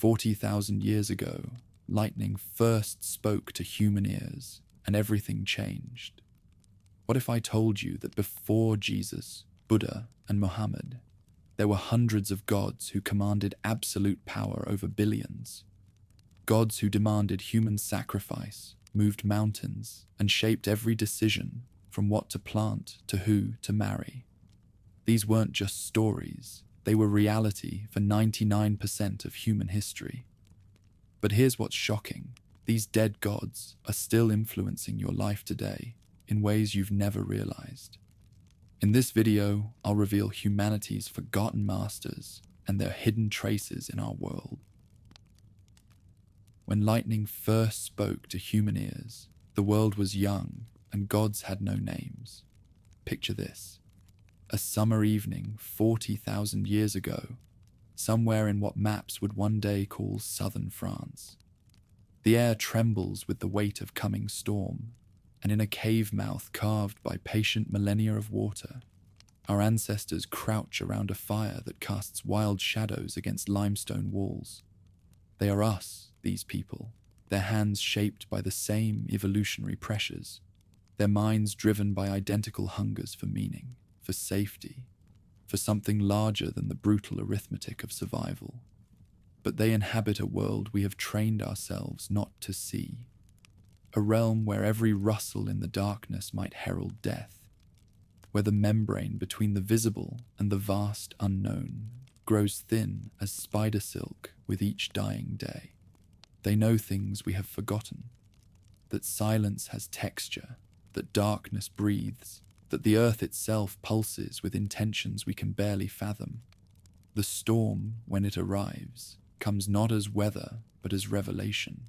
40,000 years ago, lightning first spoke to human ears, and everything changed. What if I told you that before Jesus, Buddha, and Muhammad, there were hundreds of gods who commanded absolute power over billions? Gods who demanded human sacrifice, moved mountains, and shaped every decision, from what to plant to who to marry. These weren't just stories, they were reality for 99% of human history. But here's what's shocking. These dead gods are still influencing your life today in ways you've never realized. In this video, I'll reveal humanity's forgotten masters and their hidden traces in our world. When lightning first spoke to human ears, the world was young and gods had no names. Picture this. A summer evening 40,000 years ago, somewhere in what maps would one day call southern France. The air trembles with the weight of coming storm, and in a cave mouth carved by patient millennia of water, our ancestors crouch around a fire that casts wild shadows against limestone walls. They are us, these people, their hands shaped by the same evolutionary pressures, their minds driven by identical hungers for meaning, for safety, for something larger than the brutal arithmetic of survival. But they inhabit a world we have trained ourselves not to see, a realm where every rustle in the darkness might herald death, where the membrane between the visible and the vast unknown grows thin as spider silk with each dying day. They know things we have forgotten, that silence has texture, that darkness breathes, that the earth itself pulses with intentions we can barely fathom. The storm, when it arrives, comes not as weather, but as revelation.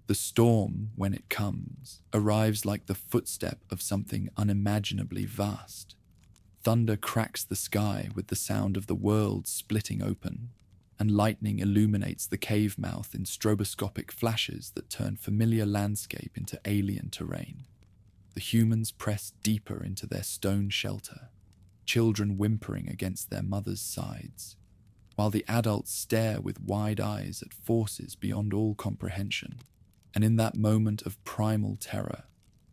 The storm, when it comes, arrives like the footstep of something unimaginably vast. Thunder cracks the sky with the sound of the world splitting open, and lightning illuminates the cave mouth in stroboscopic flashes that turn familiar landscape into alien terrain. The humans press deeper into their stone shelter, children whimpering against their mothers' sides, while the adults stare with wide eyes at forces beyond all comprehension. And in that moment of primal terror,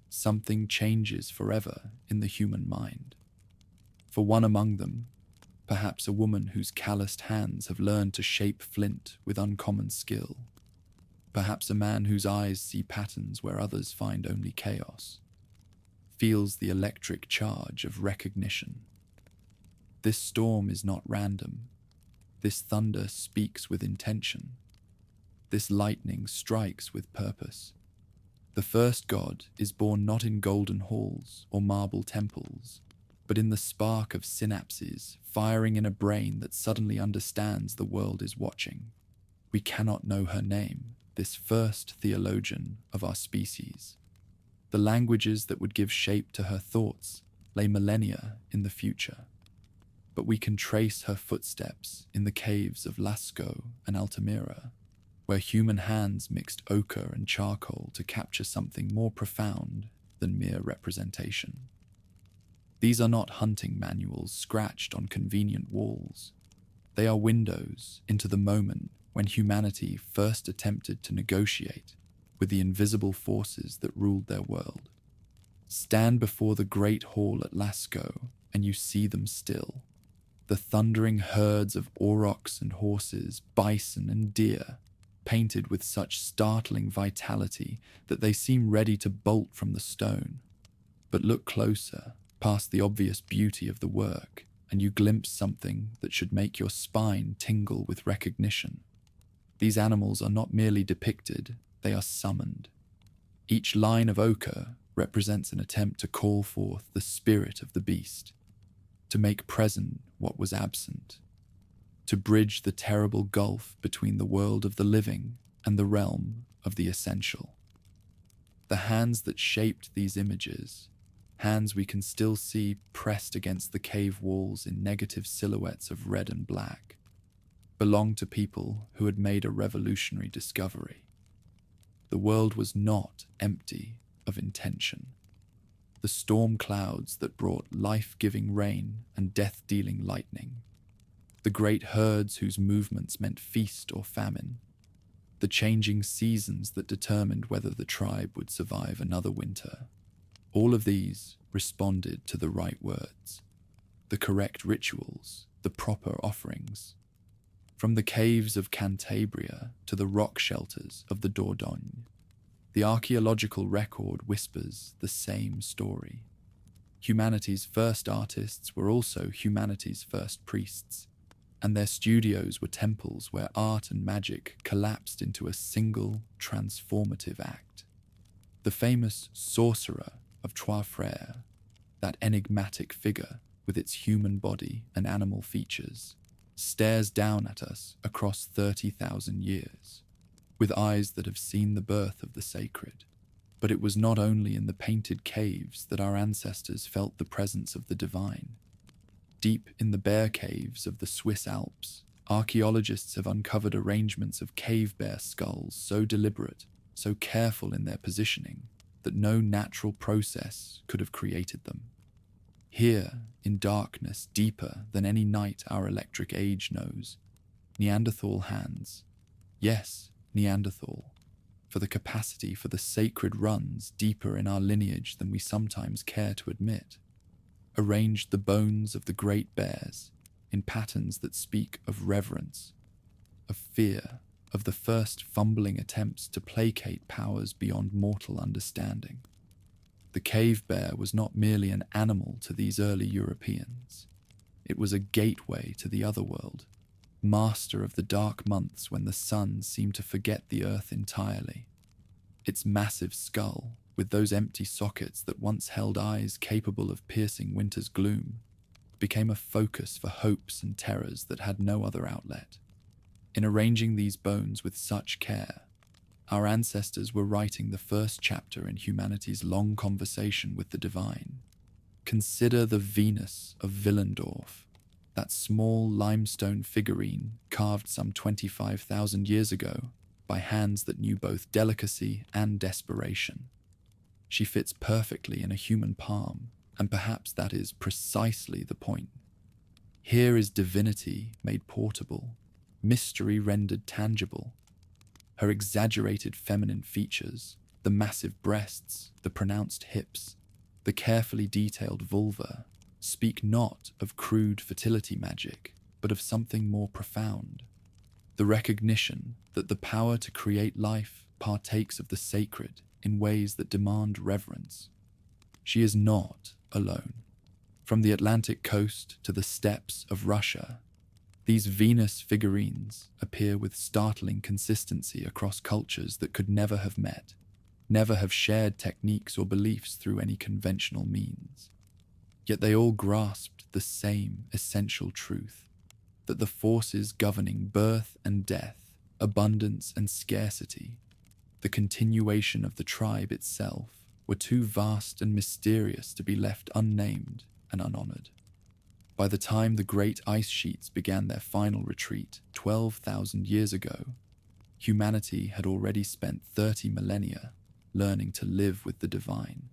something changes forever in the human mind. For one among them, perhaps a woman whose calloused hands have learned to shape flint with uncommon skill, perhaps a man whose eyes see patterns where others find only chaos, feels the electric charge of recognition. This storm is not random. This thunder speaks with intention. This lightning strikes with purpose. The first god is born not in golden halls or marble temples, but in the spark of synapses firing in a brain that suddenly understands the world is watching. We cannot know her name, this first theologian of our species. The languages that would give shape to her thoughts lay millennia in the future. But we can trace her footsteps in the caves of Lascaux and Altamira, where human hands mixed ochre and charcoal to capture something more profound than mere representation. These are not hunting manuals scratched on convenient walls. They are windows into the moment when humanity first attempted to negotiate with the invisible forces that ruled their world. Stand before the great hall at Lascaux and you see them still. The thundering herds of aurochs and horses, bison and deer, painted with such startling vitality that they seem ready to bolt from the stone. But look closer, past the obvious beauty of the work, and you glimpse something that should make your spine tingle with recognition. These animals are not merely depicted, they are summoned. Each line of ochre represents an attempt to call forth the spirit of the beast, to make present what was absent, to bridge the terrible gulf between the world of the living and the realm of the essential. The hands that shaped these images, hands we can still see pressed against the cave walls in negative silhouettes of red and black, belong to people who had made a revolutionary discovery. The world was not empty of intention. The storm clouds that brought life-giving rain and death-dealing lightning, the great herds whose movements meant feast or famine, the changing seasons that determined whether the tribe would survive another winter. All of these responded to the right words, the correct rituals, the proper offerings. From the caves of Cantabria to the rock shelters of the Dordogne, the archaeological record whispers the same story. Humanity's first artists were also humanity's first priests, and their studios were temples where art and magic collapsed into a single transformative act. The famous sorcerer of Trois Frères, that enigmatic figure with its human body and animal features, stares down at us across 30,000 years, with eyes that have seen the birth of the sacred. But it was not only in the painted caves that our ancestors felt the presence of the divine. Deep in the bear caves of the Swiss Alps, archaeologists have uncovered arrangements of cave bear skulls so deliberate, so careful in their positioning, that no natural process could have created them. Here, in darkness deeper than any night our electric age knows, Neanderthal hands, yes, Neanderthal, for the capacity for the sacred runs deeper in our lineage than we sometimes care to admit, arranged the bones of the great bears in patterns that speak of reverence, of fear, of the first fumbling attempts to placate powers beyond mortal understanding. The cave bear was not merely an animal to these early Europeans. It was a gateway to the otherworld, master of the dark months when the sun seemed to forget the earth entirely. Its massive skull, with those empty sockets that once held eyes capable of piercing winter's gloom, became a focus for hopes and terrors that had no other outlet. In arranging these bones with such care, our ancestors were writing the first chapter in humanity's long conversation with the divine. Consider the Venus of Willendorf, that small limestone figurine carved some 25,000 years ago by hands that knew both delicacy and desperation. She fits perfectly in a human palm, and perhaps that is precisely the point. Here is divinity made portable, mystery rendered tangible. Her exaggerated feminine features, the massive breasts, the pronounced hips, the carefully detailed vulva, speak not of crude fertility magic, but of something more profound. The recognition that the power to create life partakes of the sacred in ways that demand reverence. She is not alone. From the Atlantic coast to the steppes of Russia, these Venus figurines appear with startling consistency across cultures that could never have met, never have shared techniques or beliefs through any conventional means. Yet they all grasped the same essential truth, that the forces governing birth and death, abundance and scarcity, the continuation of the tribe itself, were too vast and mysterious to be left unnamed and unhonored. By the time the great ice sheets began their final retreat 12,000 years ago, humanity had already spent 30 millennia learning to live with the divine.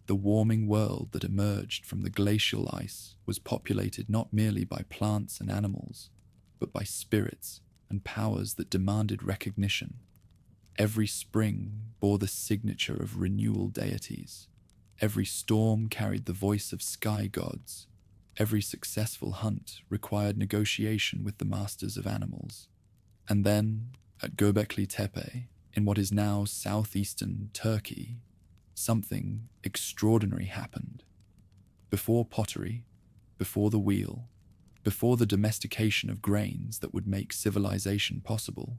The warming world that emerged from the glacial ice was populated not merely by plants and animals, but by spirits and powers that demanded recognition. Every spring bore the signature of renewal deities. Every storm carried the voice of sky gods. Every successful hunt required negotiation with the masters of animals. And then, at Göbekli Tepe, in what is now southeastern Turkey, something extraordinary happened. Before pottery, before the wheel, before the domestication of grains that would make civilization possible,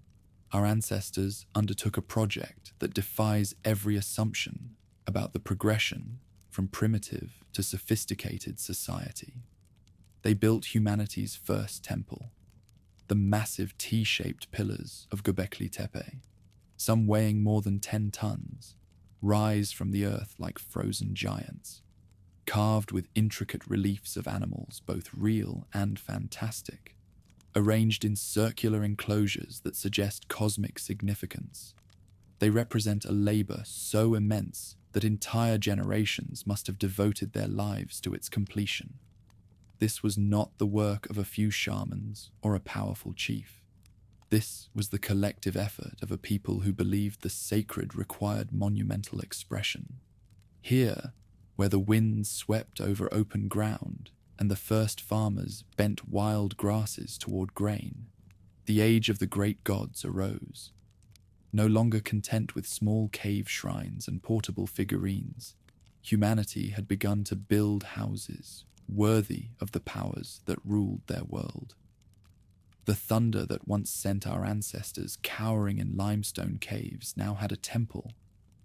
our ancestors undertook a project that defies every assumption about the progression from primitive to sophisticated society. They built humanity's first temple, the massive T-shaped pillars of Göbekli Tepe, some weighing more than 10 tons, rise from the earth like frozen giants, carved with intricate reliefs of animals both real and fantastic, arranged in circular enclosures that suggest cosmic significance. They represent a labor so immense that entire generations must have devoted their lives to its completion. This was not the work of a few shamans or a powerful chief. This was the collective effort of a people who believed the sacred required monumental expression. Here, where the winds swept over open ground and the first farmers bent wild grasses toward grain, the age of the great gods arose. No longer content with small cave shrines and portable figurines, humanity had begun to build houses worthy of the powers that ruled their world. The thunder that once sent our ancestors cowering in limestone caves now had a temple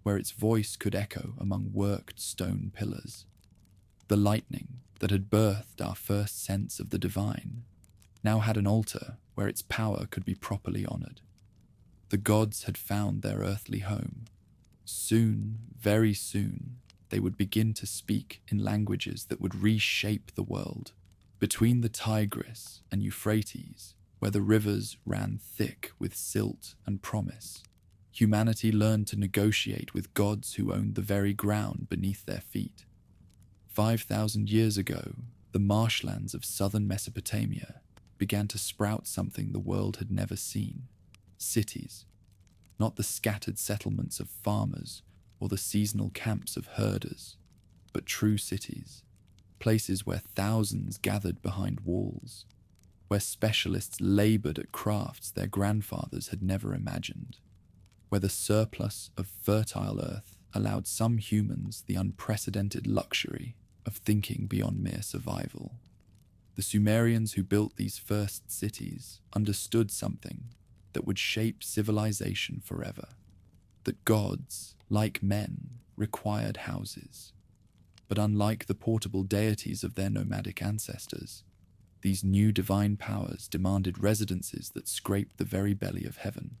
where its voice could echo among worked stone pillars. The lightning that had birthed our first sense of the divine now had an altar where its power could be properly honored. The gods had found their earthly home. Soon, very soon, they would begin to speak in languages that would reshape the world. Between the Tigris and Euphrates, where the rivers ran thick with silt and promise, humanity learned to negotiate with gods who owned the very ground beneath their feet. 5,000 years ago, the marshlands of southern Mesopotamia began to sprout something the world had never seen: cities. Not the scattered settlements of farmers or the seasonal camps of herders, but true cities, places where thousands gathered behind walls, where specialists labored at crafts their grandfathers had never imagined, where the surplus of fertile earth allowed some humans the unprecedented luxury of thinking beyond mere survival. The Sumerians who built these first cities understood something that would shape civilization forever: that gods, like men, required houses. But unlike the portable deities of their nomadic ancestors, these new divine powers demanded residences that scraped the very belly of heaven.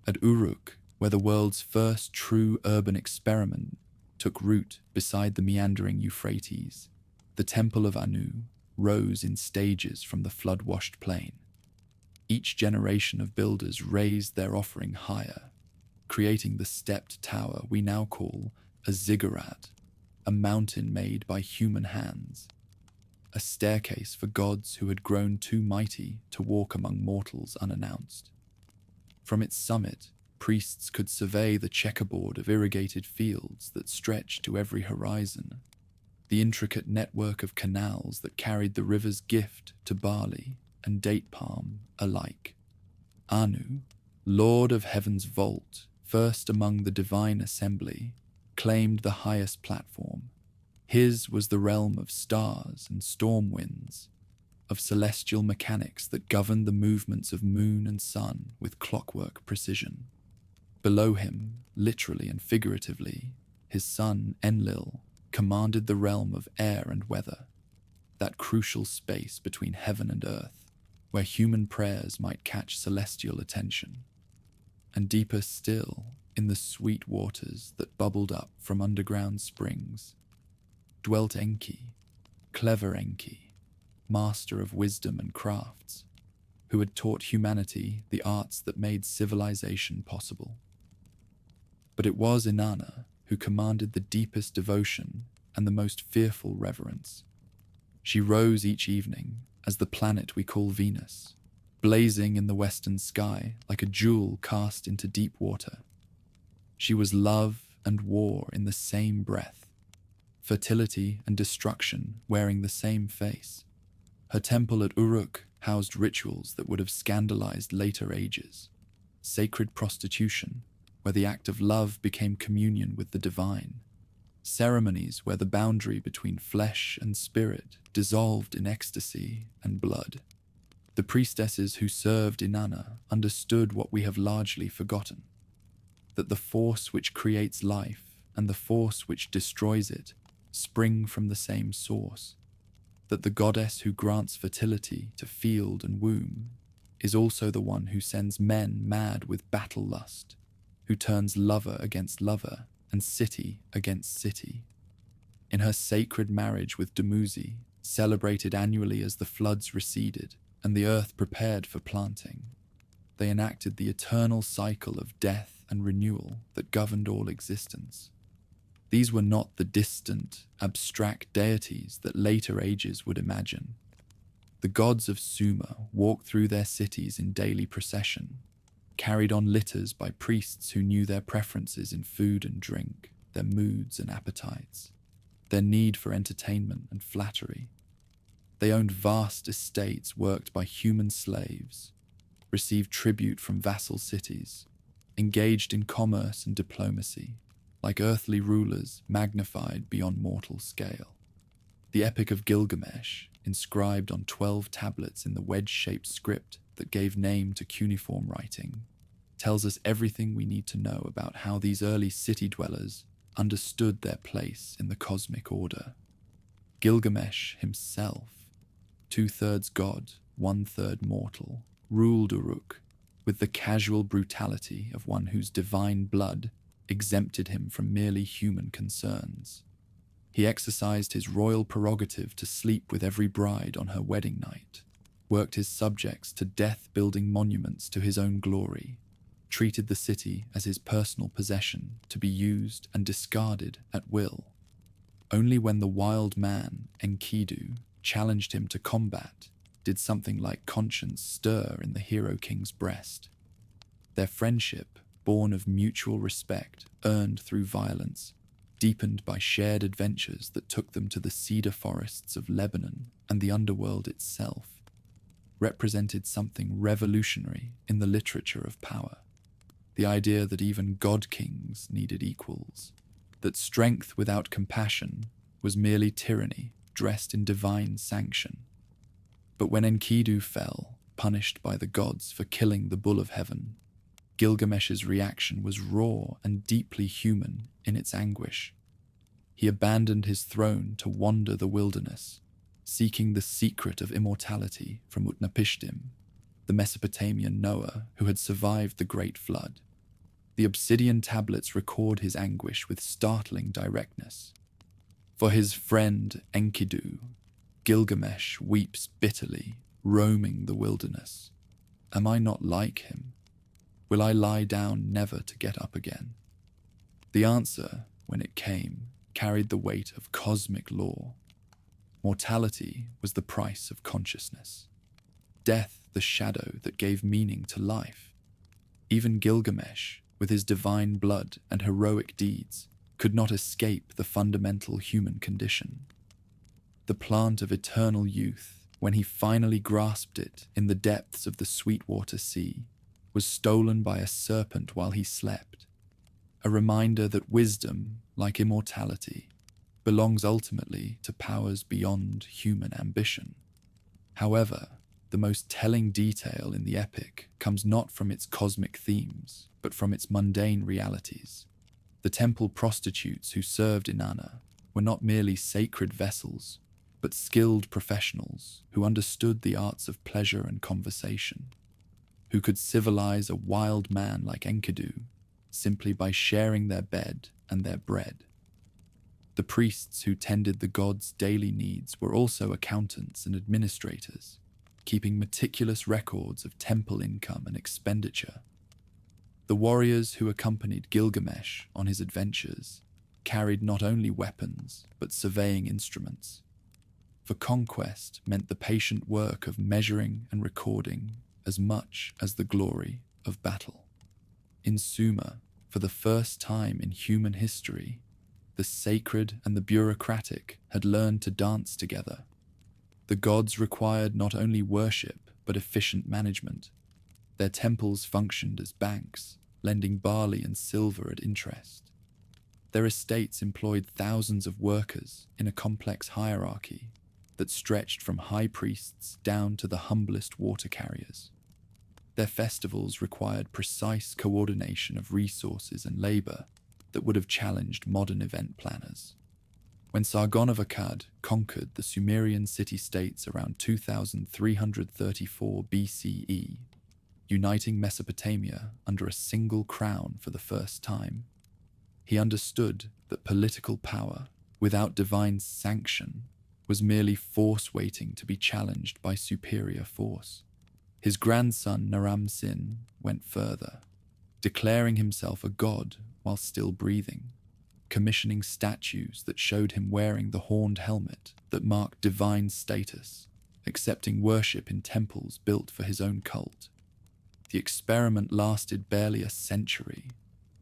At Uruk, where the world's first true urban experiment took root beside the meandering Euphrates, the temple of Anu rose in stages from the flood-washed plain. Each generation of builders raised their offering higher, creating the stepped tower we now call a ziggurat, a mountain made by human hands, a staircase for gods who had grown too mighty to walk among mortals unannounced. From its summit, priests could survey the checkerboard of irrigated fields that stretched to every horizon, the intricate network of canals that carried the river's gift to barley and date palm alike. Anu, lord of heaven's vault, first among the divine assembly, claimed the highest platform. His was the realm of stars and storm winds, of celestial mechanics that governed the movements of moon and sun with clockwork precision. Below him, literally and figuratively, his son Enlil commanded the realm of air and weather, that crucial space between heaven and earth, where human prayers might catch celestial attention. And deeper still, in the sweet waters that bubbled up from underground springs, dwelt Enki, clever Enki, master of wisdom and crafts, who had taught humanity the arts that made civilization possible. But it was Inanna who commanded the deepest devotion and the most fearful reverence. She rose each evening as the planet we call Venus, blazing in the western sky like a jewel cast into deep water. She was love and war in the same breath, fertility and destruction wearing the same face. Her temple at Uruk housed rituals that would have scandalized later ages: sacred prostitution, where the act of love became communion with the divine; ceremonies where the boundary between flesh and spirit dissolved in ecstasy and blood. The priestesses who served Inanna understood what we have largely forgotten: that the force which creates life and the force which destroys it spring from the same source, that the goddess who grants fertility to field and womb is also the one who sends men mad with battle lust, who turns lover against lover and city against city. In her sacred marriage with Dumuzi, celebrated annually as the floods receded and the earth prepared for planting, they enacted the eternal cycle of death and renewal that governed all existence. These were not the distant, abstract deities that later ages would imagine. The gods of Sumer walked through their cities in daily procession, carried on litters by priests who knew their preferences in food and drink, their moods and appetites, their need for entertainment and flattery. They owned vast estates worked by human slaves, received tribute from vassal cities, engaged in commerce and diplomacy, like earthly rulers magnified beyond mortal scale. The Epic of Gilgamesh, inscribed on 12 tablets in the wedge-shaped script that gave name to cuneiform writing, tells us everything we need to know about how these early city dwellers understood their place in the cosmic order. Gilgamesh himself, 2/3 god, 1/3 mortal, ruled Uruk with the casual brutality of one whose divine blood exempted him from merely human concerns. He exercised his royal prerogative to sleep with every bride on her wedding night, worked his subjects to death building monuments to his own glory, treated the city as his personal possession to be used and discarded at will. Only when the wild man, Enkidu, challenged him to combat did something like conscience stir in the hero king's breast. Their friendship, born of mutual respect, earned through violence, deepened by shared adventures that took them to the cedar forests of Lebanon and the underworld itself, represented something revolutionary in the literature of power. The idea that even god-kings needed equals, that strength without compassion was merely tyranny dressed in divine sanction. But when Enkidu fell, punished by the gods for killing the bull of heaven, Gilgamesh's reaction was raw and deeply human in its anguish. He abandoned his throne to wander the wilderness, seeking the secret of immortality from Utnapishtim, the Mesopotamian Noah who had survived the Great Flood. The obsidian tablets record his anguish with startling directness. For his friend Enkidu, Gilgamesh weeps bitterly, roaming the wilderness. Am I not like him? Will I lie down never to get up again? The answer, when it came, carried the weight of cosmic law. Mortality was the price of consciousness. Death the shadow that gave meaning to life. Even Gilgamesh, with his divine blood and heroic deeds, could not escape the fundamental human condition. The plant of eternal youth, when he finally grasped it in the depths of the Sweetwater Sea, was stolen by a serpent while he slept, a reminder that wisdom, like immortality, belongs ultimately to powers beyond human ambition. However, the most telling detail in the epic comes not from its cosmic themes, but from its mundane realities. The temple prostitutes who served Inanna were not merely sacred vessels, but skilled professionals who understood the arts of pleasure and conversation, who could civilize a wild man like Enkidu simply by sharing their bed and their bread. The priests who tended the gods' daily needs were also accountants and administrators, keeping meticulous records of temple income and expenditure. The warriors who accompanied Gilgamesh on his adventures carried not only weapons, but surveying instruments. For conquest meant the patient work of measuring and recording as much as the glory of battle. In Sumer, for the first time in human history, the sacred and the bureaucratic had learned to dance together. The gods required not only worship, but efficient management. Their temples functioned as banks, lending barley and silver at interest. Their estates employed thousands of workers in a complex hierarchy that stretched from high priests down to the humblest water carriers. Their festivals required precise coordination of resources and labor that would have challenged modern event planners. When Sargon of Akkad conquered the Sumerian city-states around 2334 BCE, uniting Mesopotamia under a single crown for the first time, he understood that political power, without divine sanction, was merely force waiting to be challenged by superior force. His grandson Naram-Sin went further, declaring himself a god while still breathing, commissioning statues that showed him wearing the horned helmet that marked divine status, accepting worship in temples built for his own cult. The experiment lasted barely a century.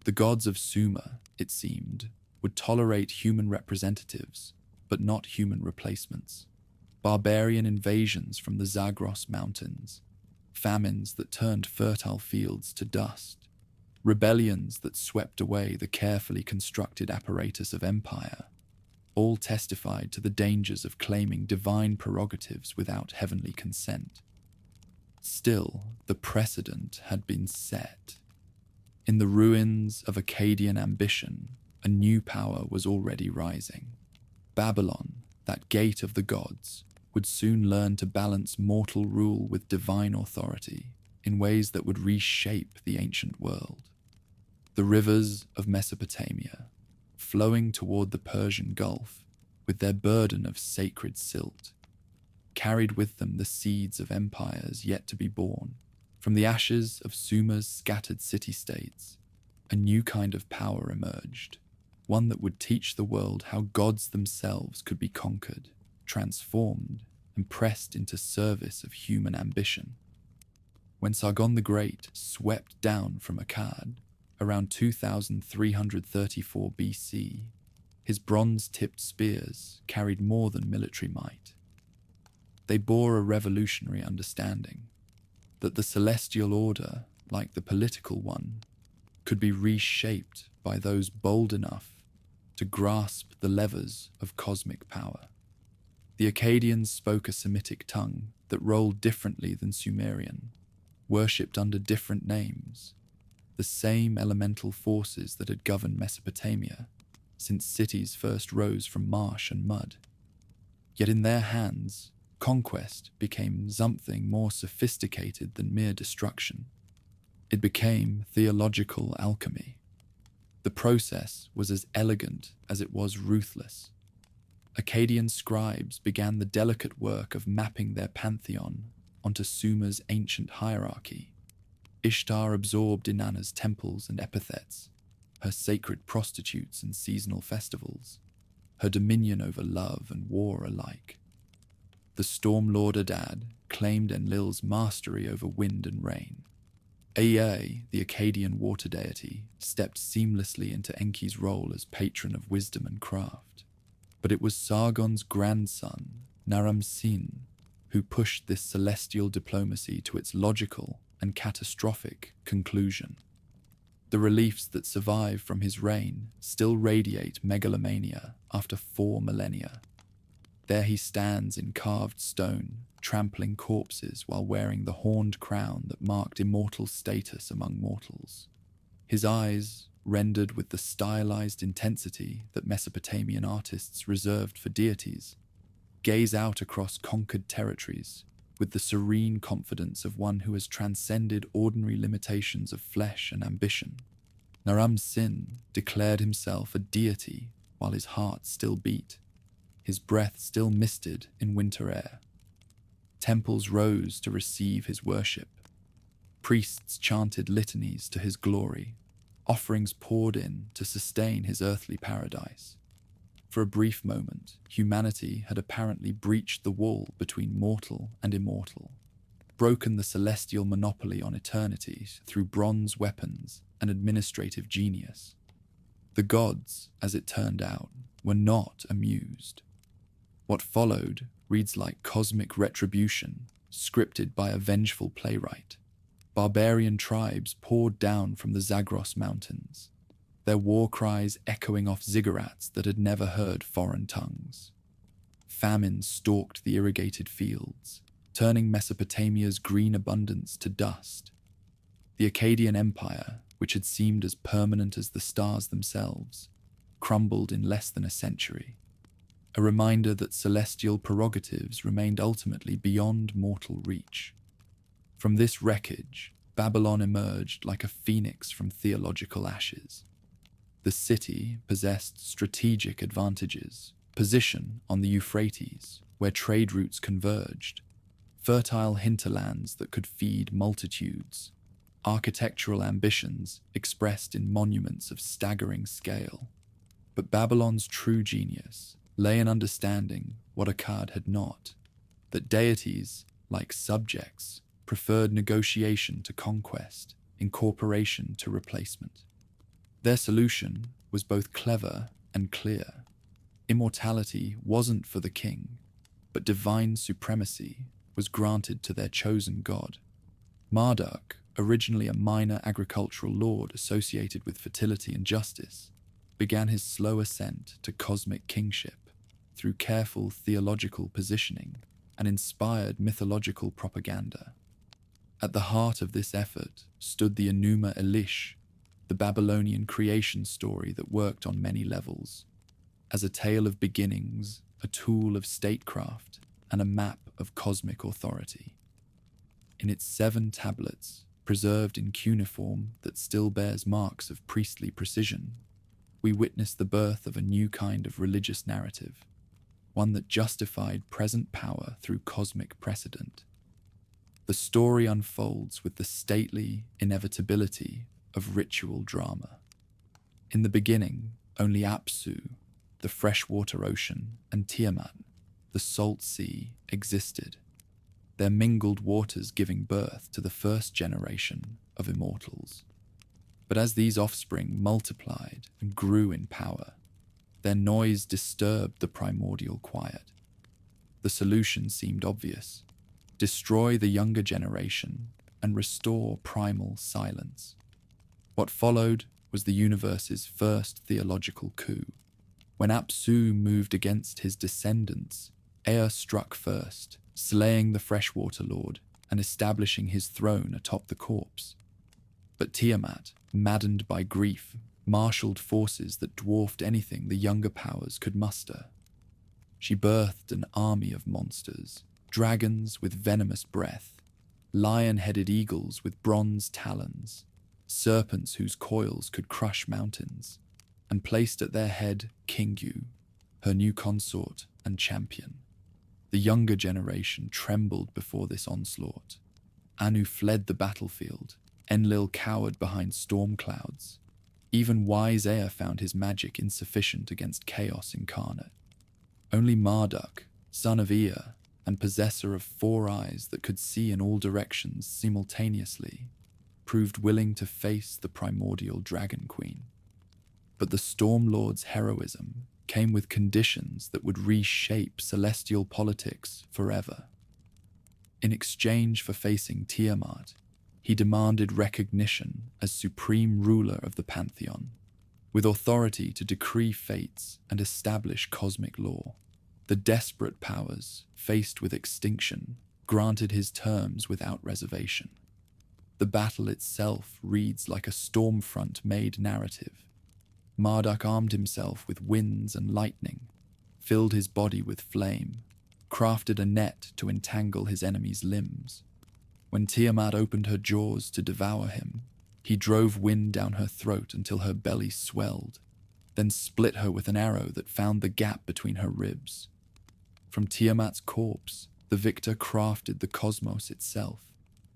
The gods of Sumer, it seemed, would tolerate human representatives, but not human replacements. Barbarian invasions from the Zagros Mountains, famines that turned fertile fields to dust, rebellions that swept away the carefully constructed apparatus of empire, all testified to the dangers of claiming divine prerogatives without heavenly consent. Still, the precedent had been set. In the ruins of Akkadian ambition, a new power was already rising. Babylon, that gate of the gods, would soon learn to balance mortal rule with divine authority in ways that would reshape the ancient world. The rivers of Mesopotamia, flowing toward the Persian Gulf with their burden of sacred silt, carried with them the seeds of empires yet to be born. From the ashes of Sumer's scattered city-states, a new kind of power emerged, one that would teach the world how gods themselves could be conquered, transformed, and pressed into service of human ambition. When Sargon the Great swept down from Akkad around 2334 BC, his bronze-tipped spears carried more than military might. They bore a revolutionary understanding that the celestial order, like the political one, could be reshaped by those bold enough to grasp the levers of cosmic power. The Akkadians spoke a Semitic tongue that rolled differently than Sumerian, worshipped under different names, the same elemental forces that had governed Mesopotamia since cities first rose from marsh and mud. Yet in their hands, conquest became something more sophisticated than mere destruction. It became theological alchemy. The process was as elegant as it was ruthless. Akkadian scribes began the delicate work of mapping their pantheon onto Sumer's ancient hierarchy. Ishtar absorbed Inanna's temples and epithets, her sacred prostitutes and seasonal festivals, her dominion over love and war alike. The storm lord Adad claimed Enlil's mastery over wind and rain. Ea, the Akkadian water deity, stepped seamlessly into Enki's role as patron of wisdom and craft. But it was Sargon's grandson, Naram-Sin, who pushed this celestial diplomacy to its logical and catastrophic conclusion. The reliefs that survive from his reign still radiate megalomania after 4 millennia. There he stands in carved stone, trampling corpses while wearing the horned crown that marked immortal status among mortals. His eyes, rendered with the stylized intensity that Mesopotamian artists reserved for deities, gaze out across conquered territories with the serene confidence of one who has transcended ordinary limitations of flesh and ambition. Naram-Sin declared himself a deity while his heart still beat, his breath still misted in winter air. Temples rose to receive his worship. Priests chanted litanies to his glory. Offerings poured in to sustain his earthly paradise. For a brief moment, humanity had apparently breached the wall between mortal and immortal, broken the celestial monopoly on eternity through bronze weapons and administrative genius. The gods, as it turned out, were not amused. What followed reads like cosmic retribution, scripted by a vengeful playwright. Barbarian tribes poured down from the Zagros Mountains, their war cries echoing off ziggurats that had never heard foreign tongues. Famine stalked the irrigated fields, turning Mesopotamia's green abundance to dust. The Akkadian Empire, which had seemed as permanent as the stars themselves, crumbled in less than a century, a reminder that celestial prerogatives remained ultimately beyond mortal reach. From this wreckage, Babylon emerged like a phoenix from theological ashes. The city possessed strategic advantages, position on the Euphrates, where trade routes converged, fertile hinterlands that could feed multitudes, architectural ambitions expressed in monuments of staggering scale. But Babylon's true genius lay in understanding what Akkad had not: that deities, like subjects, preferred negotiation to conquest, incorporation to replacement. Their solution was both clever and clear. Immortality wasn't for the king, but divine supremacy was granted to their chosen god. Marduk, originally a minor agricultural lord associated with fertility and justice, began his slow ascent to cosmic kingship through careful theological positioning and inspired mythological propaganda. At the heart of this effort stood the Enuma Elish, the Babylonian creation story that worked on many levels, as a tale of beginnings, a tool of statecraft, and a map of cosmic authority. In its 7 tablets, preserved in cuneiform that still bears marks of priestly precision, we witness the birth of a new kind of religious narrative, one that justified present power through cosmic precedent. The story unfolds with the stately inevitability of ritual drama. In the beginning, only Apsu, the freshwater ocean, and Tiamat, the salt sea, existed, their mingled waters giving birth to the first generation of immortals. But as these offspring multiplied and grew in power, their noise disturbed the primordial quiet. The solution seemed obvious: destroy the younger generation and restore primal silence. What followed was the universe's first theological coup. When Apsu moved against his descendants, Ea struck first, slaying the freshwater lord and establishing his throne atop the corpse. But Tiamat, maddened by grief, marshaled forces that dwarfed anything the younger powers could muster. She birthed an army of monsters, dragons with venomous breath, lion-headed eagles with bronze talons, serpents whose coils could crush mountains, and placed at their head Kingu, her new consort and champion. The younger generation trembled before this onslaught. Anu fled the battlefield, Enlil cowered behind storm clouds. Even wise Ea found his magic insufficient against chaos incarnate. Only Marduk, son of Ea, and possessor of 4 eyes that could see in all directions simultaneously, proved willing to face the primordial dragon queen. But the Storm Lord's heroism came with conditions that would reshape celestial politics forever. In exchange for facing Tiamat, he demanded recognition as supreme ruler of the Pantheon, with authority to decree fates and establish cosmic law. The desperate powers, faced with extinction, granted his terms without reservation. The battle itself reads like a Stormfront-made narrative. Marduk armed himself with winds and lightning, filled his body with flame, crafted a net to entangle his enemy's limbs. When Tiamat opened her jaws to devour him, he drove wind down her throat until her belly swelled, then split her with an arrow that found the gap between her ribs. From Tiamat's corpse, the victor crafted the cosmos itself.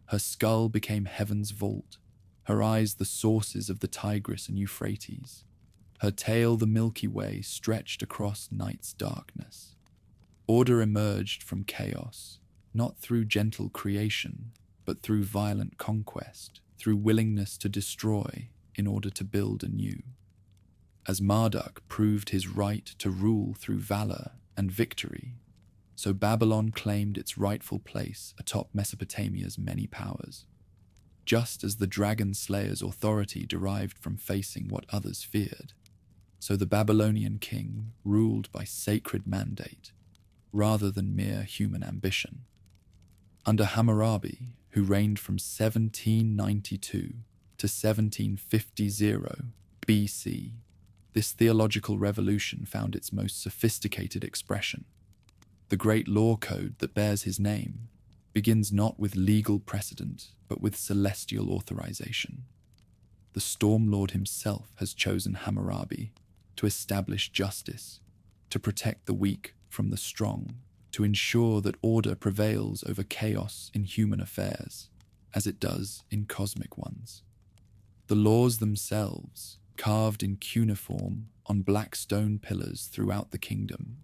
Her skull became heaven's vault, her eyes the sources of the Tigris and Euphrates, her tail the Milky Way stretched across night's darkness. Order emerged from chaos, not through gentle creation, but through violent conquest, through willingness to destroy in order to build anew. As Marduk proved his right to rule through valor and victory, so Babylon claimed its rightful place atop Mesopotamia's many powers. Just as the dragon slayer's authority derived from facing what others feared, so the Babylonian king ruled by sacred mandate, rather than mere human ambition. Under Hammurabi, who reigned from 1792 to 1750 BC, this theological revolution found its most sophisticated expression. The great law code that bears his name begins not with legal precedent, but with celestial authorization. The Storm Lord himself has chosen Hammurabi to establish justice, to protect the weak from the strong, to ensure that order prevails over chaos in human affairs, as it does in cosmic ones. The laws themselves, carved in cuneiform on black stone pillars throughout the kingdom,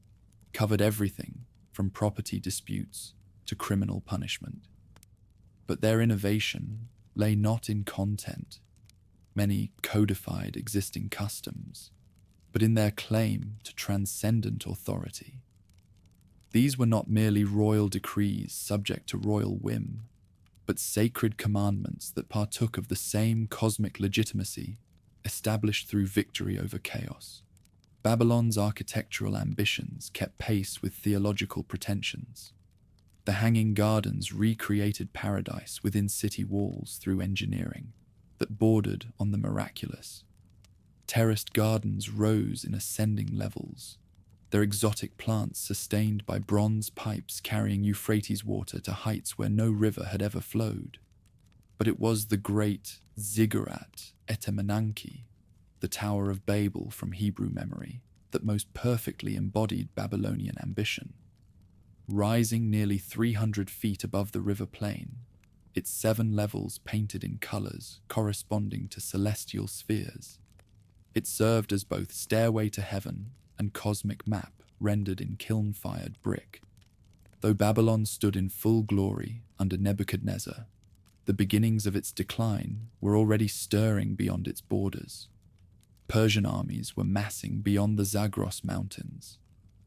covered everything from property disputes to criminal punishment. But their innovation lay not in content, many codified existing customs, but in their claim to transcendent authority. These were not merely royal decrees subject to royal whim, but sacred commandments that partook of the same cosmic legitimacy established through victory over chaos. Babylon's architectural ambitions kept pace with theological pretensions. The Hanging Gardens recreated paradise within city walls through engineering that bordered on the miraculous. Terraced gardens rose in ascending levels, their exotic plants sustained by bronze pipes carrying Euphrates water to heights where no river had ever flowed. But it was the great Ziggurat Etemenanki, the Tower of Babel from Hebrew memory, that most perfectly embodied Babylonian ambition. Rising nearly 300 feet above the river plain, its 7 levels painted in colors corresponding to celestial spheres, it served as both stairway to heaven and cosmic map rendered in kiln-fired brick. Though Babylon stood in full glory under Nebuchadnezzar, the beginnings of its decline were already stirring beyond its borders. Persian armies were massing beyond the Zagros Mountains,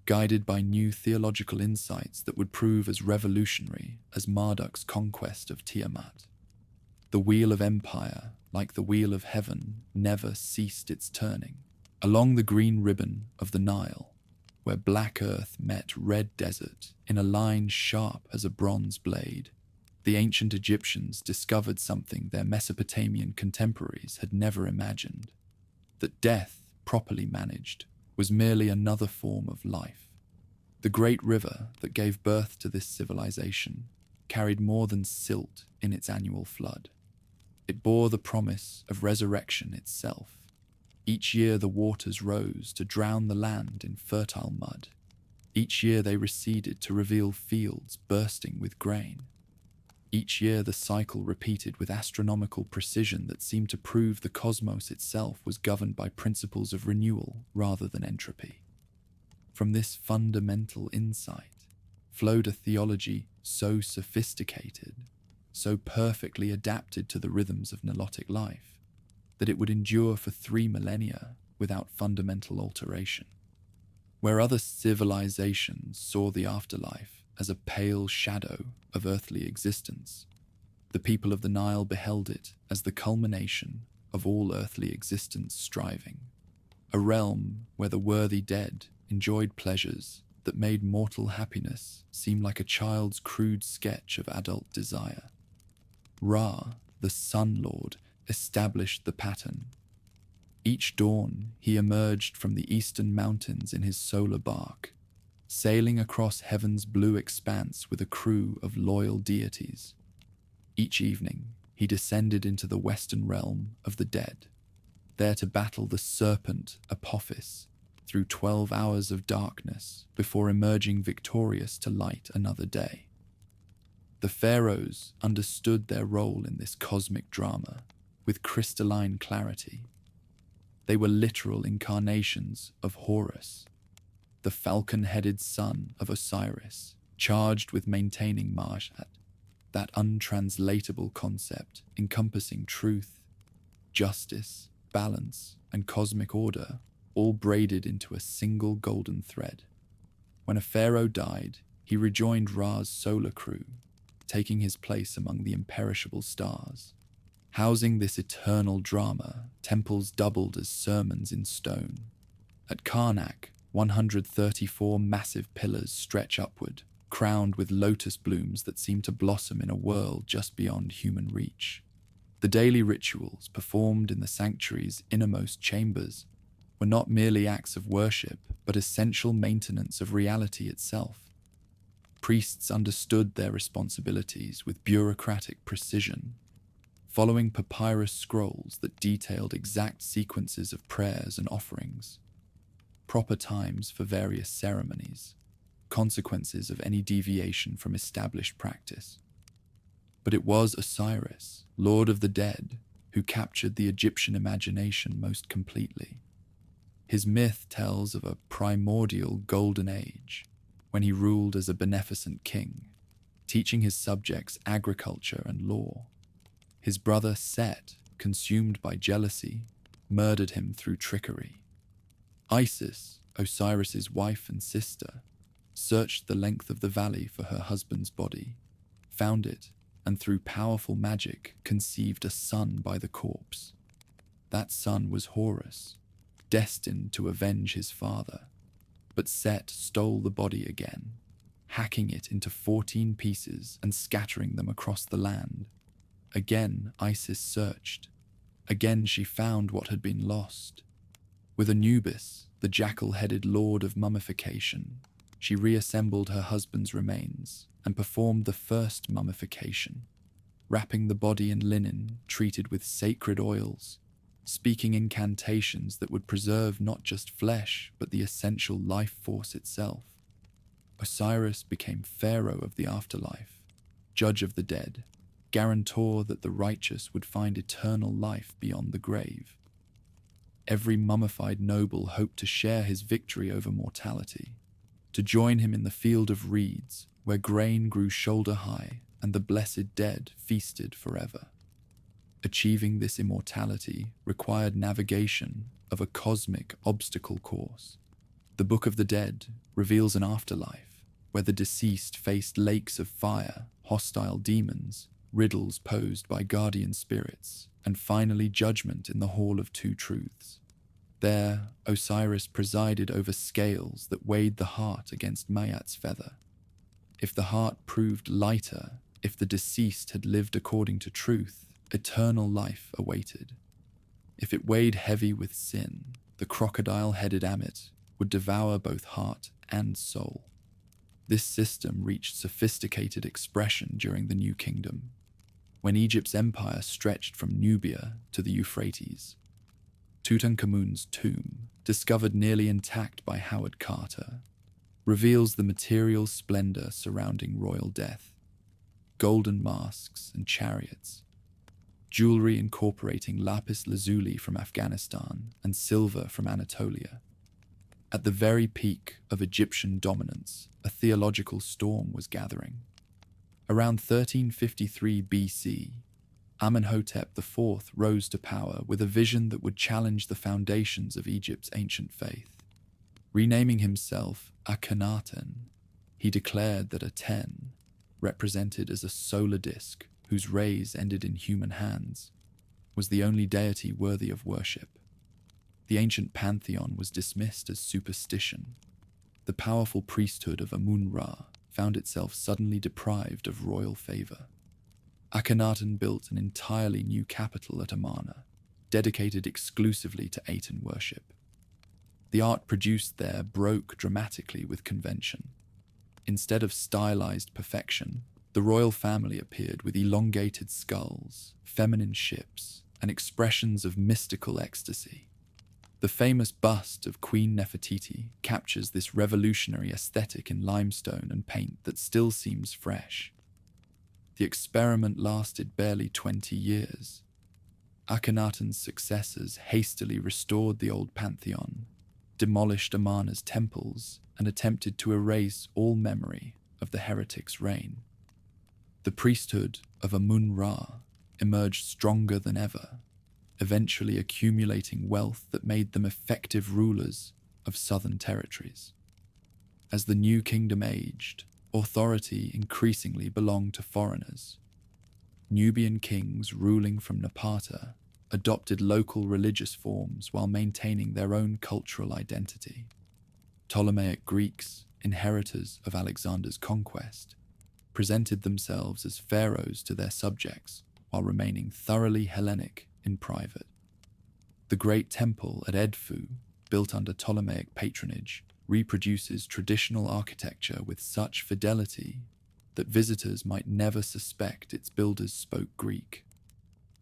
guided by new theological insights that would prove as revolutionary as Marduk's conquest of Tiamat. The wheel of empire, like the wheel of heaven, never ceased its turning. Along the green ribbon of the Nile, where black earth met red desert in a line sharp as a bronze blade, the ancient Egyptians discovered something their Mesopotamian contemporaries had never imagined: that death, properly managed, was merely another form of life. The great river that gave birth to this civilization carried more than silt in its annual flood. It bore the promise of resurrection itself. Each year the waters rose to drown the land in fertile mud. Each year they receded to reveal fields bursting with grain. Each year the cycle repeated with astronomical precision that seemed to prove the cosmos itself was governed by principles of renewal rather than entropy. From this fundamental insight flowed a theology so sophisticated, so perfectly adapted to the rhythms of Nilotic life, that it would endure for 3 millennia without fundamental alteration. Where other civilizations saw the afterlife as a pale shadow of earthly existence, the people of the Nile beheld it as the culmination of all earthly existence striving, a realm where the worthy dead enjoyed pleasures that made mortal happiness seem like a child's crude sketch of adult desire. Ra, the Sun Lord, established the pattern. Each dawn he emerged from the eastern mountains in his solar bark, sailing across heaven's blue expanse with a crew of loyal deities. Each evening he descended into the western realm of the dead, there to battle the serpent Apophis through 12 hours of darkness before emerging victorious to light another day. The pharaohs understood their role in this cosmic drama with crystalline clarity. They were literal incarnations of Horus, the falcon-headed son of Osiris, charged with maintaining Ma'at, that untranslatable concept encompassing truth, justice, balance, and cosmic order, all braided into a single golden thread. When a pharaoh died, he rejoined Ra's solar crew, taking his place among the imperishable stars. Housing this eternal drama, temples doubled as sermons in stone. At Karnak, 134 massive pillars stretch upward, crowned with lotus blooms that seem to blossom in a world just beyond human reach. The daily rituals performed in the sanctuary's innermost chambers were not merely acts of worship, but essential maintenance of reality itself. Priests understood their responsibilities with bureaucratic precision, following papyrus scrolls that detailed exact sequences of prayers and offerings, proper times for various ceremonies, consequences of any deviation from established practice. But it was Osiris, Lord of the Dead, who captured the Egyptian imagination most completely. His myth tells of a primordial golden age, when he ruled as a beneficent king, teaching his subjects agriculture and law. His brother Set, consumed by jealousy, murdered him through trickery. Isis, Osiris's wife and sister, searched the length of the valley for her husband's body, found it, and through powerful magic conceived a son by the corpse. That son was Horus, destined to avenge his father. But Set stole the body again, hacking it into 14 pieces and scattering them across the land. Again Isis searched. Again she found what had been lost. With Anubis, the jackal-headed lord of mummification, she reassembled her husband's remains and performed the first mummification, wrapping the body in linen treated with sacred oils, speaking incantations that would preserve not just flesh but the essential life force itself. Osiris became pharaoh of the afterlife, judge of the dead, guarantor that the righteous would find eternal life beyond the grave. Every mummified noble hoped to share his victory over mortality, to join him in the field of reeds, where grain grew shoulder high and the blessed dead feasted forever. Achieving this immortality required navigation of a cosmic obstacle course. The Book of the Dead reveals an afterlife, where the deceased faced lakes of fire, hostile demons, riddles posed by guardian spirits, and finally judgment in the Hall of Two Truths. There, Osiris presided over scales that weighed the heart against Mayat's feather. If the heart proved lighter, if the deceased had lived according to truth, eternal life awaited. If it weighed heavy with sin, the crocodile-headed Amit would devour both heart and soul. This system reached sophisticated expression during the New Kingdom, when Egypt's empire stretched from Nubia to the Euphrates. Tutankhamun's tomb, discovered nearly intact by Howard Carter, reveals the material splendor surrounding royal death. Golden masks and chariots, jewelry incorporating lapis lazuli from Afghanistan and silver from Anatolia. At the very peak of Egyptian dominance, a theological storm was gathering. Around 1353 BC, Amenhotep IV rose to power with a vision that would challenge the foundations of Egypt's ancient faith. Renaming himself Akhenaten, he declared that Aten, represented as a solar disk whose rays ended in human hands, was the only deity worthy of worship. The ancient Pantheon was dismissed as superstition. The powerful priesthood of Amun-Ra found itself suddenly deprived of royal favor. Akhenaten built an entirely new capital at Amarna, dedicated exclusively to Aten worship. The art produced there broke dramatically with convention. Instead of stylized perfection, the royal family appeared with elongated skulls, feminine ships, and expressions of mystical ecstasy. The famous bust of Queen Nefertiti captures this revolutionary aesthetic in limestone and paint that still seems fresh. The experiment lasted barely 20 years. Akhenaten's successors hastily restored the old Pantheon, demolished Amarna's temples, and attempted to erase all memory of the heretic's reign. The priesthood of Amun-Ra emerged stronger than ever, eventually accumulating wealth that made them effective rulers of southern territories. As the new kingdom aged, authority increasingly belonged to foreigners. Nubian kings ruling from Napata adopted local religious forms while maintaining their own cultural identity. Ptolemaic Greeks, inheritors of Alexander's conquest, presented themselves as pharaohs to their subjects while remaining thoroughly Hellenic in private. The great temple at Edfu, built under Ptolemaic patronage, reproduces traditional architecture with such fidelity that visitors might never suspect its builders spoke Greek.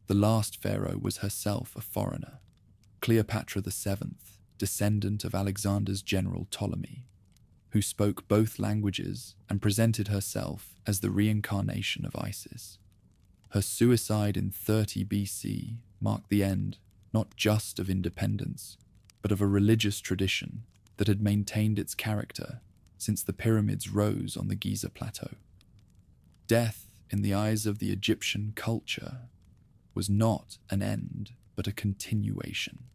The last pharaoh was herself a foreigner, Cleopatra VII, descendant of Alexander's general Ptolemy, who spoke both languages and presented herself as the reincarnation of Isis. Her suicide in 30 BC marked the end not just of independence, but of a religious tradition that had maintained its character since the pyramids rose on the Giza Plateau. Death, in the eyes of the Egyptian culture, was not an end, but a continuation.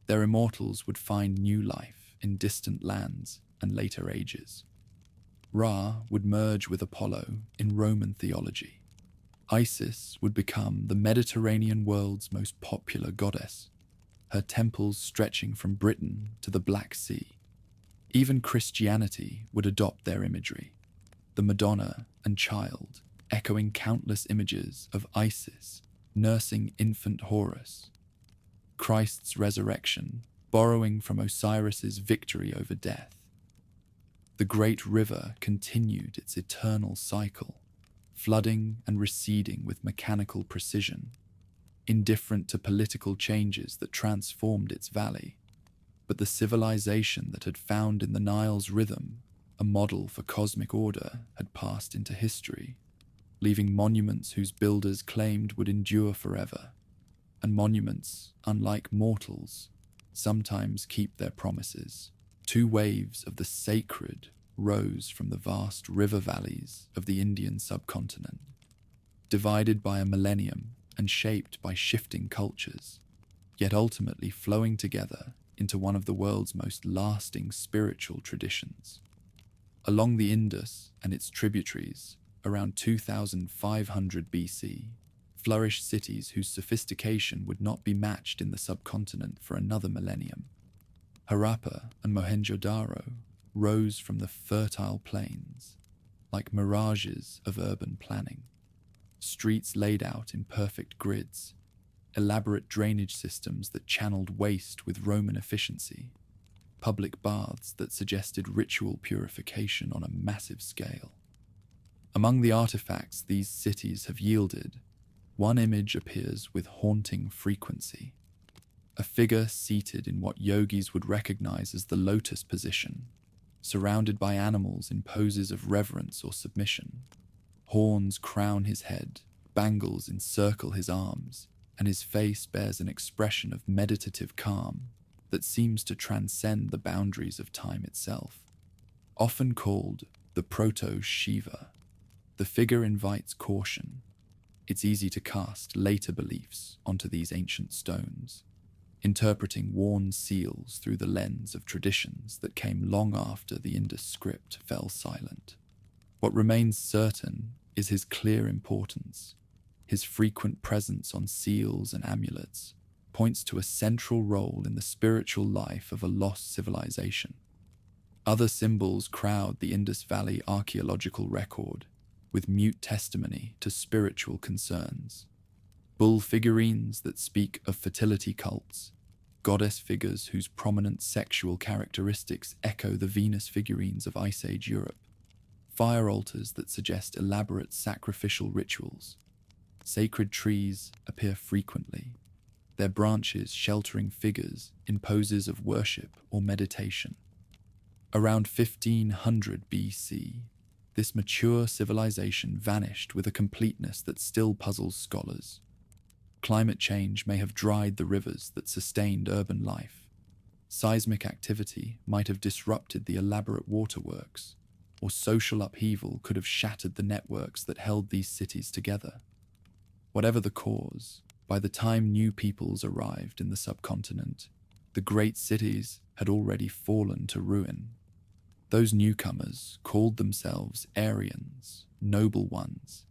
Their immortals would find new life in distant lands and later ages. Ra would merge with Apollo in Roman theology. Isis would become the Mediterranean world's most popular goddess, her temples stretching from Britain to the Black Sea. Even Christianity would adopt their imagery, the Madonna and Child, echoing countless images of Isis nursing infant Horus, Christ's resurrection borrowing from Osiris's victory over death. The great river continued its eternal cycle, flooding and receding with mechanical precision, indifferent to political changes that transformed its valley. But the civilization that had found in the Nile's rhythm a model for cosmic order had passed into history, leaving monuments whose builders claimed would endure forever. And monuments, unlike mortals, sometimes keep their promises. 2 waves of the sacred rose from the vast river valleys of the Indian subcontinent, divided by a millennium and shaped by shifting cultures, yet ultimately flowing together into one of the world's most lasting spiritual traditions. Along the Indus and its tributaries, around 2500 BC, flourished cities whose sophistication would not be matched in the subcontinent for another millennium. Harappa and Mohenjo-Daro rose from the fertile plains, like mirages of urban planning. Streets laid out in perfect grids, elaborate drainage systems that channeled waste with Roman efficiency, public baths that suggested ritual purification on a massive scale. Among the artifacts these cities have yielded, one image appears with haunting frequency. A figure seated in what yogis would recognize as the lotus position, surrounded by animals in poses of reverence or submission. Horns crown his head, bangles encircle his arms, and his face bears an expression of meditative calm that seems to transcend the boundaries of time itself. Often called the Proto-Shiva, the figure invites caution. It's easy to cast later beliefs onto these ancient stones, interpreting worn seals through the lens of traditions that came long after the Indus script fell silent. What remains certain is his clear importance. His frequent presence on seals and amulets points to a central role in the spiritual life of a lost civilization. Other symbols crowd the Indus Valley archaeological record, with mute testimony to spiritual concerns. Bull figurines that speak of fertility cults, goddess figures whose prominent sexual characteristics echo the Venus figurines of Ice Age Europe, fire altars that suggest elaborate sacrificial rituals. Sacred trees appear frequently, their branches sheltering figures in poses of worship or meditation. Around 1500 BC, this mature civilization vanished with a completeness that still puzzles scholars. Climate change may have dried the rivers that sustained urban life. Seismic activity might have disrupted the elaborate waterworks, or social upheaval could have shattered the networks that held these cities together. Whatever the cause, by the time new peoples arrived in the subcontinent, the great cities had already fallen to ruin. Those newcomers called themselves Aryans, noble ones,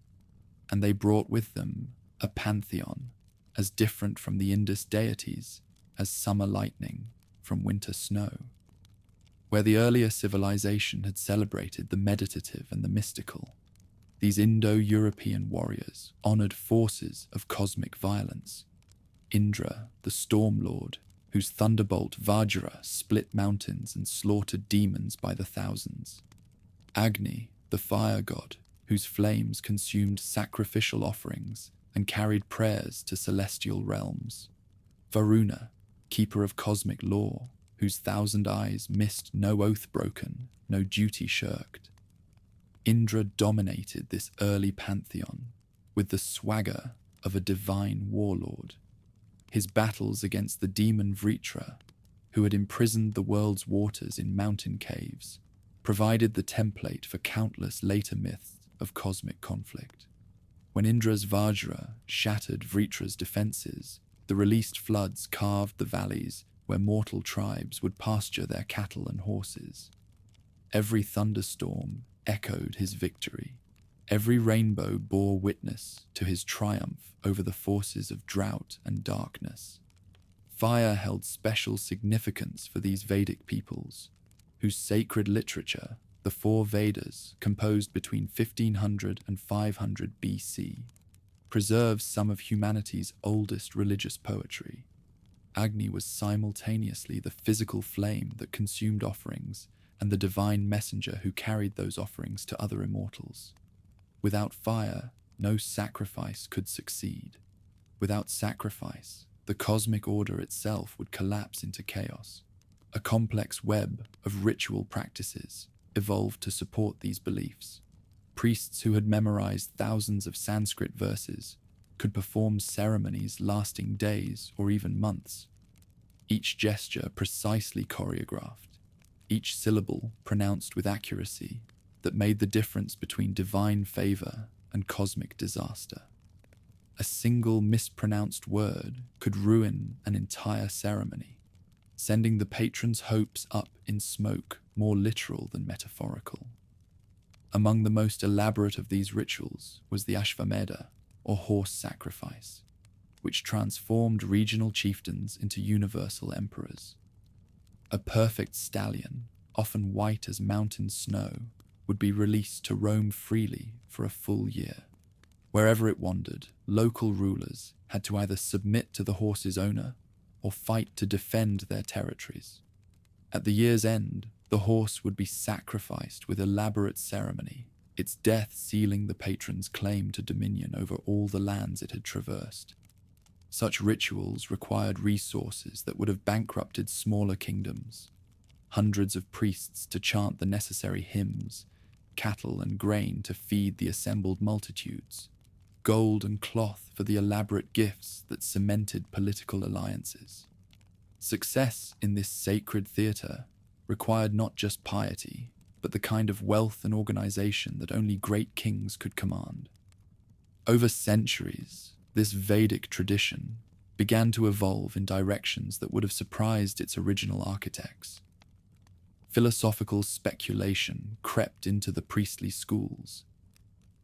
and they brought with them a pantheon as different from the Indus deities as summer lightning from winter snow. Where the earlier civilization had celebrated the meditative and the mystical, these Indo-European warriors honored forces of cosmic violence. Indra, the storm lord, whose thunderbolt Vajra split mountains and slaughtered demons by the thousands. Agni, the fire god, whose flames consumed sacrificial offerings and carried prayers to celestial realms. Varuna, keeper of cosmic law, whose 1,000 eyes missed no oath broken, no duty shirked. Indra dominated this early pantheon with the swagger of a divine warlord. His battles against the demon Vritra, who had imprisoned the world's waters in mountain caves, provided the template for countless later myths of cosmic conflict. When Indra's Vajra shattered Vritra's defenses, the released floods carved the valleys where mortal tribes would pasture their cattle and horses. Every thunderstorm echoed his victory. Every rainbow bore witness to his triumph over the forces of drought and darkness. Fire held special significance for these Vedic peoples, whose sacred literature, the four Vedas, composed between 1500 and 500 BC, preserves some of humanity's oldest religious poetry. Agni was simultaneously the physical flame that consumed offerings and the divine messenger who carried those offerings to other immortals. Without fire, no sacrifice could succeed. Without sacrifice, the cosmic order itself would collapse into chaos. A complex web of ritual practices evolved to support these beliefs. Priests who had memorized thousands of Sanskrit verses could perform ceremonies lasting days or even months. Each gesture precisely choreographed, each syllable pronounced with accuracy that made the difference between divine favor and cosmic disaster. A single mispronounced word could ruin an entire ceremony, sending the patron's hopes up in smoke, more literal than metaphorical. Among the most elaborate of these rituals was the Ashvamedha, or horse sacrifice, which transformed regional chieftains into universal emperors. A perfect stallion, often white as mountain snow, would be released to roam freely for a full year. Wherever it wandered, local rulers had to either submit to the horse's owner or fight to defend their territories. At the year's end, the horse would be sacrificed with elaborate ceremony, its death sealing the patron's claim to dominion over all the lands it had traversed. Such rituals required resources that would have bankrupted smaller kingdoms. Hundreds of priests to chant the necessary hymns, cattle and grain to feed the assembled multitudes, gold and cloth for the elaborate gifts that cemented political alliances. Success in this sacred theatre required not just piety, but the kind of wealth and organization that only great kings could command. Over centuries, this Vedic tradition began to evolve in directions that would have surprised its original architects. Philosophical speculation crept into the priestly schools,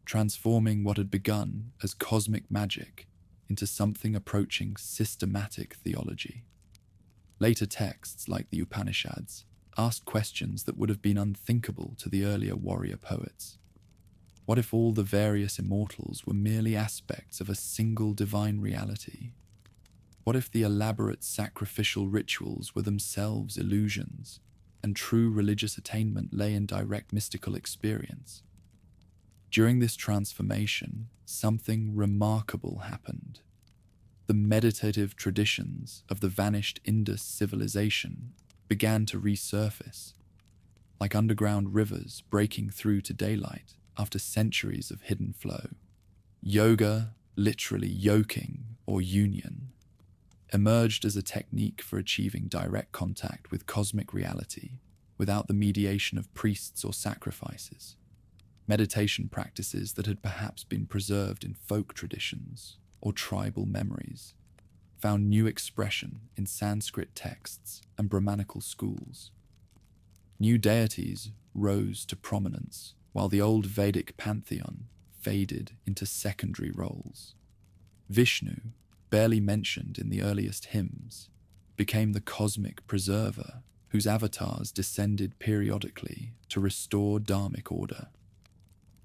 transforming what had begun as cosmic magic into something approaching systematic theology. Later texts, like the Upanishads, asked questions that would have been unthinkable to the earlier warrior poets. What if all the various immortals were merely aspects of a single divine reality? What if the elaborate sacrificial rituals were themselves illusions, and true religious attainment lay in direct mystical experience? During this transformation, something remarkable happened. The meditative traditions of the vanished Indus civilization began to resurface, like underground rivers breaking through to daylight after centuries of hidden flow. Yoga, literally yoking or union, emerged as a technique for achieving direct contact with cosmic reality without the mediation of priests or sacrifices. Meditation practices that had perhaps been preserved in folk traditions or tribal memories found new expression in Sanskrit texts and Brahmanical schools. New deities rose to prominence, while the old Vedic Pantheon faded into secondary roles. Vishnu, barely mentioned in the earliest hymns, became the cosmic preserver whose avatars descended periodically to restore dharmic order.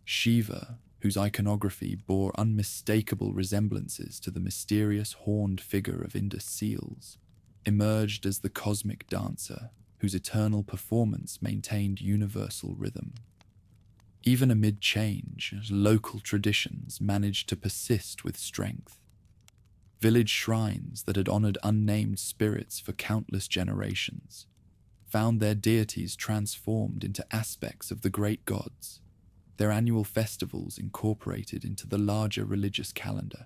Shiva, whose iconography bore unmistakable resemblances to the mysterious horned figure of Indus seals, emerged as the cosmic dancer whose eternal performance maintained universal rhythm. Even amid change, local traditions managed to persist with strength. Village shrines that had honored unnamed spirits for countless generations found their deities transformed into aspects of the great gods, their annual festivals incorporated into the larger religious calendar.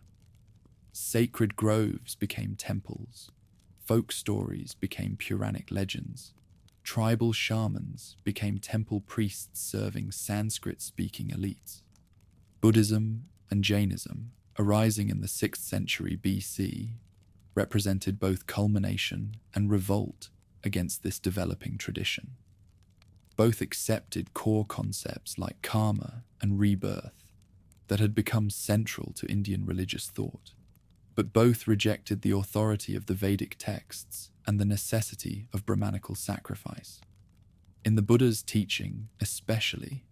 Sacred groves became temples, folk stories became Puranic legends, tribal shamans became temple priests serving Sanskrit-speaking elites. Buddhism and Jainism, arising in the 6th century BC, represented both culmination and revolt against this developing tradition. Both accepted core concepts like karma and rebirth that had become central to Indian religious thought, but both rejected the authority of the Vedic texts and the necessity of Brahmanical sacrifice. In the Buddha's teaching, especially,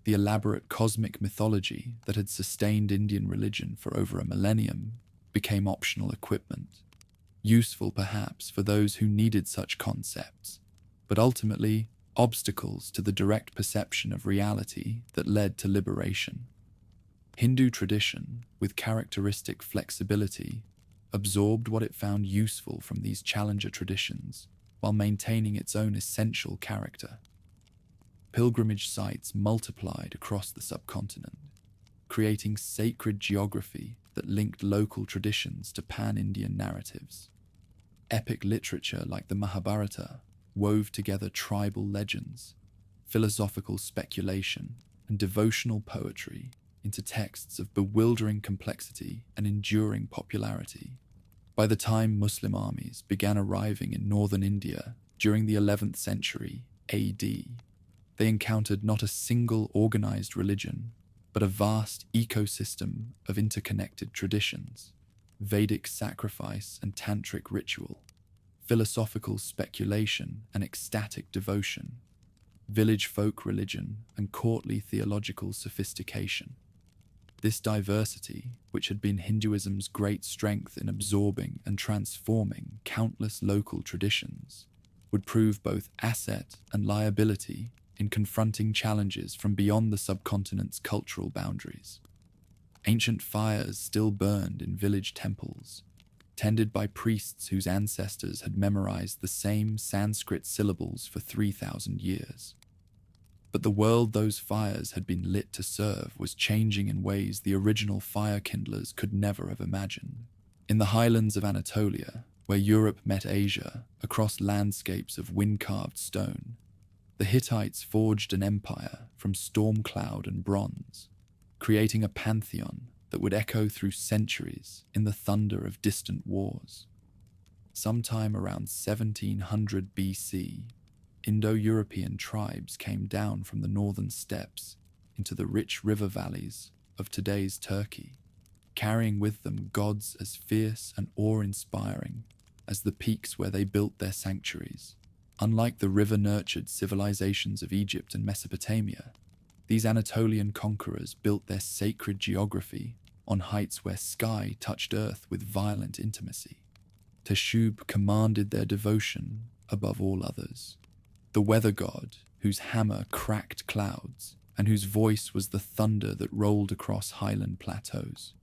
the elaborate cosmic mythology that had sustained Indian religion for over a millennium became optional equipment, useful perhaps for those who needed such concepts, but ultimately obstacles to the direct perception of reality that led to liberation. Hindu tradition, with characteristic flexibility, absorbed what it found useful from these challenger traditions while maintaining its own essential character. Pilgrimage sites multiplied across the subcontinent, creating sacred geography that linked local traditions to pan-Indian narratives. Epic literature like the Mahabharata wove together tribal legends, philosophical speculation, and devotional poetry into texts of bewildering complexity and enduring popularity. By the time Muslim armies began arriving in northern India during the 11th century AD, they encountered not a single organized religion, but a vast ecosystem of interconnected traditions, Vedic sacrifice and tantric ritual, philosophical speculation and ecstatic devotion, village folk religion and courtly theological sophistication. This diversity, which had been Hinduism's great strength in absorbing and transforming countless local traditions, would prove both asset and liability in confronting challenges from beyond the subcontinent's cultural boundaries. Ancient fires still burned in village temples, tended by priests whose ancestors had memorized the same Sanskrit syllables for 3,000 years. But the world those fires had been lit to serve was changing in ways the original fire kindlers could never have imagined. In the highlands of Anatolia, where Europe met Asia across landscapes of wind-carved stone, the Hittites forged an empire from storm cloud and bronze, creating a pantheon that would echo through centuries in the thunder of distant wars. Sometime around 1700 BC, Indo-European tribes came down from the northern steppes into the rich river valleys of today's Turkey, carrying with them gods as fierce and awe-inspiring as the peaks where they built their sanctuaries. Unlike the river-nurtured civilizations of Egypt and Mesopotamia, these Anatolian conquerors built their sacred geography on heights where sky touched earth with violent intimacy. Teshub commanded their devotion above all others. The weather god, whose hammer cracked clouds, and whose voice was the thunder that rolled across highland plateaus.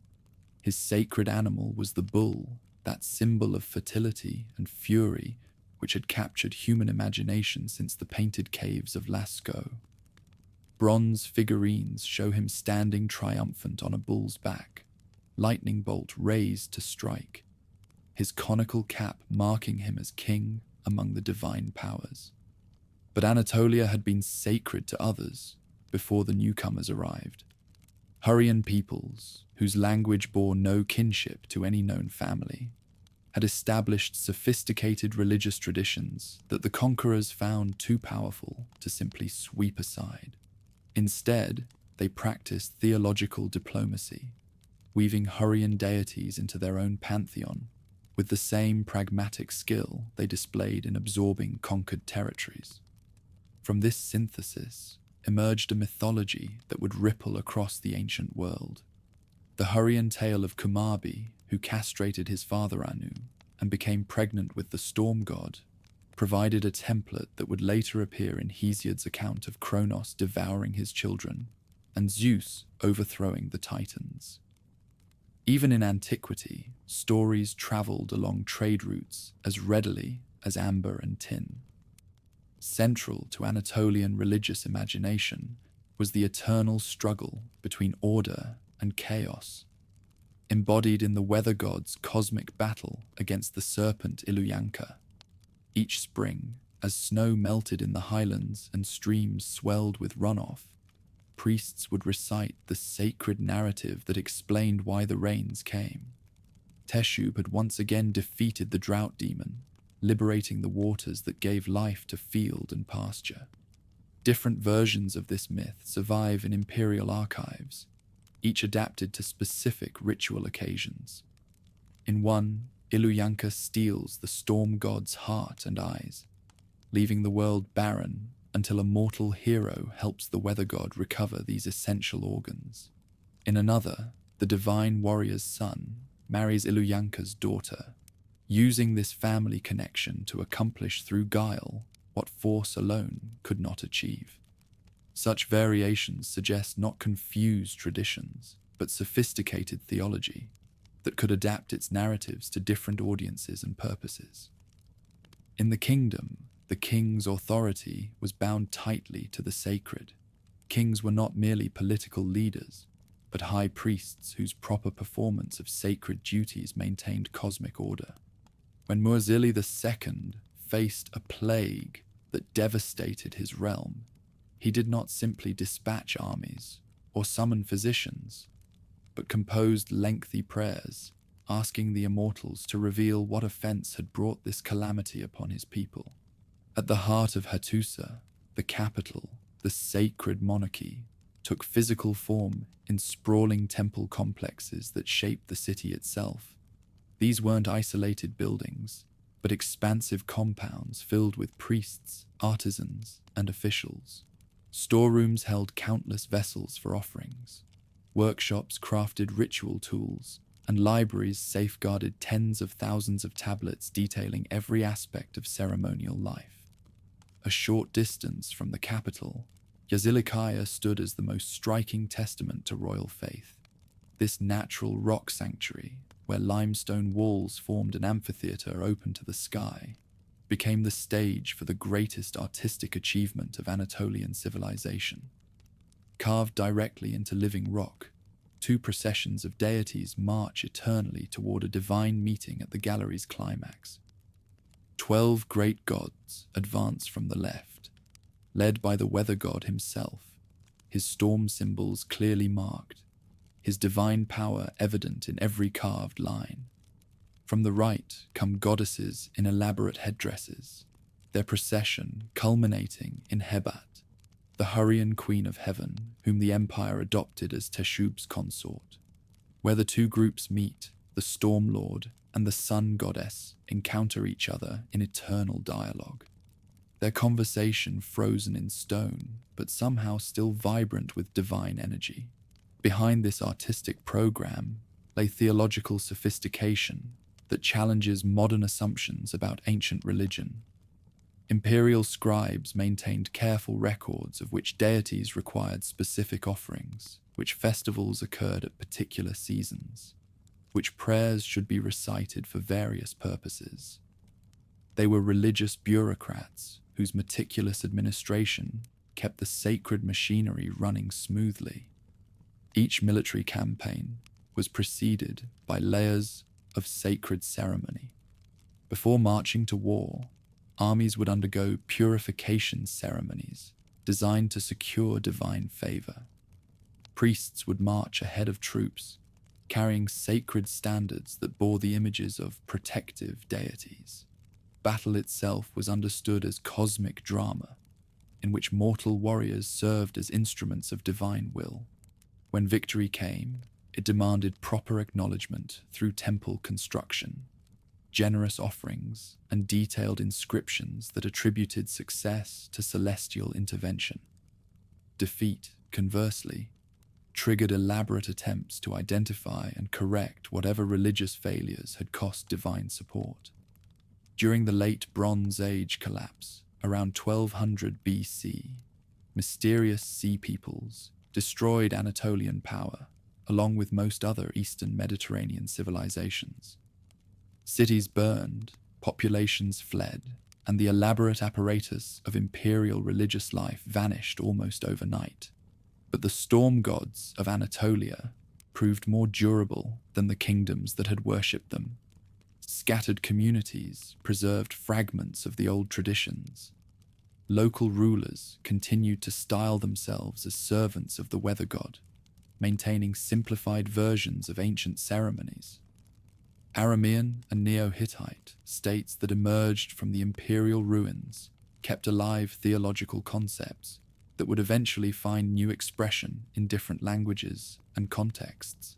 His sacred animal was the bull, that symbol of fertility and fury which had captured human imagination since the painted caves of Lascaux. Bronze figurines show him standing triumphant on a bull's back, lightning bolt raised to strike, his conical cap marking him as king among the divine powers. But Anatolia had been sacred to others before the newcomers arrived. Hurrian peoples, whose language bore no kinship to any known family, had established sophisticated religious traditions that the conquerors found too powerful to simply sweep aside. Instead, they practiced theological diplomacy, weaving Hurrian deities into their own pantheon with the same pragmatic skill they displayed in absorbing conquered territories. From this synthesis emerged a mythology that would ripple across the ancient world. The Hurrian tale of Kumarbi, who castrated his father Anu and became pregnant with the storm god, provided a template that would later appear in Hesiod's account of Kronos devouring his children and Zeus overthrowing the Titans. Even in antiquity, stories traveled along trade routes as readily as amber and tin. Central to Anatolian religious imagination was the eternal struggle between order and chaos, embodied in the weather god's cosmic battle against the serpent Iluyanka. Each spring, as snow melted in the highlands and streams swelled with runoff, priests would recite the sacred narrative that explained why the rains came. Teshub had once again defeated the drought demon, liberating the waters that gave life to field and pasture. Different versions of this myth survive in imperial archives, each adapted to specific ritual occasions. In one, Illuyanka steals the storm god's heart and eyes, leaving the world barren until a mortal hero helps the weather god recover these essential organs. In another, the divine warrior's son marries Illuyanka's daughter, using this family connection to accomplish through guile what force alone could not achieve. Such variations suggest not confused traditions, but sophisticated theology that could adapt its narratives to different audiences and purposes. In the kingdom, the king's authority was bound tightly to the sacred. Kings were not merely political leaders, but high priests whose proper performance of sacred duties maintained cosmic order. When Murzili II faced a plague that devastated his realm, he did not simply dispatch armies or summon physicians, but composed lengthy prayers, asking the immortals to reveal what offense had brought this calamity upon his people. At the heart of Hattusa, the capital, the sacred monarchy, took physical form in sprawling temple complexes that shaped the city itself. These weren't isolated buildings, but expansive compounds filled with priests, artisans, and officials. Storerooms held countless vessels for offerings. Workshops crafted ritual tools, and libraries safeguarded tens of thousands of tablets detailing every aspect of ceremonial life. A short distance from the capital, Yazilikaya stood as the most striking testament to royal faith. This natural rock sanctuary, where limestone walls formed an amphitheater open to the sky, became the stage for the greatest artistic achievement of Anatolian civilization. Carved directly into living rock, 2 processions of deities march eternally toward a divine meeting at the gallery's climax. 12 great gods advance from the left, led by the weather god himself, his storm symbols clearly marked, his divine power evident in every carved line. From the right come goddesses in elaborate headdresses, their procession culminating in Hebat, the Hurrian queen of heaven, whom the empire adopted as Teshub's consort. Where the 2 groups meet, the storm lord and the sun goddess encounter each other in eternal dialogue. Their conversation frozen in stone, but somehow still vibrant with divine energy. Behind this artistic program lay theological sophistication that challenges modern assumptions about ancient religion. Imperial scribes maintained careful records of which deities required specific offerings, which festivals occurred at particular seasons, which prayers should be recited for various purposes. They were religious bureaucrats whose meticulous administration kept the sacred machinery running smoothly. Each military campaign was preceded by layers of sacred ceremony. Before marching to war, armies would undergo purification ceremonies designed to secure divine favor. Priests would march ahead of troops, carrying sacred standards that bore the images of protective deities. Battle itself was understood as cosmic drama, in which mortal warriors served as instruments of divine will. When victory came, it demanded proper acknowledgement through temple construction, generous offerings, and detailed inscriptions that attributed success to celestial intervention. Defeat, conversely, triggered elaborate attempts to identify and correct whatever religious failures had cost divine support. During the late Bronze Age collapse, around 1200 BC, mysterious sea peoples destroyed Anatolian power, along with most other Eastern Mediterranean civilizations. Cities burned, populations fled, and the elaborate apparatus of imperial religious life vanished almost overnight. But the storm gods of Anatolia proved more durable than the kingdoms that had worshipped them. Scattered communities preserved fragments of the old traditions, local rulers continued to style themselves as servants of the weather god, maintaining simplified versions of ancient ceremonies. Aramean and Neo-Hittite states that emerged from the imperial ruins kept alive theological concepts that would eventually find new expression in different languages and contexts.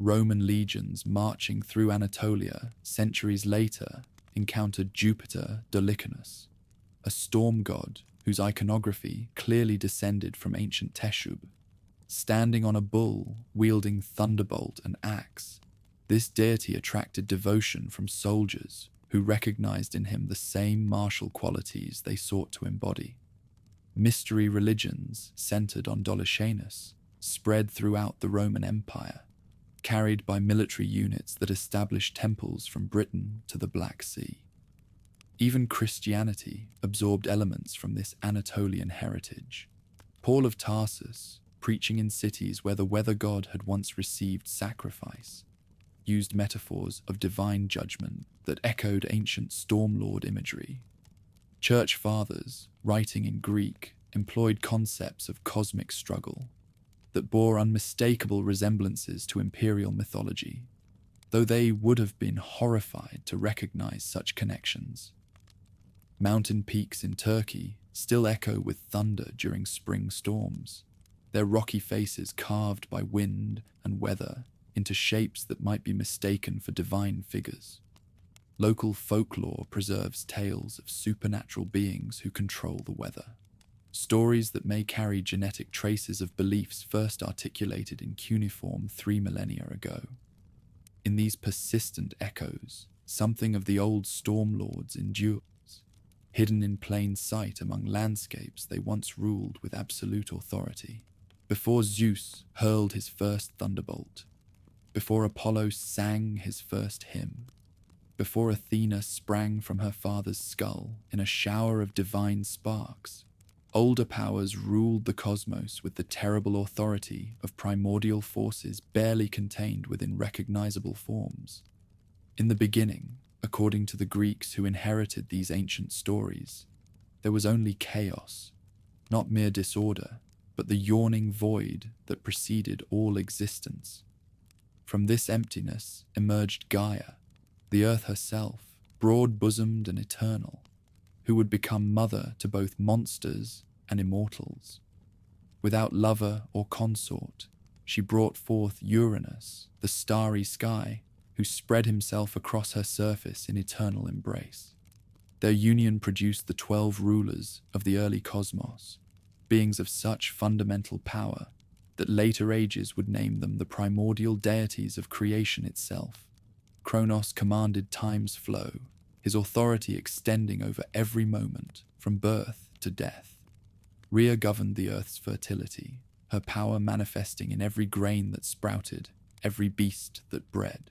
Roman legions marching through Anatolia centuries later encountered Jupiter Dolichonus, a storm god whose iconography clearly descended from ancient Teshub. Standing on a bull, wielding thunderbolt and axe, this deity attracted devotion from soldiers who recognized in him the same martial qualities they sought to embody. Mystery religions centered on Dolichonus spread throughout the Roman Empire, carried by military units that established temples from Britain to the Black Sea. Even Christianity absorbed elements from this Anatolian heritage. Paul of Tarsus, preaching in cities where the weather god had once received sacrifice, used metaphors of divine judgment that echoed ancient storm lord imagery. Church fathers, writing in Greek, employed concepts of cosmic struggle that bore unmistakable resemblances to imperial mythology, though they would have been horrified to recognize such connections. Mountain peaks in Turkey still echo with thunder during spring storms, their rocky faces carved by wind and weather into shapes that might be mistaken for divine figures. Local folklore preserves tales of supernatural beings who control the weather, stories that may carry genetic traces of beliefs first articulated in cuneiform 3 millennia ago. In these persistent echoes, something of the old storm lords endures, hidden in plain sight among landscapes they once ruled with absolute authority. Before Zeus hurled his first thunderbolt, before Apollo sang his first hymn, before Athena sprang from her father's skull in a shower of divine sparks, older powers ruled the cosmos with the terrible authority of primordial forces barely contained within recognizable forms. In the beginning, according to the Greeks who inherited these ancient stories, there was only chaos, not mere disorder, but the yawning void that preceded all existence. From this emptiness emerged Gaia, the earth herself, broad-bosomed and eternal, who would become mother to both monsters and immortals. Without lover or consort, she brought forth Uranus, the starry sky, who spread himself across her surface in eternal embrace. Their union produced the 12 rulers of the early cosmos, beings of such fundamental power that later ages would name them the primordial deities of creation itself. Kronos commanded time's flow, his authority extending over every moment, from birth to death. Rhea governed the earth's fertility, her power manifesting in every grain that sprouted, every beast that bred.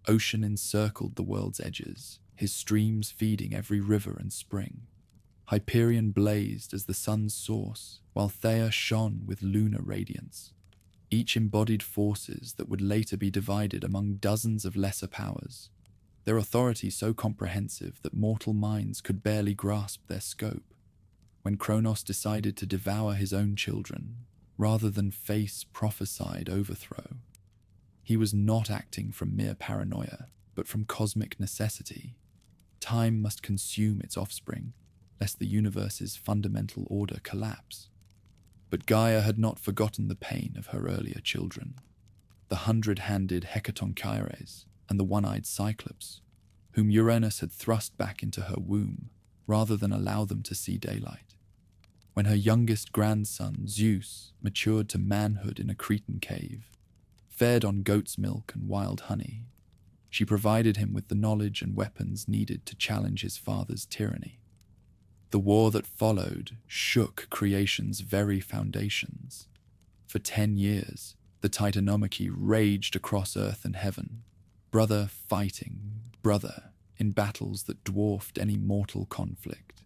Ocean encircled the world's edges, his streams feeding every river and spring. Hyperion blazed as the sun's source, while Theia shone with lunar radiance. Each embodied forces that would later be divided among dozens of lesser powers, their authority so comprehensive that mortal minds could barely grasp their scope. When Kronos decided to devour his own children, rather than face prophesied overthrow, he was not acting from mere paranoia, but from cosmic necessity. Time must consume its offspring, lest the universe's fundamental order collapse. But Gaia had not forgotten the pain of her earlier children, the 100-handed Hecatonchires and the one-eyed Cyclops, whom Uranus had thrust back into her womb, rather than allow them to see daylight. When her youngest grandson, Zeus, matured to manhood in a Cretan cave, fed on goat's milk and wild honey, she provided him with the knowledge and weapons needed to challenge his father's tyranny. The war that followed shook creation's very foundations. For 10 years, the Titanomachy raged across earth and heaven, brother fighting brother in battles that dwarfed any mortal conflict.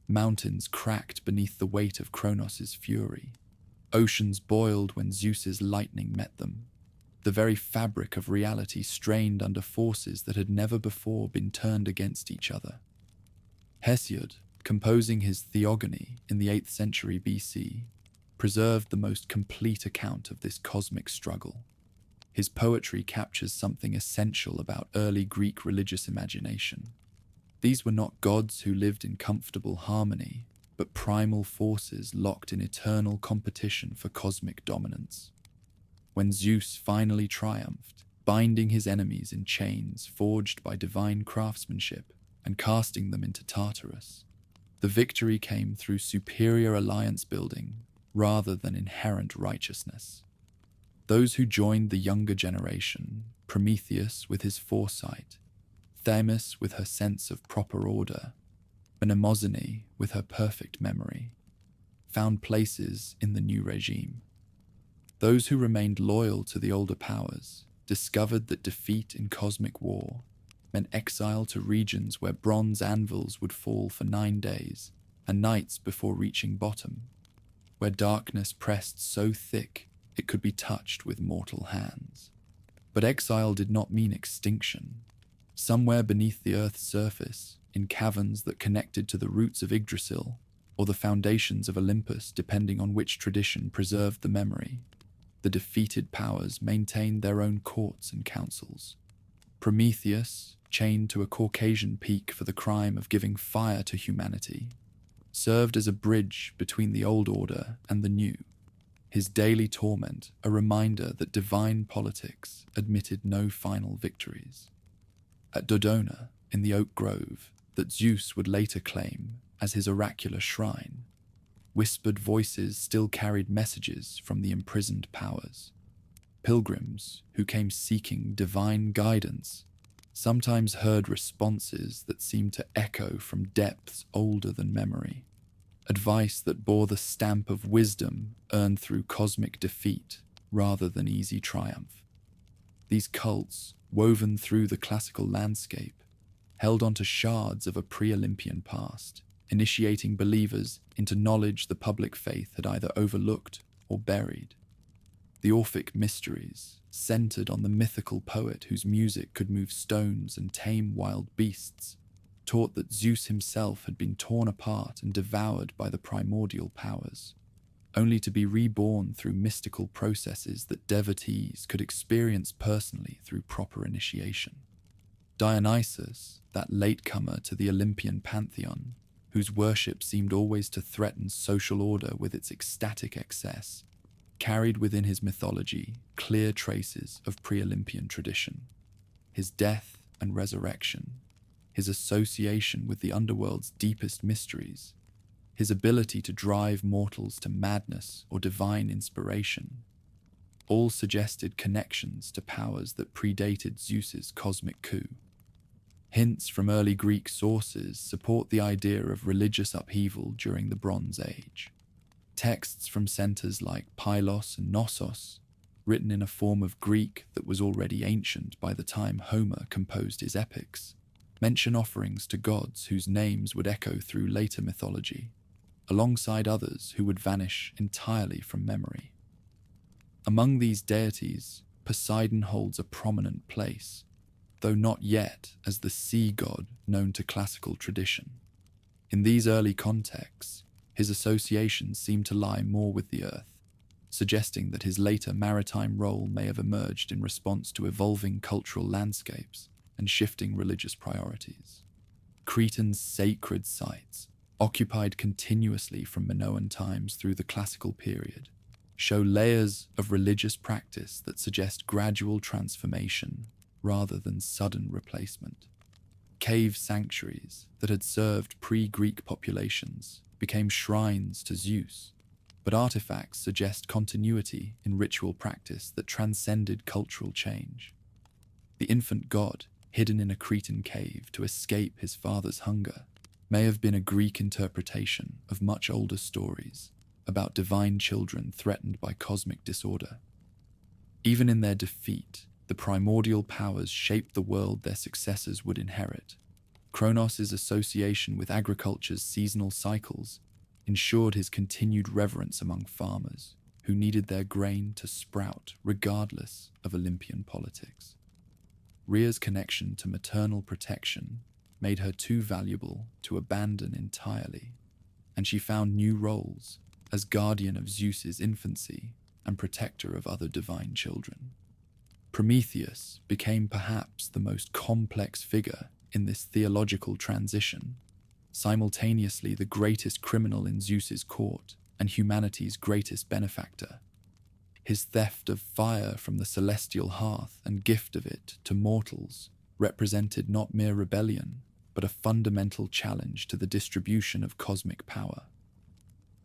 Mountains cracked beneath the weight of Kronos' fury. Oceans boiled when Zeus's lightning met them. The very fabric of reality strained under forces that had never before been turned against each other. Hesiod, composing his Theogony in the 8th century BC, preserved the most complete account of this cosmic struggle. His poetry captures something essential about early Greek religious imagination. These were not gods who lived in comfortable harmony, but primal forces locked in eternal competition for cosmic dominance. When Zeus finally triumphed, binding his enemies in chains forged by divine craftsmanship and casting them into Tartarus, the victory came through superior alliance building rather than inherent righteousness. Those who joined the younger generation, Prometheus with his foresight, Themis with her sense of proper order, Mnemosyne with her perfect memory, found places in the new regime. Those who remained loyal to the older powers discovered that defeat in cosmic war meant exile to regions where bronze anvils would fall for 9 days and nights before reaching bottom, where darkness pressed so thick it could be touched with mortal hands. But exile did not mean extinction. Somewhere beneath the Earth's surface, in caverns that connected to the roots of Yggdrasil or the foundations of Olympus, depending on which tradition preserved the memory, the defeated powers maintained their own courts and councils. Prometheus, chained to a Caucasian peak for the crime of giving fire to humanity, served as a bridge between the old order and the new, his daily torment a reminder that divine politics admitted no final victories. At Dodona, in the oak grove that Zeus would later claim as his oracular shrine, whispered voices still carried messages from the imprisoned powers. Pilgrims who came seeking divine guidance sometimes heard responses that seemed to echo from depths older than memory, advice that bore the stamp of wisdom earned through cosmic defeat rather than easy triumph. These cults, woven through the classical landscape, held onto shards of a pre-Olympian past, initiating believers into knowledge the public faith had either overlooked or buried. The Orphic mysteries, centered on the mythical poet whose music could move stones and tame wild beasts, taught that Zeus himself had been torn apart and devoured by the primordial powers, only to be reborn through mystical processes that devotees could experience personally through proper initiation. Dionysus, that latecomer to the Olympian Pantheon, whose worship seemed always to threaten social order with its ecstatic excess, carried within his mythology clear traces of pre-Olympian tradition. His death and resurrection, his association with the underworld's deepest mysteries, his ability to drive mortals to madness or divine inspiration, all suggested connections to powers that predated Zeus's cosmic coup. Hints from early Greek sources support the idea of religious upheaval during the Bronze Age. Texts from centers like Pylos and Knossos, written in a form of Greek that was already ancient by the time Homer composed his epics, mention offerings to gods whose names would echo through later mythology, alongside others who would vanish entirely from memory. Among these deities, Poseidon holds a prominent place, though not yet as the sea god known to classical tradition. In these early contexts, his associations seem to lie more with the earth, suggesting that his later maritime role may have emerged in response to evolving cultural landscapes and shifting religious priorities. Cretan's sacred sites, occupied continuously from Minoan times through the classical period, show layers of religious practice that suggest gradual transformation rather than sudden replacement. Cave sanctuaries that had served pre-Greek populations became shrines to Zeus, but artifacts suggest continuity in ritual practice that transcended cultural change. The infant god, hidden in a Cretan cave to escape his father's hunger, may have been a Greek interpretation of much older stories about divine children threatened by cosmic disorder. Even in their defeat, the primordial powers shaped the world their successors would inherit. Kronos' association with agriculture's seasonal cycles ensured his continued reverence among farmers, who needed their grain to sprout regardless of Olympian politics. Rhea's connection to maternal protection made her too valuable to abandon entirely, and she found new roles as guardian of Zeus's infancy and protector of other divine children. Prometheus became perhaps the most complex figure in this theological transition, simultaneously the greatest criminal in Zeus's court and humanity's greatest benefactor. His theft of fire from the celestial hearth and gift of it to mortals represented not mere rebellion, but a fundamental challenge to the distribution of cosmic power.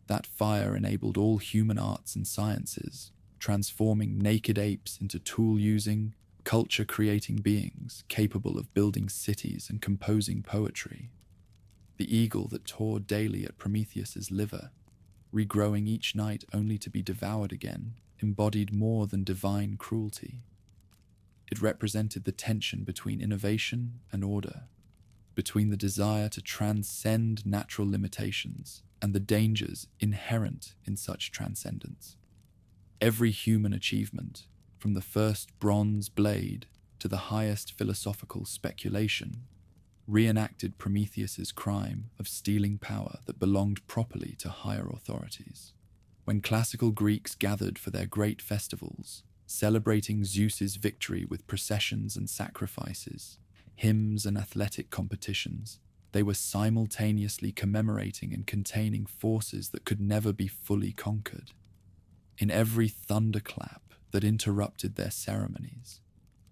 That fire enabled all human arts and sciences, transforming naked apes into tool-using, culture-creating beings capable of building cities and composing poetry. The eagle that tore daily at Prometheus's liver, regrowing each night only to be devoured again, embodied more than divine cruelty. It represented the tension between innovation and order, between the desire to transcend natural limitations and the dangers inherent in such transcendence. Every human achievement, from the first bronze blade to the highest philosophical speculation, reenacted Prometheus's crime of stealing power that belonged properly to higher authorities. When classical Greeks gathered for their great festivals, celebrating Zeus's victory with processions and sacrifices, hymns and athletic competitions, they were simultaneously commemorating and containing forces that could never be fully conquered. In every thunderclap that interrupted their ceremonies,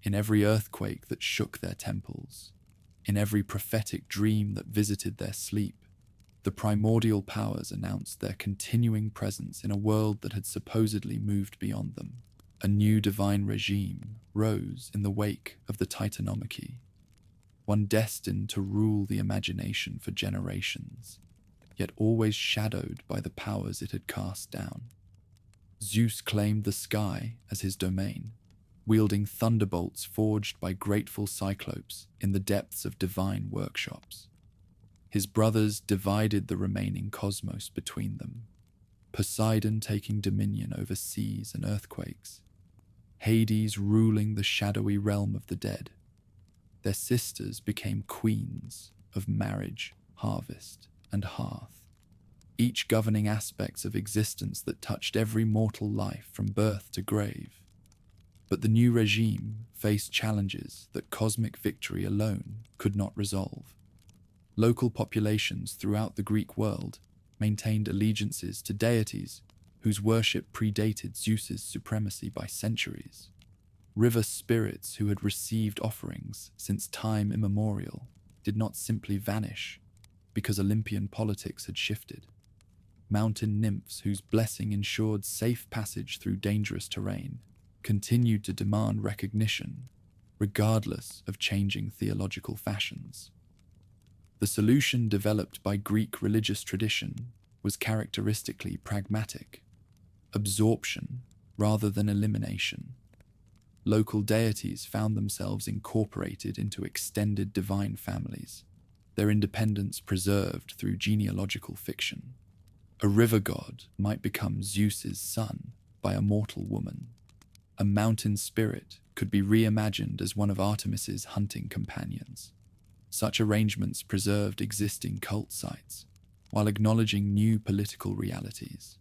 in every earthquake that shook their temples, in every prophetic dream that visited their sleep, the primordial powers announced their continuing presence in a world that had supposedly moved beyond them. A new divine regime rose in the wake of the Titanomachy, one destined to rule the imagination for generations, yet always shadowed by the powers it had cast down. Zeus claimed the sky as his domain, wielding thunderbolts forged by grateful cyclopes in the depths of divine workshops. His brothers divided the remaining cosmos between them, Poseidon taking dominion over seas and earthquakes, Hades ruling the shadowy realm of the dead. Their sisters became queens of marriage, harvest, and hearth, each governing aspects of existence that touched every mortal life from birth to grave. But the new regime faced challenges that cosmic victory alone could not resolve. Local populations throughout the Greek world maintained allegiances to deities whose worship predated Zeus's supremacy by centuries. River spirits who had received offerings since time immemorial did not simply vanish because Olympian politics had shifted. Mountain nymphs whose blessing ensured safe passage through dangerous terrain continued to demand recognition, regardless of changing theological fashions. The solution developed by Greek religious tradition was characteristically pragmatic: absorption rather than elimination. Local deities found themselves incorporated into extended divine families, their independence preserved through genealogical fiction. A river god might become Zeus's son by a mortal woman. A mountain spirit could be reimagined as one of Artemis's hunting companions. Such arrangements preserved existing cult sites, while acknowledging new political realities.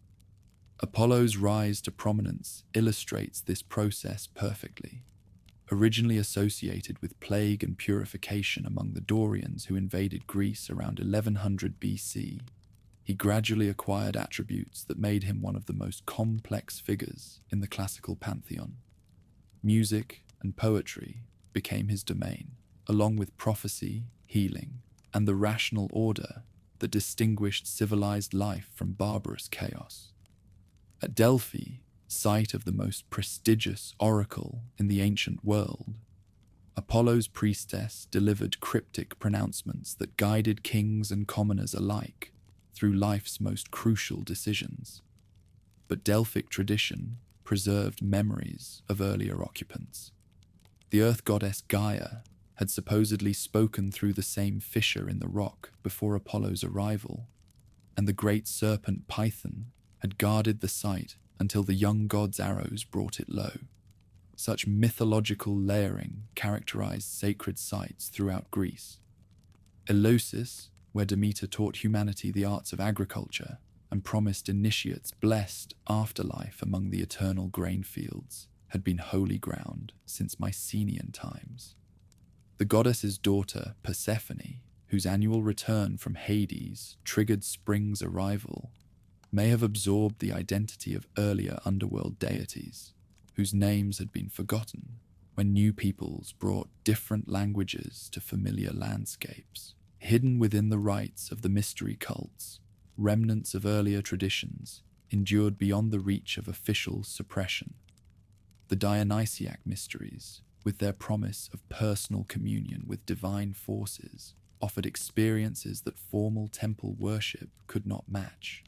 Apollo's rise to prominence illustrates this process perfectly. Originally associated with plague and purification among the Dorians who invaded Greece around 1100 BC, he gradually acquired attributes that made him one of the most complex figures in the classical pantheon. Music and poetry became his domain, along with prophecy, healing, and the rational order that distinguished civilized life from barbarous chaos. At Delphi, site of the most prestigious oracle in the ancient world, Apollo's priestess delivered cryptic pronouncements that guided kings and commoners alike through life's most crucial decisions. But Delphic tradition preserved memories of earlier occupants. The earth goddess Gaia had supposedly spoken through the same fissure in the rock before Apollo's arrival, and the great serpent Python had guarded the site until the young god's arrows brought it low. Such mythological layering characterized sacred sites throughout Greece. Eleusis, where Demeter taught humanity the arts of agriculture and promised initiates blessed afterlife among the eternal grain fields, had been holy ground since Mycenaean times. The goddess's daughter, Persephone, whose annual return from Hades triggered spring's arrival, may have absorbed the identity of earlier underworld deities, whose names had been forgotten when new peoples brought different languages to familiar landscapes. Hidden within the rites of the mystery cults, remnants of earlier traditions endured beyond the reach of official suppression. The Dionysiac mysteries, with their promise of personal communion with divine forces, offered experiences that formal temple worship could not match.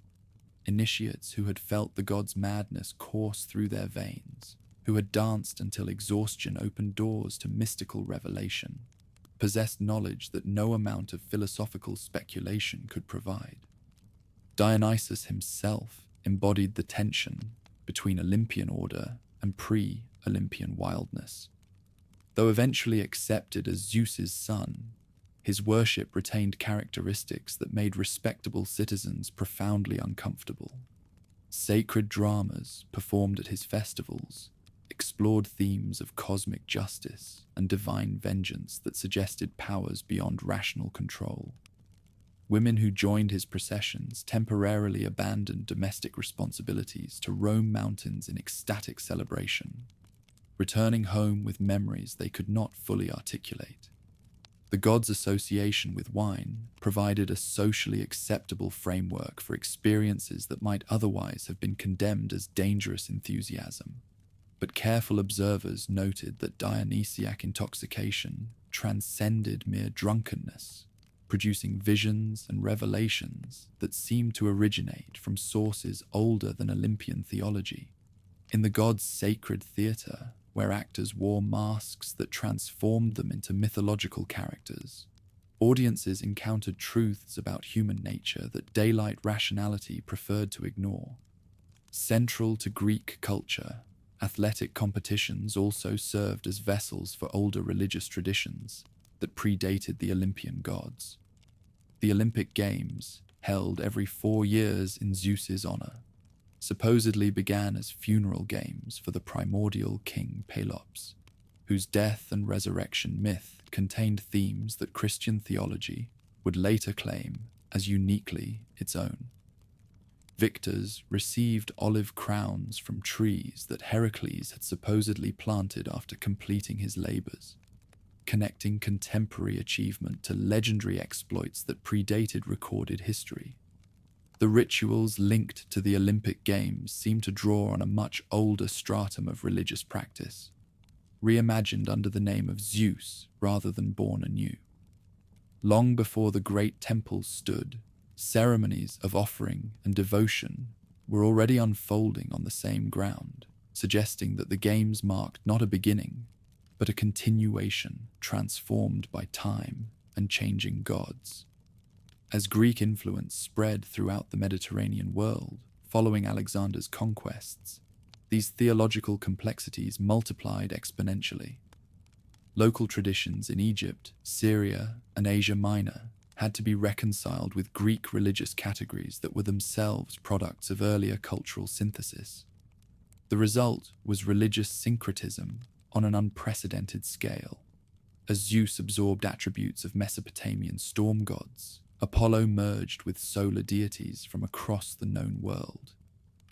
Initiates who had felt the god's madness course through their veins, who had danced until exhaustion opened doors to mystical revelation, possessed knowledge that no amount of philosophical speculation could provide. Dionysus himself embodied the tension between Olympian order and pre-Olympian wildness. Though eventually accepted as Zeus's son, his worship retained characteristics that made respectable citizens profoundly uncomfortable. Sacred dramas performed at his festivals explored themes of cosmic justice and divine vengeance that suggested powers beyond rational control. Women who joined his processions temporarily abandoned domestic responsibilities to roam mountains in ecstatic celebration, returning home with memories they could not fully articulate. The god's association with wine provided a socially acceptable framework for experiences that might otherwise have been condemned as dangerous enthusiasm. But careful observers noted that Dionysiac intoxication transcended mere drunkenness, producing visions and revelations that seemed to originate from sources older than Olympian theology. In the god's sacred theatre, where actors wore masks that transformed them into mythological characters, audiences encountered truths about human nature that daylight rationality preferred to ignore. Central to Greek culture, athletic competitions also served as vessels for older religious traditions that predated the Olympian gods. The Olympic Games, held every 4 years in Zeus's honor, supposedly began as funeral games for the primordial king Pelops, whose death and resurrection myth contained themes that Christian theology would later claim as uniquely its own. Victors received olive crowns from trees that Heracles had supposedly planted after completing his labors, connecting contemporary achievement to legendary exploits that predated recorded history. The rituals linked to the Olympic Games seem to draw on a much older stratum of religious practice, reimagined under the name of Zeus rather than born anew. Long before the great temples stood, ceremonies of offering and devotion were already unfolding on the same ground, suggesting that the games marked not a beginning, but a continuation transformed by time and changing gods. As Greek influence spread throughout the Mediterranean world following Alexander's conquests, these theological complexities multiplied exponentially. Local traditions in Egypt, Syria, and Asia Minor had to be reconciled with Greek religious categories that were themselves products of earlier cultural synthesis. The result was religious syncretism on an unprecedented scale. As Zeus absorbed attributes of Mesopotamian storm gods, Apollo merged with solar deities from across the known world,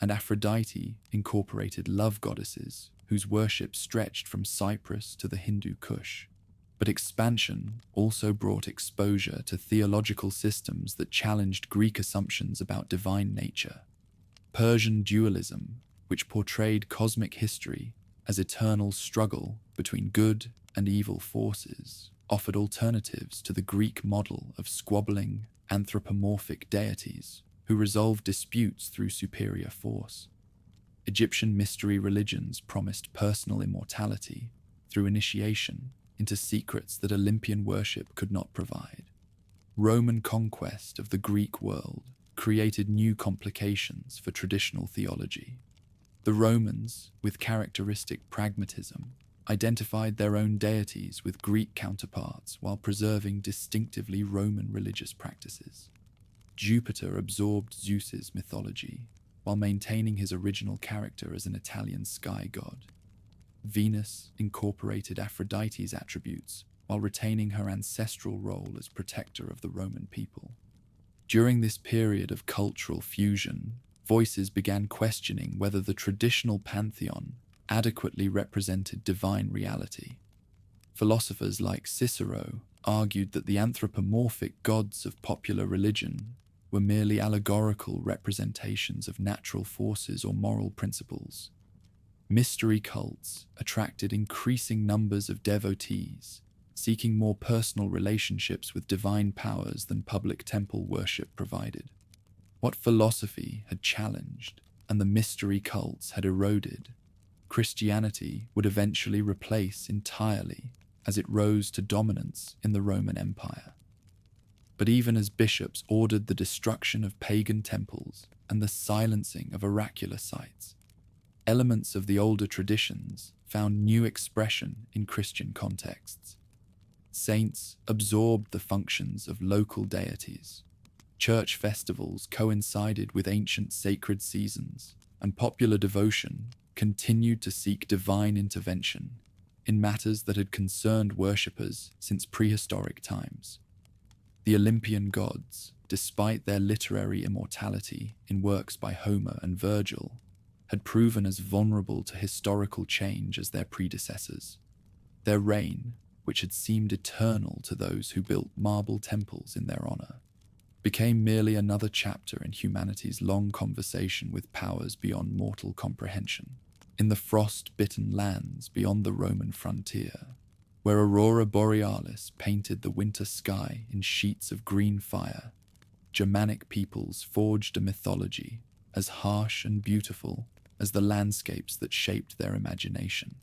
and Aphrodite incorporated love goddesses whose worship stretched from Cyprus to the Hindu Kush. But expansion also brought exposure to theological systems that challenged Greek assumptions about divine nature. Persian dualism, which portrayed cosmic history as eternal struggle between good and evil forces, offered alternatives to the Greek model of squabbling, anthropomorphic deities who resolved disputes through superior force. Egyptian mystery religions promised personal immortality through initiation into secrets that Olympian worship could not provide. Roman conquest of the Greek world created new complications for traditional theology. The Romans, with characteristic pragmatism, identified their own deities with Greek counterparts while preserving distinctively Roman religious practices. Jupiter absorbed Zeus's mythology while maintaining his original character as an Italian sky god. Venus incorporated Aphrodite's attributes while retaining her ancestral role as protector of the Roman people. During this period of cultural fusion, voices began questioning whether the traditional pantheon adequately represented divine reality. Philosophers like Cicero argued that the anthropomorphic gods of popular religion were merely allegorical representations of natural forces or moral principles. Mystery cults attracted increasing numbers of devotees, seeking more personal relationships with divine powers than public temple worship provided. What philosophy had challenged and the mystery cults had eroded, Christianity would eventually replace entirely as it rose to dominance in the Roman Empire. But even as bishops ordered the destruction of pagan temples and the silencing of oracular sites, elements of the older traditions found new expression in Christian contexts. Saints absorbed the functions of local deities. Church festivals coincided with ancient sacred seasons, and popular devotion continued to seek divine intervention in matters that had concerned worshippers since prehistoric times. The Olympian gods, despite their literary immortality in works by Homer and Virgil, had proven as vulnerable to historical change as their predecessors. Their reign, which had seemed eternal to those who built marble temples in their honor, became merely another chapter in humanity's long conversation with powers beyond mortal comprehension. In the frost-bitten lands beyond the Roman frontier, where Aurora Borealis painted the winter sky in sheets of green fire, Germanic peoples forged a mythology as harsh and beautiful as the landscapes that shaped their imagination.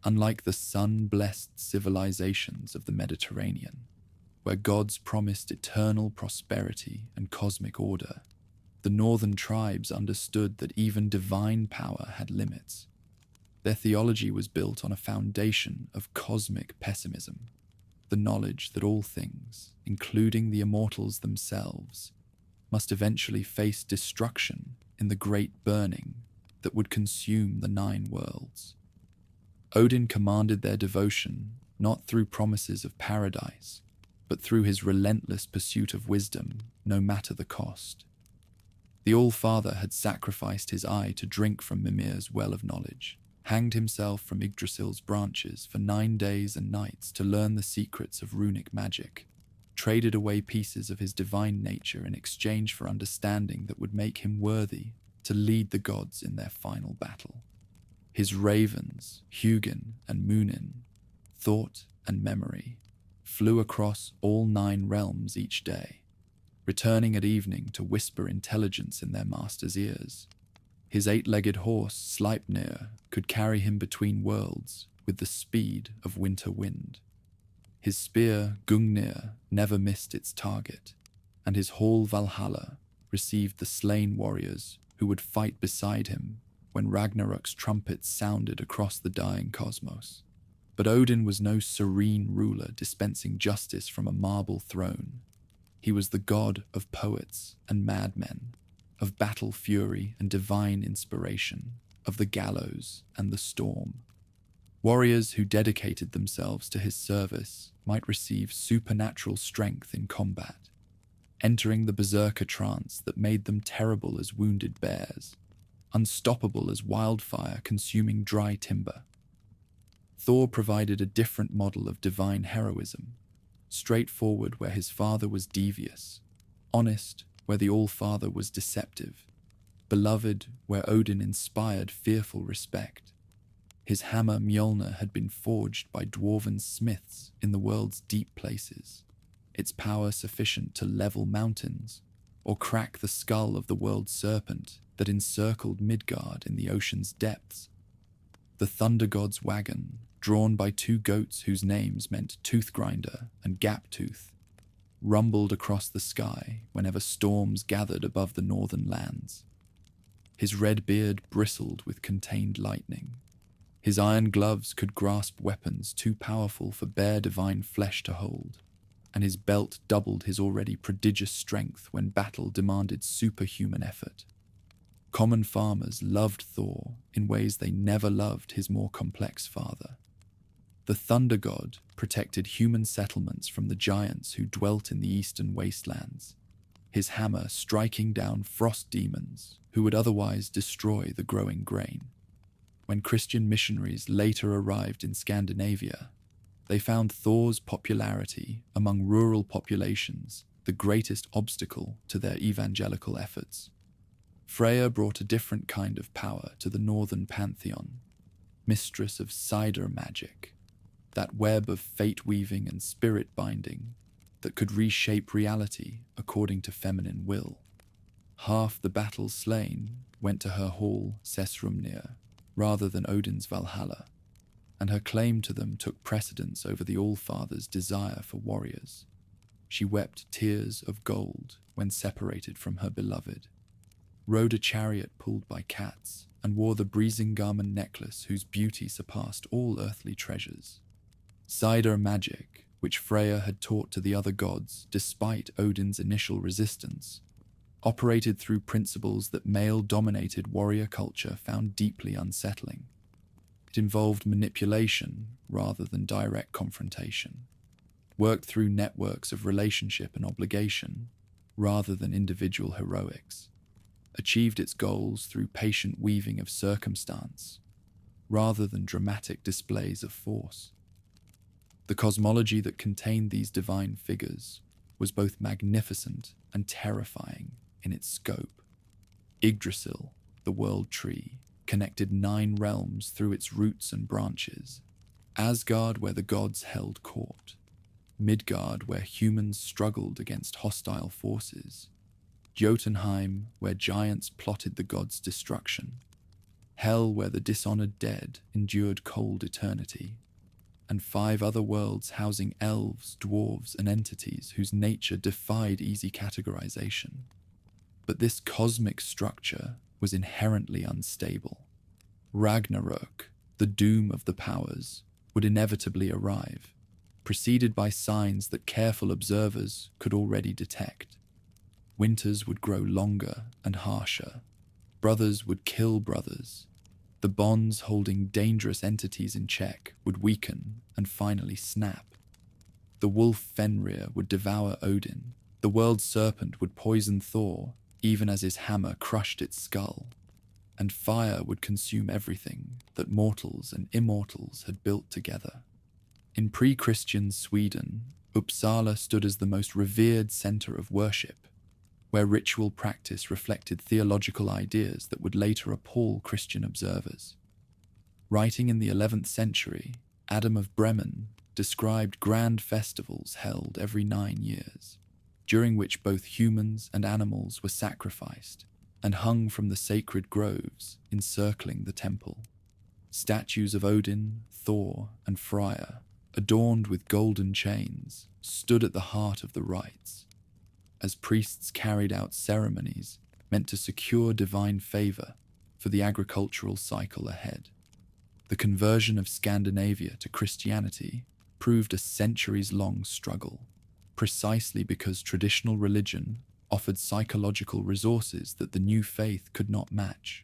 Unlike the sun-blessed civilizations of the Mediterranean, where gods promised eternal prosperity and cosmic order, the northern tribes understood that even divine power had limits. Their theology was built on a foundation of cosmic pessimism, the knowledge that all things, including the immortals themselves, must eventually face destruction in the great burning that would consume the 9 worlds. Odin commanded their devotion not through promises of paradise, but through his relentless pursuit of wisdom, no matter the cost. The All-Father had sacrificed his eye to drink from Mimir's well of knowledge, hanged himself from Yggdrasil's branches for 9 days and nights to learn the secrets of runic magic, traded away pieces of his divine nature in exchange for understanding that would make him worthy to lead the gods in their final battle. His ravens, Hugin and Munin, thought and memory, flew across all 9 realms each day, returning at evening to whisper intelligence in their master's ears. His 8-legged horse, Sleipnir, could carry him between worlds with the speed of winter wind. His spear, Gungnir, never missed its target, and his hall Valhalla received the slain warriors who would fight beside him when Ragnarok's trumpets sounded across the dying cosmos. But Odin was no serene ruler dispensing justice from a marble throne. He was the god of poets and madmen, of battle fury and divine inspiration, of the gallows and the storm. Warriors who dedicated themselves to his service might receive supernatural strength in combat, entering the berserker trance that made them terrible as wounded bears, unstoppable as wildfire consuming dry timber. Thor provided a different model of divine heroism, straightforward where his father was devious, honest where the All-Father was deceptive, beloved where Odin inspired fearful respect. His hammer Mjolnir had been forged by dwarven smiths in the world's deep places, its power sufficient to level mountains or crack the skull of the world serpent that encircled Midgard in the ocean's depths. The thunder god's wagon, drawn by 2 goats whose names meant Toothgrinder and Gaptooth, rumbled across the sky whenever storms gathered above the northern lands. His red beard bristled with contained lightning, His iron gloves could grasp weapons too powerful for bare divine flesh to hold, and his belt doubled his already prodigious strength when battle demanded superhuman effort. Common farmers loved Thor in ways they never loved his more complex father. The thunder god protected human settlements from the giants who dwelt in the eastern wastelands, his hammer striking down frost demons who would otherwise destroy the growing grain. When Christian missionaries later arrived in Scandinavia, they found Thor's popularity among rural populations the greatest obstacle to their evangelical efforts. Freya brought a different kind of power to the northern pantheon, mistress of cider magic, that web of fate-weaving and spirit-binding that could reshape reality according to feminine will. Half the battles slain went to her hall Sessrumnir rather than Odin's Valhalla, and her claim to them took precedence over the All-Father's desire for warriors. She wept tears of gold when separated from her beloved, rode a chariot pulled by cats, and wore the Brisingamen necklace whose beauty surpassed all earthly treasures. Cider magic, which Freya had taught to the other gods despite Odin's initial resistance, operated through principles that male-dominated warrior culture found deeply unsettling. It involved manipulation rather than direct confrontation, worked through networks of relationship and obligation rather than individual heroics, achieved its goals through patient weaving of circumstance rather than dramatic displays of force. The cosmology that contained these divine figures was both magnificent and terrifying in its scope. Yggdrasil, the world tree, connected 9 realms through its roots and branches. Asgard, where the gods held court. Midgard, where humans struggled against hostile forces. Jotunheim, where giants plotted the gods' destruction. Hell, where the dishonored dead endured cold eternity. And 5 other worlds housing elves, dwarves, and entities whose nature defied easy categorization. But this cosmic structure was inherently unstable. Ragnarök, the doom of the powers, would inevitably arrive, preceded by signs that careful observers could already detect. Winters would grow longer and harsher. Brothers would kill brothers. The bonds holding dangerous entities in check would weaken and finally snap. The wolf Fenrir would devour Odin. The world serpent would poison Thor, even as his hammer crushed its skull. And fire would consume everything that mortals and immortals had built together. In pre-Christian Sweden, Uppsala stood as the most revered center of worship, where ritual practice reflected theological ideas that would later appall Christian observers. Writing in the 11th century, Adam of Bremen described grand festivals held every 9 years, during which both humans and animals were sacrificed and hung from the sacred groves encircling the temple. Statues of Odin, Thor, and Freya, adorned with golden chains, stood at the heart of the rites, as priests carried out ceremonies meant to secure divine favor for the agricultural cycle ahead. The conversion of Scandinavia to Christianity proved a centuries-long struggle, precisely because traditional religion offered psychological resources that the new faith could not match.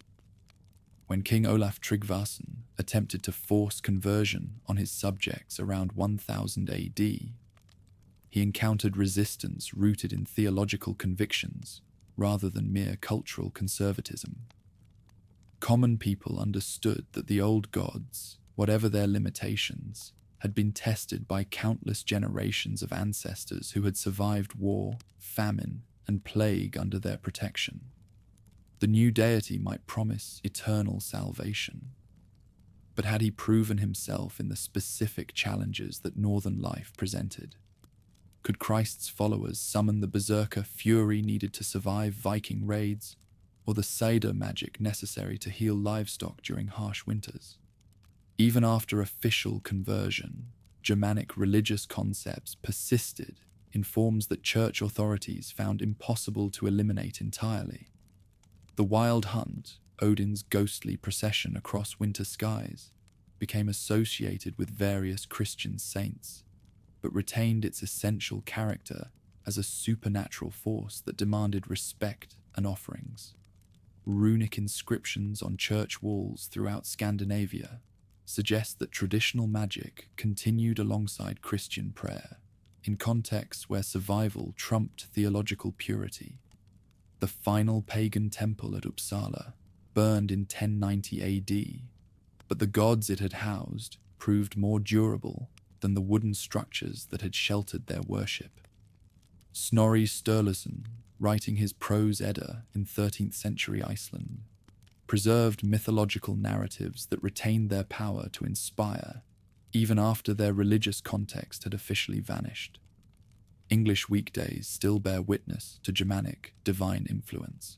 When King Olaf Tryggvason attempted to force conversion on his subjects around 1000 AD, he encountered resistance rooted in theological convictions rather than mere cultural conservatism. Common people understood that the old gods, whatever their limitations, had been tested by countless generations of ancestors who had survived war, famine, and plague under their protection. The new deity might promise eternal salvation, but had he proven himself in the specific challenges that northern life presented? Could Christ's followers summon the berserker fury needed to survive Viking raids, or the cider magic necessary to heal livestock during harsh winters? Even after official conversion, Germanic religious concepts persisted in forms that church authorities found impossible to eliminate entirely. The Wild Hunt, Odin's ghostly procession across winter skies, became associated with various Christian saints, but retained its essential character as a supernatural force that demanded respect and offerings. Runic inscriptions on church walls throughout Scandinavia suggest that traditional magic continued alongside Christian prayer, in contexts where survival trumped theological purity. The final pagan temple at Uppsala burned in 1090 AD, but the gods it had housed proved more durable than the wooden structures that had sheltered their worship. Snorri Sturluson, writing his Prose Edda in 13th century Iceland, preserved mythological narratives that retained their power to inspire even after their religious context had officially vanished. English weekdays still bear witness to Germanic divine influence.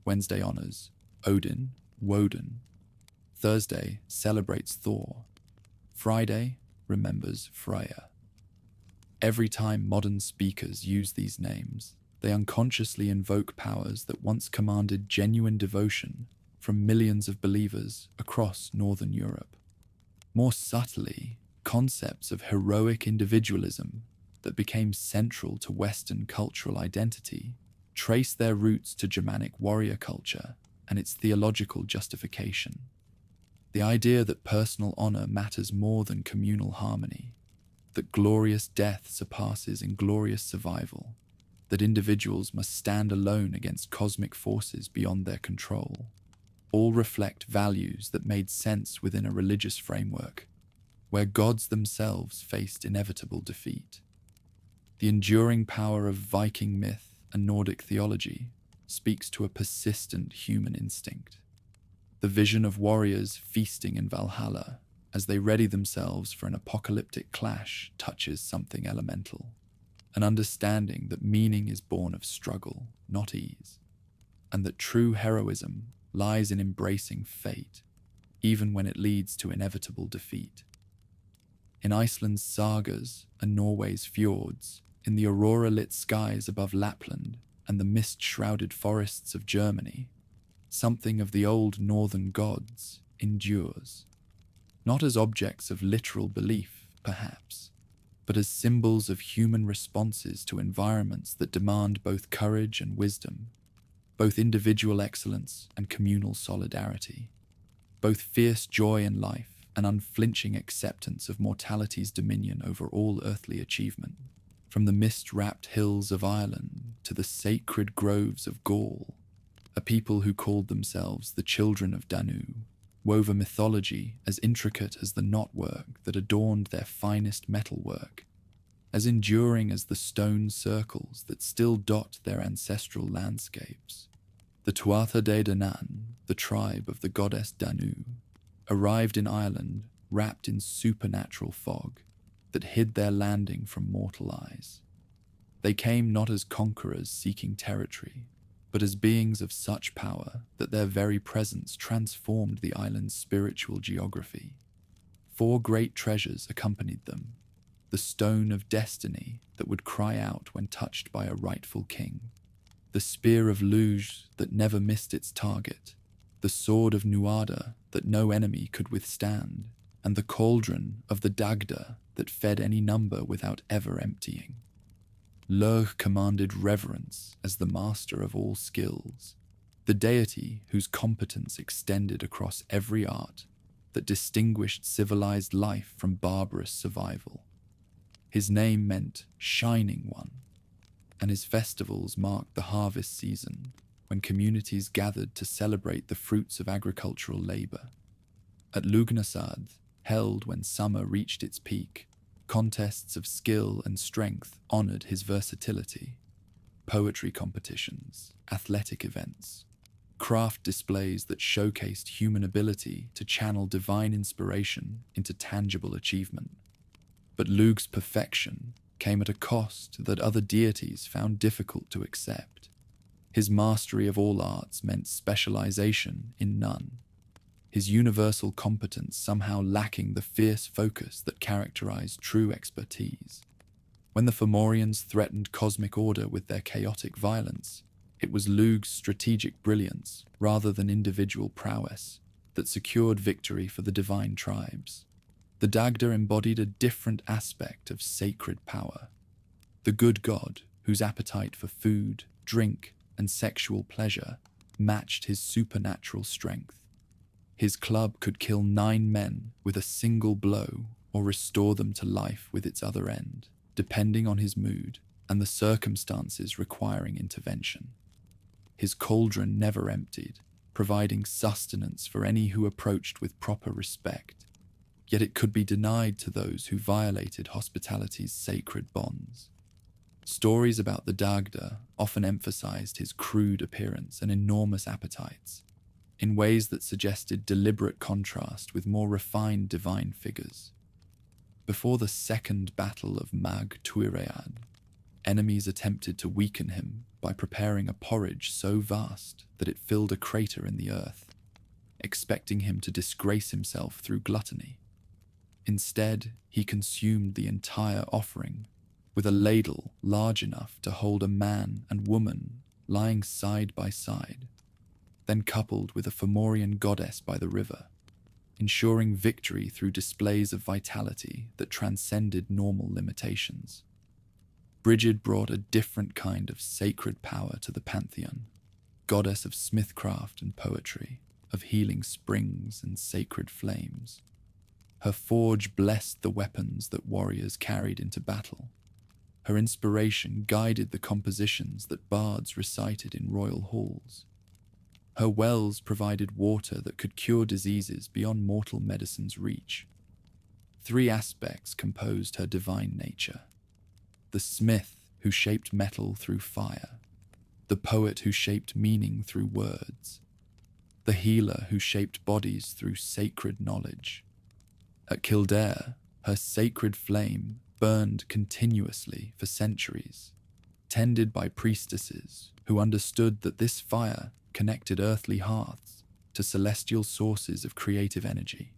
Wednesday honors Odin, Woden. Thursday celebrates Thor. Friday remembers Freya. Every time modern speakers use these names, they unconsciously invoke powers that once commanded genuine devotion from millions of believers across Northern Europe. More subtly, concepts of heroic individualism that became central to Western cultural identity trace their roots to Germanic warrior culture and its theological justification. The idea that personal honor matters more than communal harmony, that glorious death surpasses inglorious survival, that individuals must stand alone against cosmic forces beyond their control, all reflect values that made sense within a religious framework, where gods themselves faced inevitable defeat. The enduring power of Viking myth and Nordic theology speaks to a persistent human instinct. The vision of warriors feasting in Valhalla as they ready themselves for an apocalyptic clash touches something elemental, an understanding that meaning is born of struggle, not ease, and that true heroism lies in embracing fate, even when it leads to inevitable defeat. In Iceland's sagas and Norway's fjords, in the aurora-lit skies above Lapland and the mist-shrouded forests of Germany, something of the old northern gods endures, not as objects of literal belief, perhaps, but as symbols of human responses to environments that demand both courage and wisdom, both individual excellence and communal solidarity, both fierce joy in life and unflinching acceptance of mortality's dominion over all earthly achievement. From the mist-wrapped hills of Ireland to the sacred groves of Gaul, a people who called themselves the children of Danu wove a mythology as intricate as the knotwork that adorned their finest metalwork, as enduring as the stone circles that still dot their ancestral landscapes. The Tuatha De Danann, the tribe of the goddess Danu, arrived in Ireland wrapped in supernatural fog that hid their landing from mortal eyes. They came not as conquerors seeking territory, but as beings of such power that their very presence transformed the island's spiritual geography. 4 great treasures accompanied them: the stone of destiny that would cry out when touched by a rightful king, the spear of Luge that never missed its target, the sword of Nuada that no enemy could withstand, and the cauldron of the Dagda that fed any number without ever emptying. Lurg commanded reverence as the master of all skills, the deity whose competence extended across every art that distinguished civilized life from barbarous survival. His name meant Shining One, and his festivals marked the harvest season when communities gathered to celebrate the fruits of agricultural labor. At Lugnasad, held when summer reached its peak, contests of skill and strength honored his versatility. Poetry competitions, athletic events, craft displays that showcased human ability to channel divine inspiration into tangible achievement. But Lug's perfection came at a cost that other deities found difficult to accept. His mastery of all arts meant specialization in none, his universal competence somehow lacking the fierce focus that characterized true expertise. When the Fomorians threatened cosmic order with their chaotic violence, it was Lug's strategic brilliance, rather than individual prowess, that secured victory for the divine tribes. The Dagda embodied a different aspect of sacred power. The good god, whose appetite for food, drink, and sexual pleasure matched his supernatural strength. His club could kill 9 men with a single blow or restore them to life with its other end, depending on his mood and the circumstances requiring intervention. His cauldron never emptied, providing sustenance for any who approached with proper respect, yet it could be denied to those who violated hospitality's sacred bonds. Stories about the Dagda often emphasized his crude appearance and enormous appetites, in ways that suggested deliberate contrast with more refined divine figures. Before the Second Battle of Mag Tuiread, enemies attempted to weaken him by preparing a porridge so vast that it filled a crater in the earth, expecting him to disgrace himself through gluttony. Instead, he consumed the entire offering, with a ladle large enough to hold a man and woman lying side by side, then coupled with a Fomorian goddess by the river, ensuring victory through displays of vitality that transcended normal limitations. Brigid brought a different kind of sacred power to the Pantheon, goddess of smithcraft and poetry, of healing springs and sacred flames. Her forge blessed the weapons that warriors carried into battle. Her inspiration guided the compositions that bards recited in royal halls. Her wells provided water that could cure diseases beyond mortal medicine's reach. 3 aspects composed her divine nature: the smith who shaped metal through fire, the poet who shaped meaning through words, the healer who shaped bodies through sacred knowledge. At Kildare, her sacred flame burned continuously for centuries, tended by priestesses who understood that this fire connected earthly hearths to celestial sources of creative energy.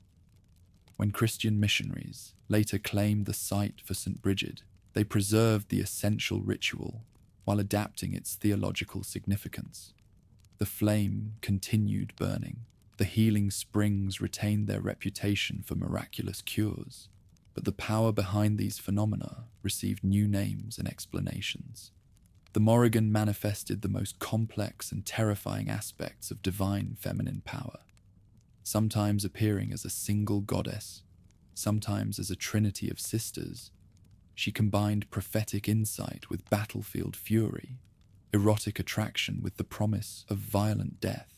When Christian missionaries later claimed the site for St. Brigid, they preserved the essential ritual while adapting its theological significance. The flame continued burning. The healing springs retained their reputation for miraculous cures, but the power behind these phenomena received new names and explanations. The Morrigan manifested the most complex and terrifying aspects of divine feminine power, sometimes appearing as a single goddess, sometimes as a trinity of sisters. She combined prophetic insight with battlefield fury, erotic attraction with the promise of violent death.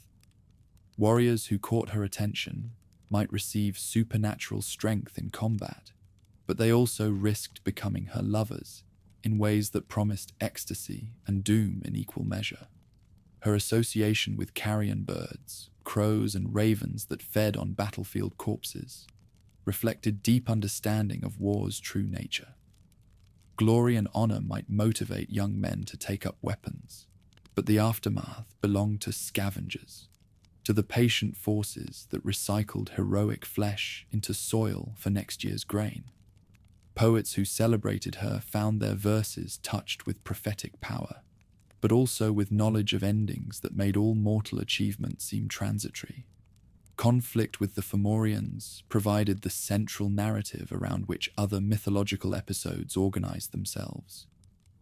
Warriors who caught her attention might receive supernatural strength in combat, but they also risked becoming her lovers in ways that promised ecstasy and doom in equal measure. Her association with carrion birds, crows and ravens that fed on battlefield corpses, reflected deep understanding of war's true nature. Glory and honor might motivate young men to take up weapons, but the aftermath belonged to scavengers, to the patient forces that recycled heroic flesh into soil for next year's grain. Poets who celebrated her found their verses touched with prophetic power, but also with knowledge of endings that made all mortal achievement seem transitory. Conflict with the Fomorians provided the central narrative around which other mythological episodes organized themselves.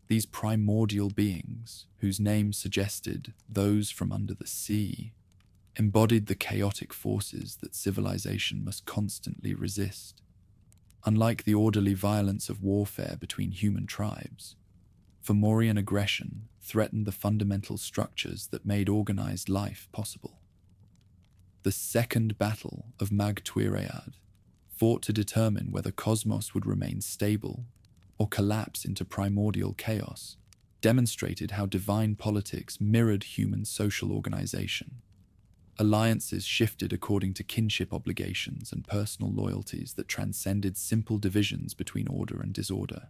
These primordial beings, whose names suggested those from under the sea, embodied the chaotic forces that civilization must constantly resist. Unlike the orderly violence of warfare between human tribes, Fomorian aggression threatened the fundamental structures that made organized life possible. The Second Battle of Mag Tuiread, fought to determine whether cosmos would remain stable or collapse into primordial chaos, demonstrated how divine politics mirrored human social organization. Alliances shifted according to kinship obligations and personal loyalties that transcended simple divisions between order and disorder.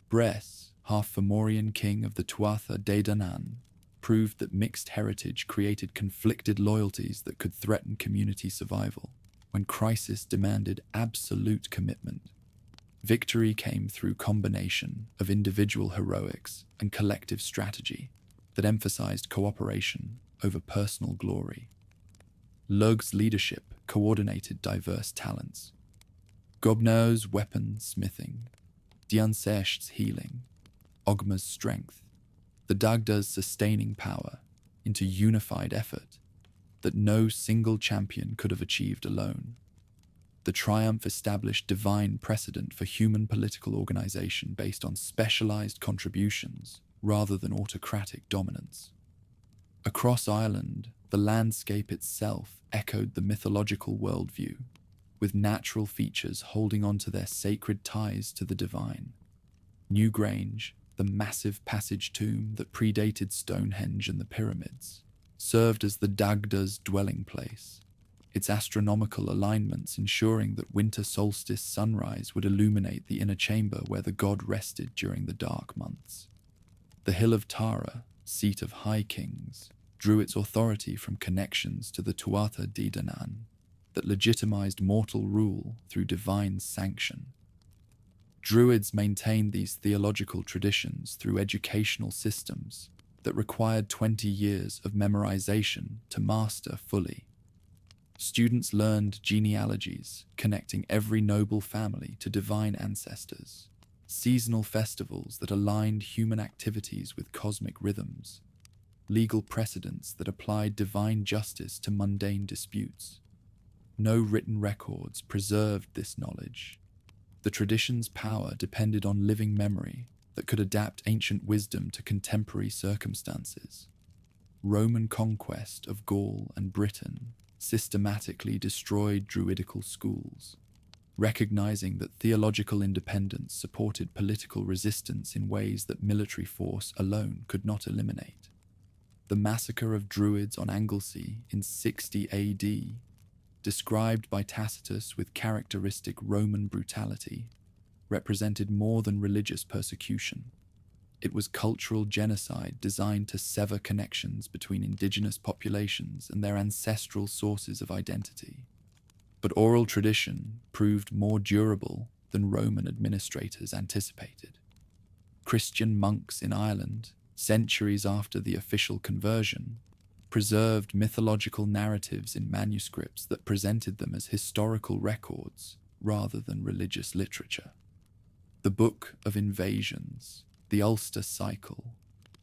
Bress, half Fomorian king of the Tuatha De Danann, proved that mixed heritage created conflicted loyalties that could threaten community survival. When crisis demanded absolute commitment, victory came through combination of individual heroics and collective strategy that emphasized cooperation over personal glory. Lug's leadership coordinated diverse talents. Gobner's weapon smithing, Diansesh's healing, Ogma's strength, the Dagda's sustaining power into unified effort that no single champion could have achieved alone. The triumph established divine precedent for human political organization based on specialized contributions rather than autocratic dominance. Across Ireland, the landscape itself echoed the mythological worldview, with natural features holding on to their sacred ties to the divine. Newgrange, the massive passage tomb that predated Stonehenge and the pyramids, served as the Dagda's dwelling place, its astronomical alignments ensuring that winter solstice sunrise would illuminate the inner chamber where the god rested during the dark months. The Hill of Tara, seat of high kings, drew its authority from connections to the Tuatha Dé Danann that legitimized mortal rule through divine sanction. Druids maintained these theological traditions through educational systems that required 20 years of memorization to master fully. Students learned genealogies connecting every noble family to divine ancestors, seasonal festivals that aligned human activities with cosmic rhythms, legal precedents that applied divine justice to mundane disputes. No written records preserved this knowledge. The tradition's power depended on living memory that could adapt ancient wisdom to contemporary circumstances. Roman conquest of Gaul and Britain systematically destroyed druidical schools, recognizing that theological independence supported political resistance in ways that military force alone could not eliminate. The massacre of Druids on Anglesey in 60 AD, described by Tacitus with characteristic Roman brutality, represented more than religious persecution. It was cultural genocide designed to sever connections between indigenous populations and their ancestral sources of identity. But oral tradition proved more durable than Roman administrators anticipated. Christian monks in Ireland, centuries after the official conversion, preserved mythological narratives in manuscripts that presented them as historical records rather than religious literature. The Book of Invasions, the Ulster Cycle,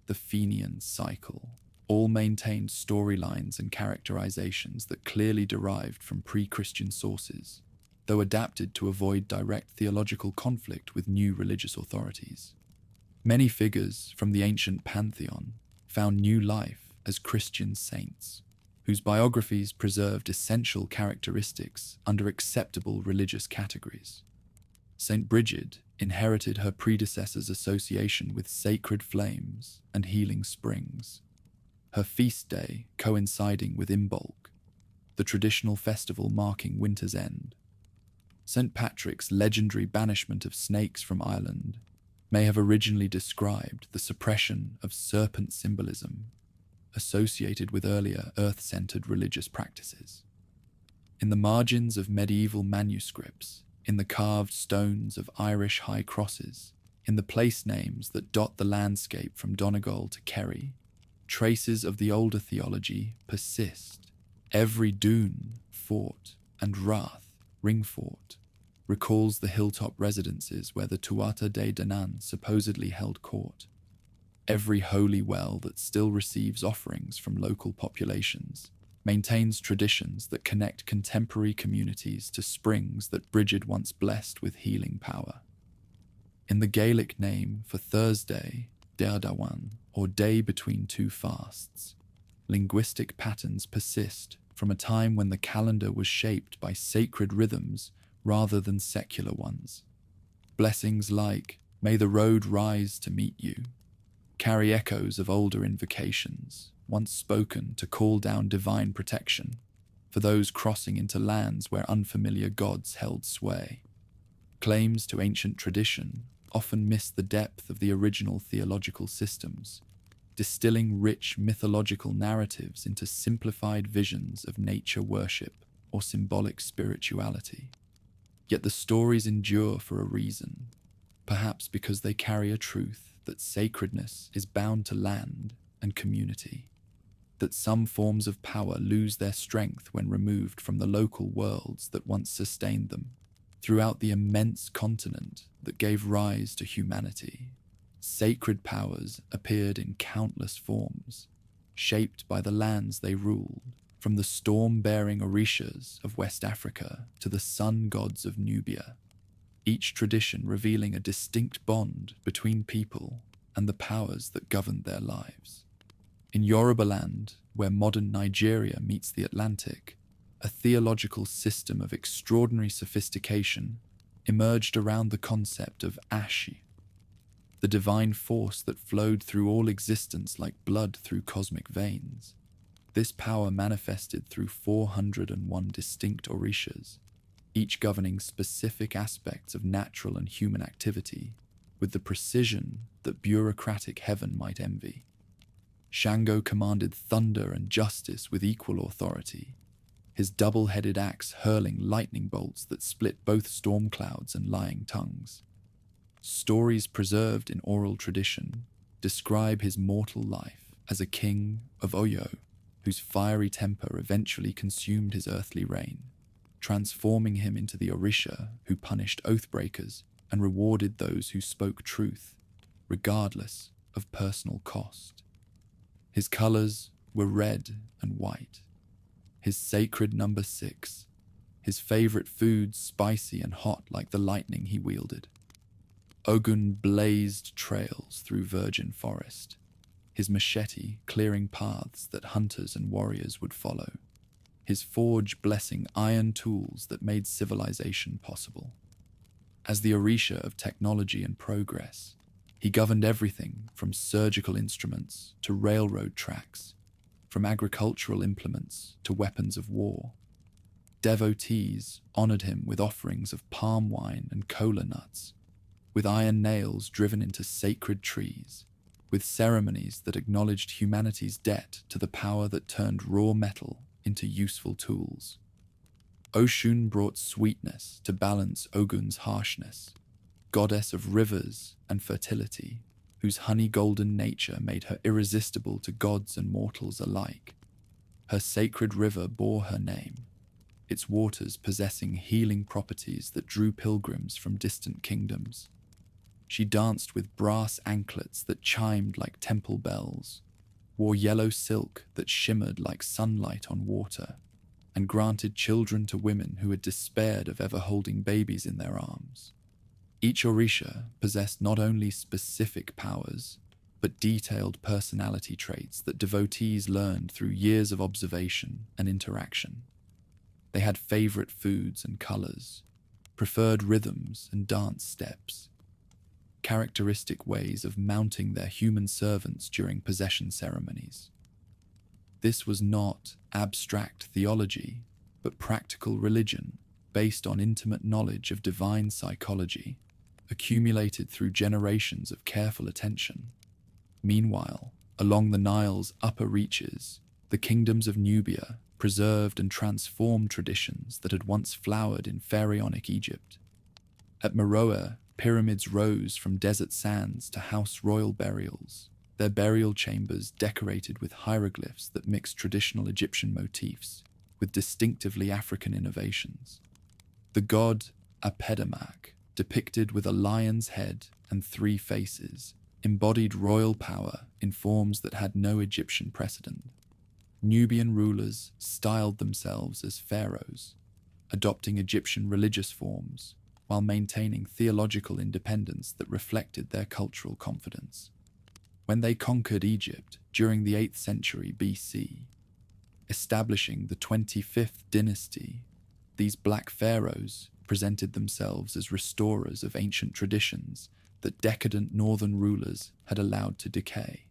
the Fenian Cycle, all maintained storylines and characterizations that clearly derived from pre-Christian sources, though adapted to avoid direct theological conflict with new religious authorities. Many figures from the ancient Pantheon found new life as Christian saints, whose biographies preserved essential characteristics under acceptable religious categories. Saint Brigid inherited her predecessor's association with sacred flames and healing springs, her feast day coinciding with Imbolc, the traditional festival marking winter's end. St. Patrick's legendary banishment of snakes from Ireland may have originally described the suppression of serpent symbolism associated with earlier earth-centered religious practices. In the margins of medieval manuscripts, in the carved stones of Irish high crosses, in the place names that dot the landscape from Donegal to Kerry, traces of the older theology persist. Every dune, fort, and rath, ring fort, recalls the hilltop residences where the Tuatha Dé Danann supposedly held court. Every holy well that still receives offerings from local populations maintains traditions that connect contemporary communities to springs that Brigid once blessed with healing power. In the Gaelic name for Thursday, Deardawan, or day between two fasts, linguistic patterns persist from a time when the calendar was shaped by sacred rhythms rather than secular ones. Blessings like, "May the road rise to meet you," carry echoes of older invocations, once spoken to call down divine protection for those crossing into lands where unfamiliar gods held sway. Claims to ancient tradition often miss the depth of the original theological systems, distilling rich mythological narratives into simplified visions of nature worship or symbolic spirituality. Yet the stories endure for a reason, perhaps because they carry a truth that sacredness is bound to land and community. that some forms of power lose their strength when removed from the local worlds that once sustained them. Throughout the immense continent that gave rise to humanity, sacred powers appeared in countless forms, shaped by the lands they ruled, from the storm-bearing Orishas of West Africa to the sun gods of Nubia, each tradition revealing a distinct bond between people and the powers that governed their lives. In Yorubaland, where modern Nigeria meets the Atlantic, a theological system of extraordinary sophistication emerged around the concept of Ashi, the divine force that flowed through all existence like blood through cosmic veins. This power manifested through 401 distinct Orishas, each governing specific aspects of natural and human activity with the precision that bureaucratic heaven might envy. Shango commanded thunder and justice with equal authority, his double-headed axe hurling lightning bolts that split both storm clouds and lying tongues. Stories preserved in oral tradition describe his mortal life as a king of Oyo, whose fiery temper eventually consumed his earthly reign, transforming him into the Orisha who punished oath-breakers and rewarded those who spoke truth, regardless of personal cost. His colors were red and white, his sacred number 6, his favorite foods spicy and hot like the lightning he wielded. Ogun blazed trails through virgin forest, his machete clearing paths that hunters and warriors would follow, his forge blessing iron tools that made civilization possible. As the Orisha of technology and progress, he governed everything from surgical instruments to railroad tracks, from agricultural implements to weapons of war. Devotees honored him with offerings of palm wine and cola nuts, with iron nails driven into sacred trees, with ceremonies that acknowledged humanity's debt to the power that turned raw metal into useful tools. Oshun brought sweetness to balance Ogun's harshness, goddess of rivers and fertility, whose honey-golden nature made her irresistible to gods and mortals alike. Her sacred river bore her name, its waters possessing healing properties that drew pilgrims from distant kingdoms. She danced with brass anklets that chimed like temple bells, wore yellow silk that shimmered like sunlight on water, and granted children to women who had despaired of ever holding babies in their arms. Each Orisha possessed not only specific powers, but detailed personality traits that devotees learned through years of observation and interaction. They had favorite foods and colors, preferred rhythms and dance steps, characteristic ways of mounting their human servants during possession ceremonies. This was not abstract theology, but practical religion based on intimate knowledge of divine psychology, accumulated through generations of careful attention. Meanwhile, along the Nile's upper reaches, the kingdoms of Nubia preserved and transformed traditions that had once flowered in pharaonic Egypt. At Meroe, pyramids rose from desert sands to house royal burials, their burial chambers decorated with hieroglyphs that mixed traditional Egyptian motifs with distinctively African innovations. The god Apedamac, depicted with a lion's head and 3 faces, embodied royal power in forms that had no Egyptian precedent. Nubian rulers styled themselves as pharaohs, adopting Egyptian religious forms while maintaining theological independence that reflected their cultural confidence. When they conquered Egypt during the 8th century BC, establishing the 25th dynasty, these black pharaohs presented themselves as restorers of ancient traditions that decadent northern rulers had allowed to decay.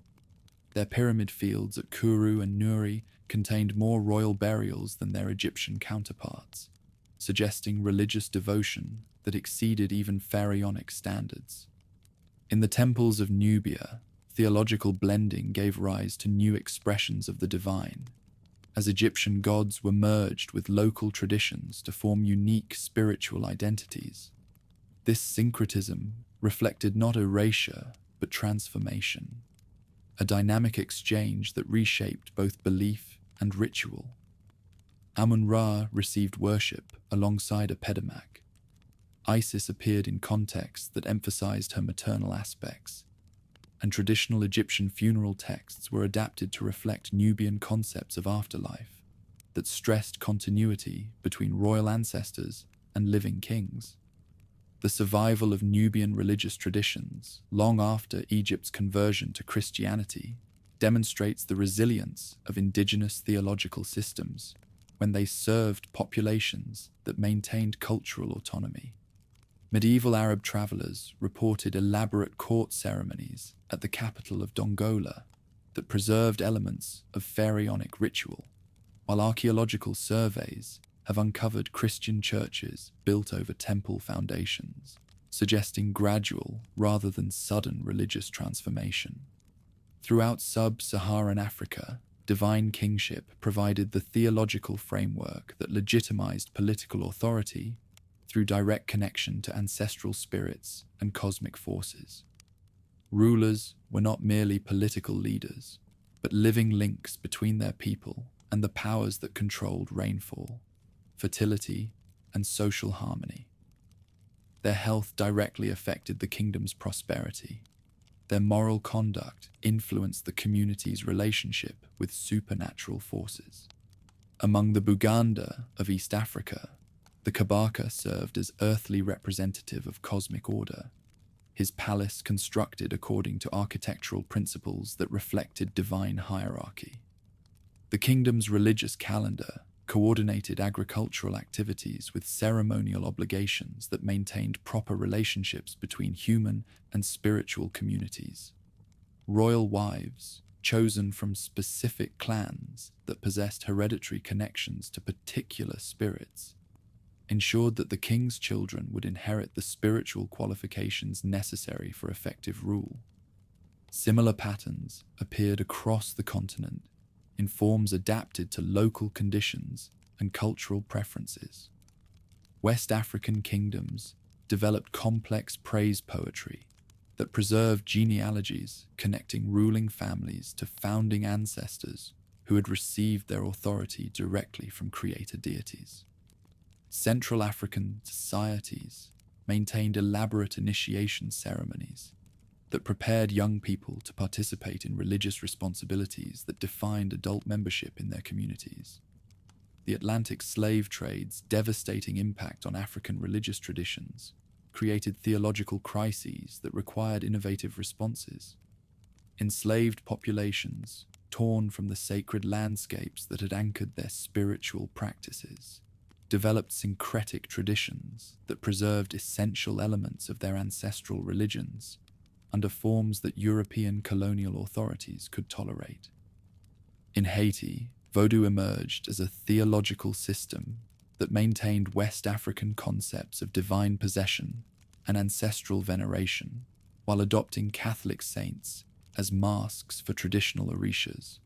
Their pyramid fields at Kuru and Nuri contained more royal burials than their Egyptian counterparts, suggesting religious devotion that exceeded even pharaonic standards. In the temples of Nubia, theological blending gave rise to new expressions of the divine, as Egyptian gods were merged with local traditions to form unique spiritual identities. This syncretism reflected not erasure, but transformation. a dynamic exchange that reshaped both belief and ritual. Amun-Ra received worship alongside Apedamac. Isis appeared in contexts that emphasized her maternal aspects, and traditional Egyptian funeral texts were adapted to reflect Nubian concepts of afterlife that stressed continuity between royal ancestors and living kings. The survival of Nubian religious traditions, long after Egypt's conversion to Christianity, demonstrates the resilience of indigenous theological systems when they served populations that maintained cultural autonomy. Medieval Arab travelers reported elaborate court ceremonies at the capital of Dongola that preserved elements of pharaonic ritual, while archaeological surveys have uncovered Christian churches built over temple foundations, suggesting gradual rather than sudden religious transformation. Throughout sub-Saharan Africa, divine kingship provided the theological framework that legitimized political authority through direct connection to ancestral spirits and cosmic forces. Rulers were not merely political leaders, but living links between their people and the powers that controlled rainfall, fertility, and social harmony. Their health directly affected the kingdom's prosperity. Their moral conduct influenced the community's relationship with supernatural forces. Among the Buganda of East Africa, the Kabaka served as earthly representative of cosmic order, his palace constructed according to architectural principles that reflected divine hierarchy. The kingdom's religious calendar coordinated agricultural activities with ceremonial obligations that maintained proper relationships between human and spiritual communities. Royal wives, chosen from specific clans that possessed hereditary connections to particular spirits, ensured that the king's children would inherit the spiritual qualifications necessary for effective rule. Similar patterns appeared across the continent in forms adapted to local conditions and cultural preferences. West African kingdoms developed complex praise poetry that preserved genealogies connecting ruling families to founding ancestors who had received their authority directly from creator deities. Central African societies maintained elaborate initiation ceremonies that prepared young people to participate in religious responsibilities that defined adult membership in their communities. The Atlantic slave trade's devastating impact on African religious traditions created theological crises that required innovative responses. Enslaved populations, torn from the sacred landscapes that had anchored their spiritual practices, developed syncretic traditions that preserved essential elements of their ancestral religions under forms that European colonial authorities could tolerate. In Haiti, Vodou emerged as a theological system that maintained West African concepts of divine possession and ancestral veneration, while adopting Catholic saints as masks for traditional orishas.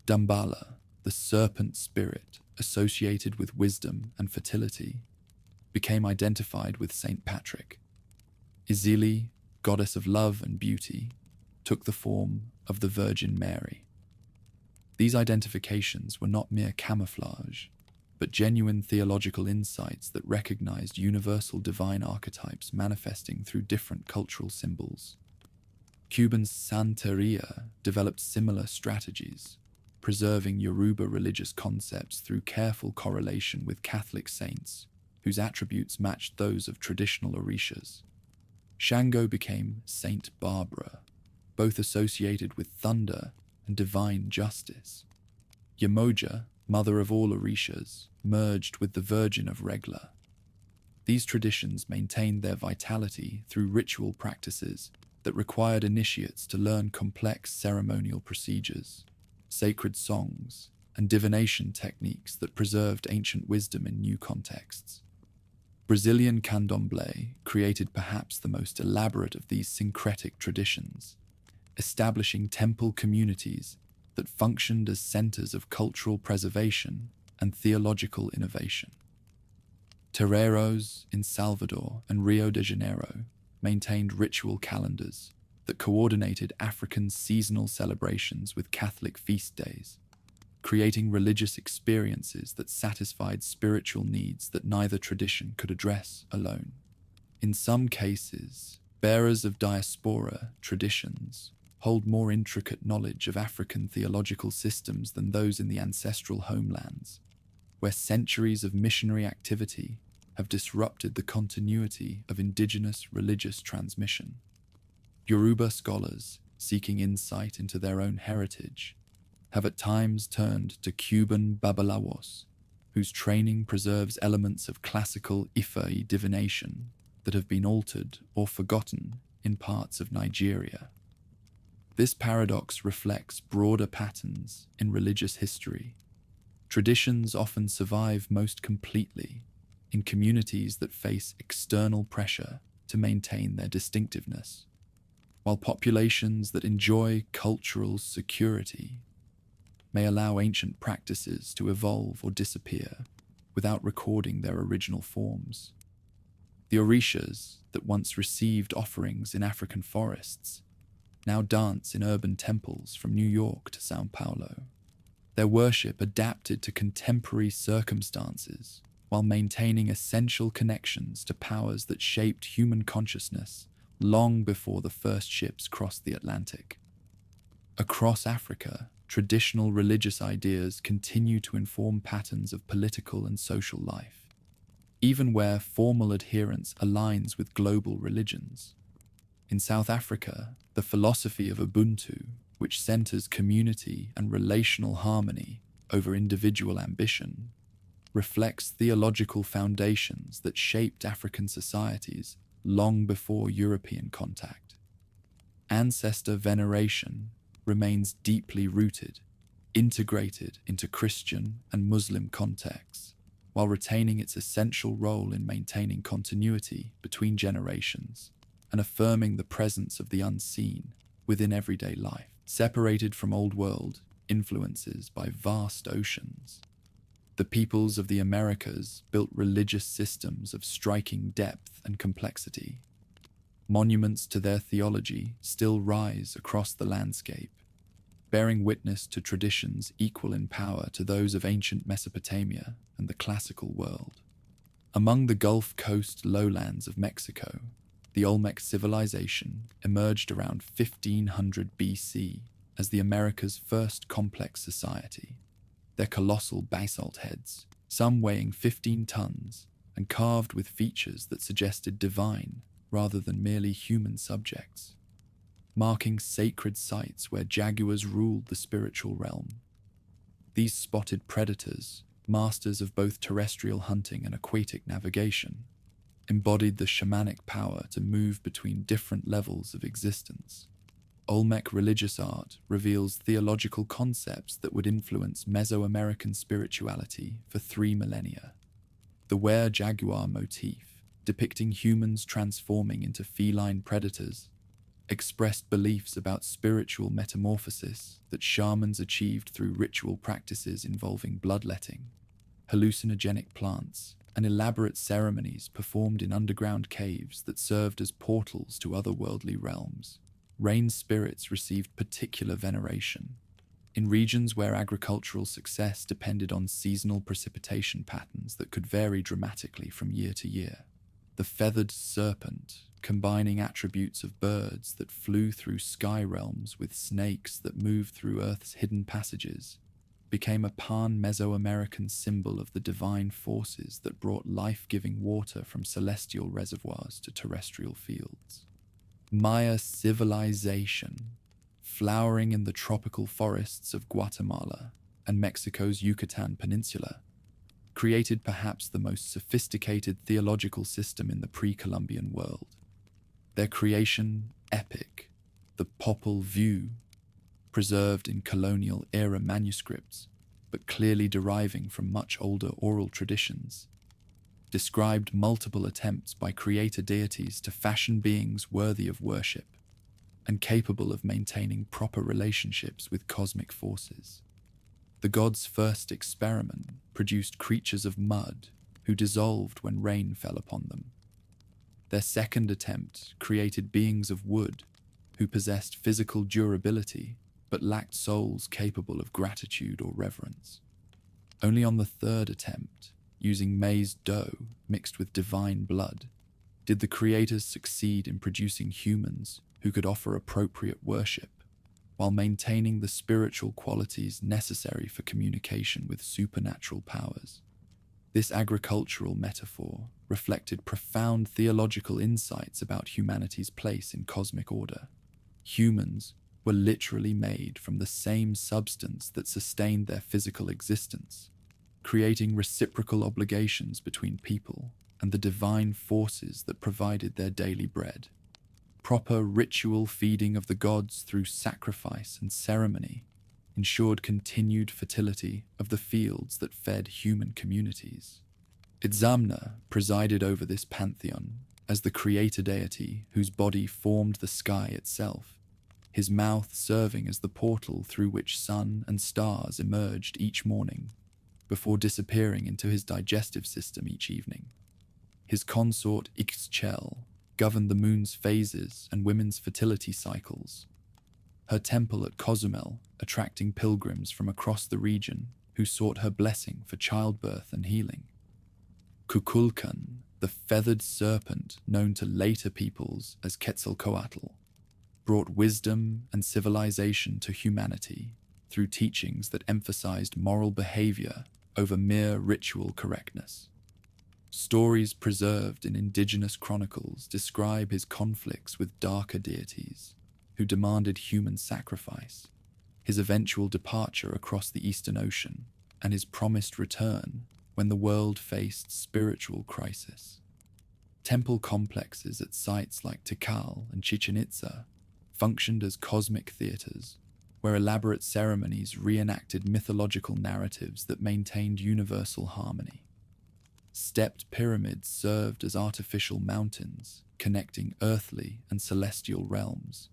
Dambala, the serpent spirit associated with wisdom and fertility, became identified with Saint Patrick. Izili, goddess of love and beauty, took the form of the Virgin Mary. These identifications were not mere camouflage, but genuine theological insights that recognized universal divine archetypes manifesting through different cultural symbols. Cuban Santeria developed similar strategies, preserving Yoruba religious concepts through careful correlation with Catholic saints, whose attributes matched those of traditional orishas. Shango became Saint Barbara, both associated with thunder and divine justice. Yemoja, mother of all orishas, merged with the Virgin of Regla. These traditions maintained their vitality through ritual practices that required initiates to learn complex ceremonial procedures, sacred songs, and divination techniques that preserved ancient wisdom in new contexts. Brazilian candomblé created perhaps the most elaborate of these syncretic traditions, establishing temple communities that functioned as centers of cultural preservation and theological innovation. Terreiros in Salvador and Rio de Janeiro maintained ritual calendars that coordinated African seasonal celebrations with Catholic feast days, creating religious experiences that satisfied spiritual needs that neither tradition could address alone. In some cases, bearers of diaspora traditions hold more intricate knowledge of African theological systems than those in the ancestral homelands, where centuries of missionary activity have disrupted the continuity of indigenous religious transmission. Yoruba scholars, seeking insight into their own heritage, have at times turned to Cuban Babalawos, whose training preserves elements of classical Ifa divination that have been altered or forgotten in parts of Nigeria. This paradox reflects broader patterns in religious history. Traditions often survive most completely in communities that face external pressure to maintain their distinctiveness, while populations that enjoy cultural security may allow ancient practices to evolve or disappear without recording their original forms. The Orishas that once received offerings in African forests now dance in urban temples from New York to São Paulo, their worship adapted to contemporary circumstances while maintaining essential connections to powers that shaped human consciousness long before the first ships crossed the Atlantic. Across Africa, traditional religious ideas continue to inform patterns of political and social life, even where formal adherence aligns with global religions. In South Africa, the philosophy of Ubuntu, which centers community and relational harmony over individual ambition, reflects theological foundations that shaped African societies long before European contact. Ancestor veneration remains deeply rooted, integrated into Christian and Muslim contexts, while retaining its essential role in maintaining continuity between generations and affirming the presence of the unseen within everyday life, separated from Old World influences by vast oceans. The peoples of the Americas built religious systems of striking depth and complexity. Monuments to their theology still rise across the landscape, bearing witness to traditions equal in power to those of ancient Mesopotamia and the classical world. Among the Gulf Coast lowlands of Mexico, the Olmec civilization emerged around 1500 BC as the Americas' first complex society. Their colossal basalt heads, some weighing 15 tons, and carved with features that suggested divine rather than merely human subjects, marking sacred sites where jaguars ruled the spiritual realm. These spotted predators, masters of both terrestrial hunting and aquatic navigation, embodied the shamanic power to move between different levels of existence. Olmec religious art reveals theological concepts that would influence Mesoamerican spirituality for 3 millennia. The were-jaguar motif, depicting humans transforming into feline predators, expressed beliefs about spiritual metamorphosis that shamans achieved through ritual practices involving bloodletting, hallucinogenic plants, and elaborate ceremonies performed in underground caves that served as portals to otherworldly realms. Rain spirits received particular veneration. In regions where agricultural success depended on seasonal precipitation patterns that could vary dramatically from year to year, the feathered serpent, combining attributes of birds that flew through sky realms with snakes that moved through Earth's hidden passages, became a pan-Mesoamerican symbol of the divine forces that brought life-giving water from celestial reservoirs to terrestrial fields. Maya civilization, flowering in the tropical forests of Guatemala and Mexico's Yucatan Peninsula, created perhaps the most sophisticated theological system in the pre-Columbian world. Their creation, epic, the Popol Vuh, preserved in colonial-era manuscripts, but clearly deriving from much older oral traditions, described multiple attempts by creator deities to fashion beings worthy of worship and capable of maintaining proper relationships with cosmic forces. The gods' first experiment produced creatures of mud who dissolved when rain fell upon them. Their second attempt created beings of wood who possessed physical durability but lacked souls capable of gratitude or reverence. Only on the third attempt, using maize dough mixed with divine blood, did the creators succeed in producing humans who could offer appropriate worship while maintaining the spiritual qualities necessary for communication with supernatural powers. This agricultural metaphor reflected profound theological insights about humanity's place in cosmic order. Humans were literally made from the same substance that sustained their physical existence, creating reciprocal obligations between people and the divine forces that provided their daily bread. Proper ritual feeding of the gods through sacrifice and ceremony ensured continued fertility of the fields that fed human communities. Itzamna presided over this pantheon as the creator deity whose body formed the sky itself, his mouth serving as the portal through which sun and stars emerged each morning, before disappearing into his digestive system each evening. His consort Ixchel governed the moon's phases and women's fertility cycles, her temple at Cozumel attracting pilgrims from across the region who sought her blessing for childbirth and healing. Kukulkan, the feathered serpent known to later peoples as Quetzalcoatl, brought wisdom and civilization to humanity through teachings that emphasized moral behavior over mere ritual correctness. Stories preserved in indigenous chronicles describe his conflicts with darker deities who demanded human sacrifice, his eventual departure across the Eastern Ocean, and his promised return when the world faced spiritual crisis. Temple complexes at sites like Tikal and Chichen Itza functioned as cosmic theaters, where elaborate ceremonies reenacted mythological narratives that maintained universal harmony. Stepped pyramids served as artificial mountains, connecting earthly and celestial realms,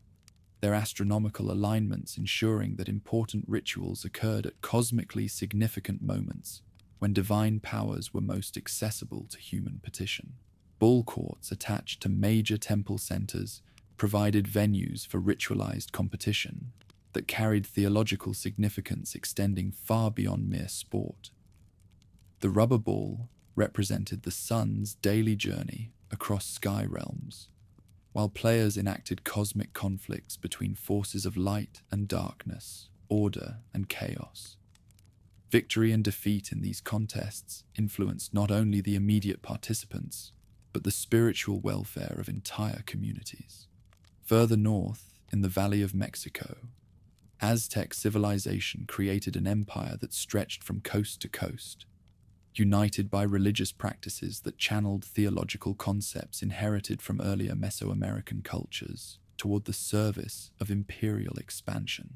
their astronomical alignments ensuring that important rituals occurred at cosmically significant moments when divine powers were most accessible to human petition. Ball courts attached to major temple centers provided venues for ritualized competition that carried theological significance extending far beyond mere sport. The rubber ball represented the sun's daily journey across sky realms, while players enacted cosmic conflicts between forces of light and darkness, order and chaos. Victory and defeat in these contests influenced not only the immediate participants, but the spiritual welfare of entire communities. Further north, in the Valley of Mexico, Aztec civilization created an empire that stretched from coast to coast, united by religious practices that channeled theological concepts inherited from earlier Mesoamerican cultures toward the service of imperial expansion.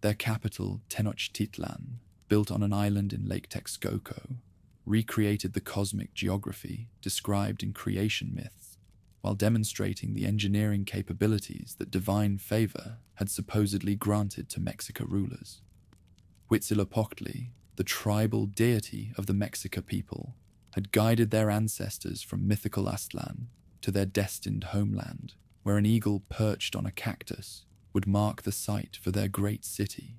Their capital, Tenochtitlan, built on an island in Lake Texcoco, recreated the cosmic geography described in creation myths, while demonstrating the engineering capabilities that divine favor had supposedly granted to Mexica rulers. Huitzilopochtli, the tribal deity of the Mexica people, had guided their ancestors from mythical Aztlan to their destined homeland, where an eagle perched on a cactus would mark the site for their great city.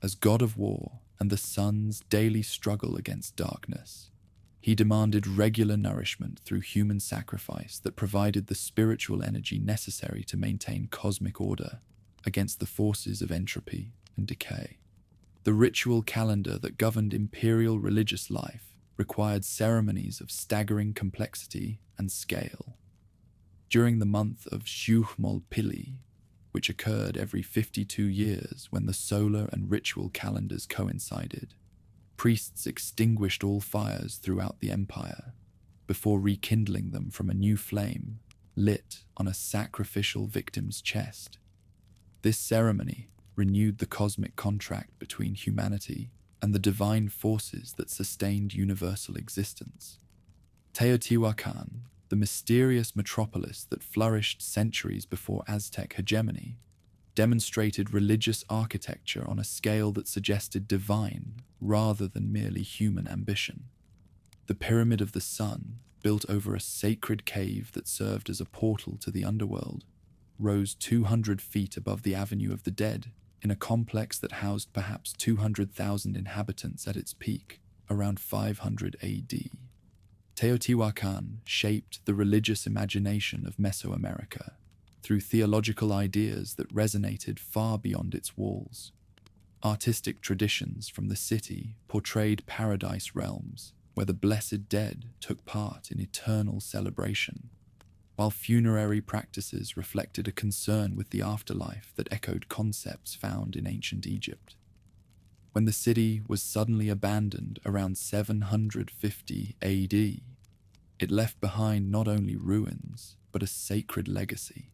As god of war and the sun's daily struggle against darkness, he demanded regular nourishment through human sacrifice that provided the spiritual energy necessary to maintain cosmic order against the forces of entropy and decay. The ritual calendar that governed imperial religious life required ceremonies of staggering complexity and scale. During the month of Xiuhmolpilli, which occurred every 52 years when the solar and ritual calendars coincided, priests extinguished all fires throughout the empire before rekindling them from a new flame lit on a sacrificial victim's chest. This ceremony renewed the cosmic contract between humanity and the divine forces that sustained universal existence. Teotihuacan, the mysterious metropolis that flourished centuries before Aztec hegemony, demonstrated religious architecture on a scale that suggested divine rather than merely human ambition. The Pyramid of the Sun, built over a sacred cave that served as a portal to the underworld, rose 200 feet above the Avenue of the Dead in a complex that housed perhaps 200,000 inhabitants at its peak, around 500 AD. Teotihuacan shaped the religious imagination of Mesoamerica through theological ideas that resonated far beyond its walls. Artistic traditions from the city portrayed paradise realms where the blessed dead took part in eternal celebration, while funerary practices reflected a concern with the afterlife that echoed concepts found in ancient Egypt. When the city was suddenly abandoned around 750 AD, it left behind not only ruins, but a sacred legacy,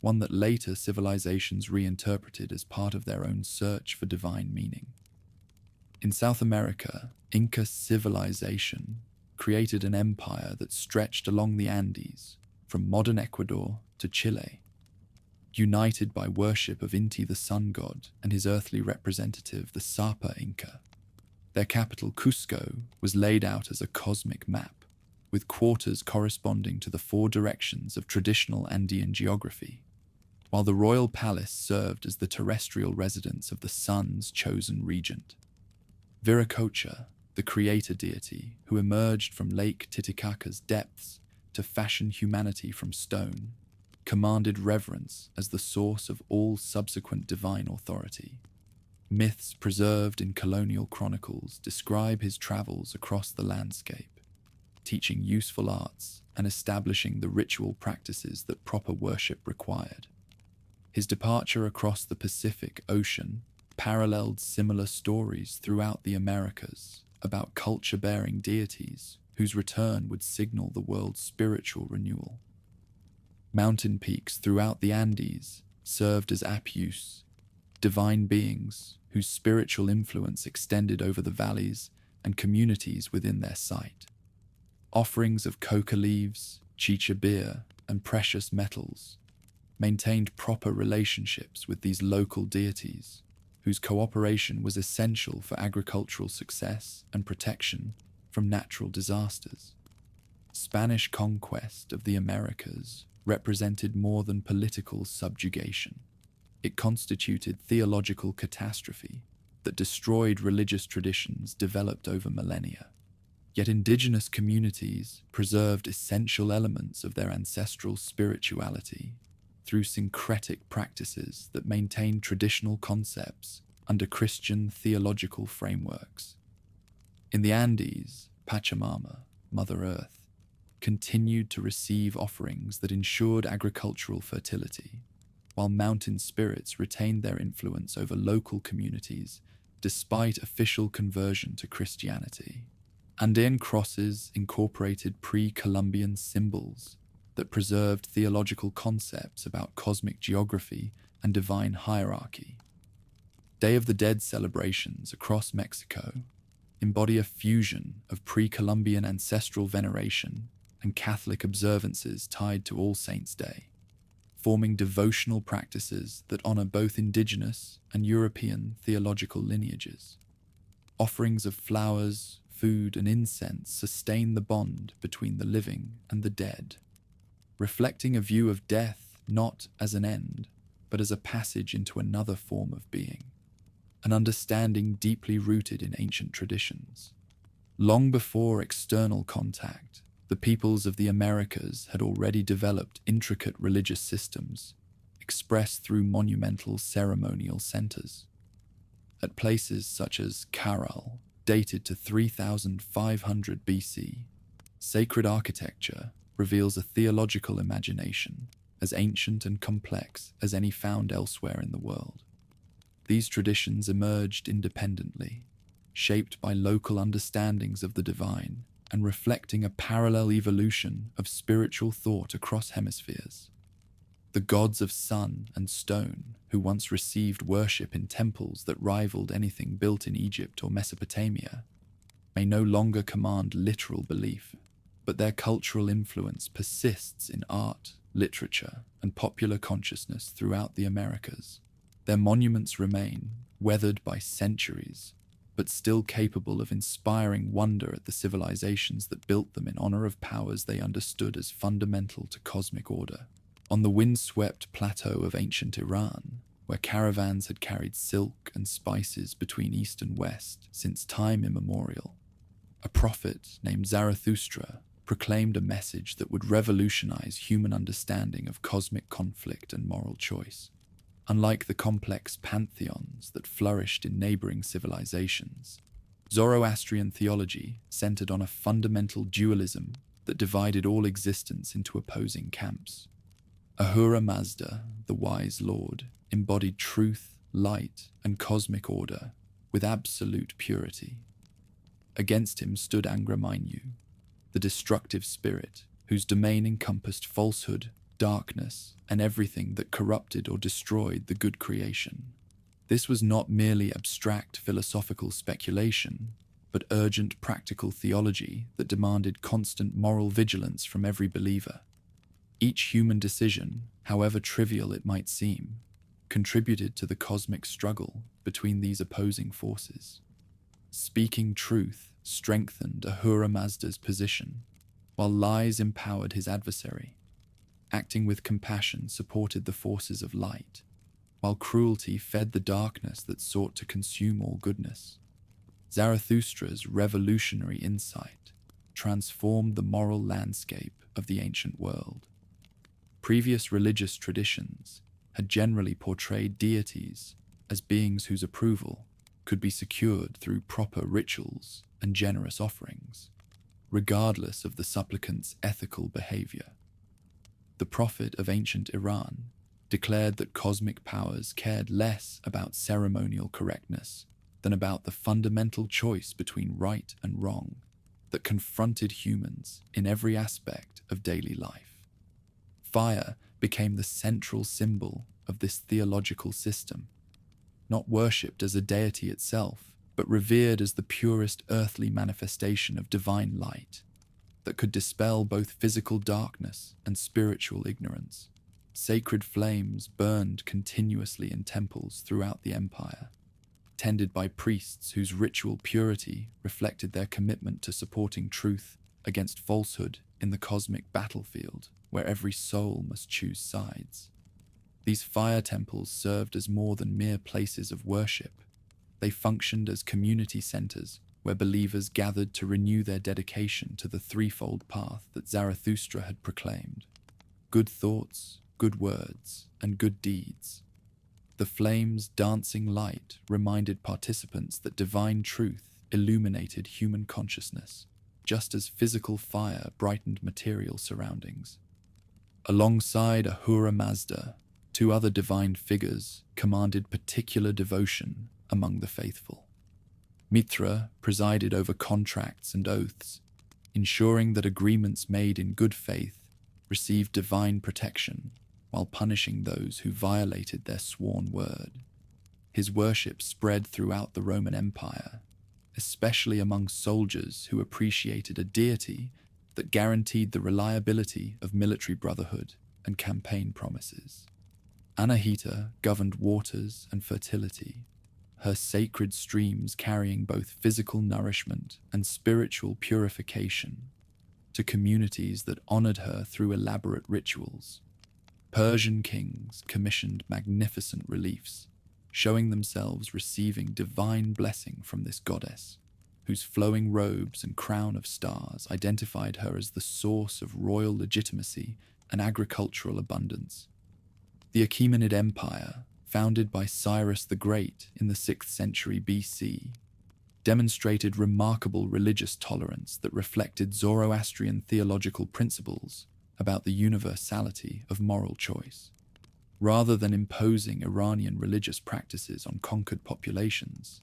one that later civilizations reinterpreted as part of their own search for divine meaning. In South America, Inca civilization created an empire that stretched along the Andes, from modern Ecuador to Chile. United by worship of Inti the sun god and his earthly representative, the Sapa Inca, their capital Cusco was laid out as a cosmic map, with quarters corresponding to the four directions of traditional Andean geography, while the royal palace served as the terrestrial residence of the sun's chosen regent. Viracocha, the creator deity who emerged from Lake Titicaca's depths to fashion humanity from stone, commanded reverence as the source of all subsequent divine authority. Myths preserved in colonial chronicles describe his travels across the landscape, teaching useful arts and establishing the ritual practices that proper worship required. His departure across the Pacific Ocean paralleled similar stories throughout the Americas about culture-bearing deities whose return would signal the world's spiritual renewal. Mountain peaks throughout the Andes served as apus, divine beings whose spiritual influence extended over the valleys and communities within their sight. Offerings of coca leaves, chicha beer, and precious metals maintained proper relationships with these local deities, whose cooperation was essential for agricultural success and protection from natural disasters. Spanish conquest of the Americas represented more than political subjugation. It constituted theological catastrophe that destroyed religious traditions developed over millennia. Yet indigenous communities preserved essential elements of their ancestral spirituality through syncretic practices that maintained traditional concepts under Christian theological frameworks. In the Andes, Pachamama, Mother Earth, continued to receive offerings that ensured agricultural fertility, while mountain spirits retained their influence over local communities despite official conversion to Christianity. Andean crosses incorporated pre-Columbian symbols that preserved theological concepts about cosmic geography and divine hierarchy. Day of the Dead celebrations across Mexico embody a fusion of pre-Columbian ancestral veneration and Catholic observances tied to All Saints' Day, forming devotional practices that honor both indigenous and European theological lineages. Offerings of flowers, food, and incense sustain the bond between the living and the dead, reflecting a view of death not as an end, but as a passage into another form of being, an understanding deeply rooted in ancient traditions. Long before external contact, the peoples of the Americas had already developed intricate religious systems, expressed through monumental ceremonial centers. At places such as Caral, dated to 3500 BC, sacred architecture reveals a theological imagination as ancient and complex as any found elsewhere in the world. These traditions emerged independently, shaped by local understandings of the divine and reflecting a parallel evolution of spiritual thought across hemispheres. The gods of sun and stone, who once received worship in temples that rivaled anything built in Egypt or Mesopotamia, may no longer command literal belief, but their cultural influence persists in art, literature, and popular consciousness throughout the Americas. Their monuments remain, weathered by centuries, but still capable of inspiring wonder at the civilizations that built them in honor of powers they understood as fundamental to cosmic order. On the windswept plateau of ancient Iran, where caravans had carried silk and spices between east and west since time immemorial, a prophet named Zarathustra proclaimed a message that would revolutionize human understanding of cosmic conflict and moral choice. Unlike the complex pantheons that flourished in neighboring civilizations, Zoroastrian theology centered on a fundamental dualism that divided all existence into opposing camps. Ahura Mazda, the wise lord, embodied truth, light, and cosmic order with absolute purity. Against him stood Angra Mainyu, the destructive spirit whose domain encompassed falsehood, darkness, and everything that corrupted or destroyed the good creation. This was not merely abstract philosophical speculation, but urgent practical theology that demanded constant moral vigilance from every believer. Each human decision, however trivial it might seem, contributed to the cosmic struggle between these opposing forces. Speaking truth strengthened Ahura Mazda's position, while lies empowered his adversary. Acting with compassion supported the forces of light, while cruelty fed the darkness that sought to consume all goodness. Zarathustra's revolutionary insight transformed the moral landscape of the ancient world. Previous religious traditions had generally portrayed deities as beings whose approval could be secured through proper rituals and generous offerings, regardless of the supplicant's ethical behavior. The prophet of ancient Iran declared that cosmic powers cared less about ceremonial correctness than about the fundamental choice between right and wrong that confronted humans in every aspect of daily life. Fire became the central symbol of this theological system, not worshipped as a deity itself, but revered as the purest earthly manifestation of divine light that could dispel both physical darkness and spiritual ignorance. Sacred flames burned continuously in temples throughout the empire, tended by priests whose ritual purity reflected their commitment to supporting truth against falsehood in the cosmic battlefield where every soul must choose sides. These fire temples served as more than mere places of worship. They functioned as community centers where believers gathered to renew their dedication to the threefold path that Zarathustra had proclaimed: good thoughts, good words, and good deeds. The flames' dancing light reminded participants that divine truth illuminated human consciousness, just as physical fire brightened material surroundings. Alongside Ahura Mazda, two other divine figures commanded particular devotion among the faithful. Mitra presided over contracts and oaths, ensuring that agreements made in good faith received divine protection while punishing those who violated their sworn word. His worship spread throughout the Roman Empire, especially among soldiers who appreciated a deity that guaranteed the reliability of military brotherhood and campaign promises. Anahita governed waters and fertility, her sacred streams carrying both physical nourishment and spiritual purification to communities that honored her through elaborate rituals. Persian kings commissioned magnificent reliefs, showing themselves receiving divine blessing from this goddess, whose flowing robes and crown of stars identified her as the source of royal legitimacy and agricultural abundance. The Achaemenid Empire, founded by Cyrus the Great in the 6th century BC, demonstrated remarkable religious tolerance that reflected Zoroastrian theological principles about the universality of moral choice. Rather than imposing Iranian religious practices on conquered populations,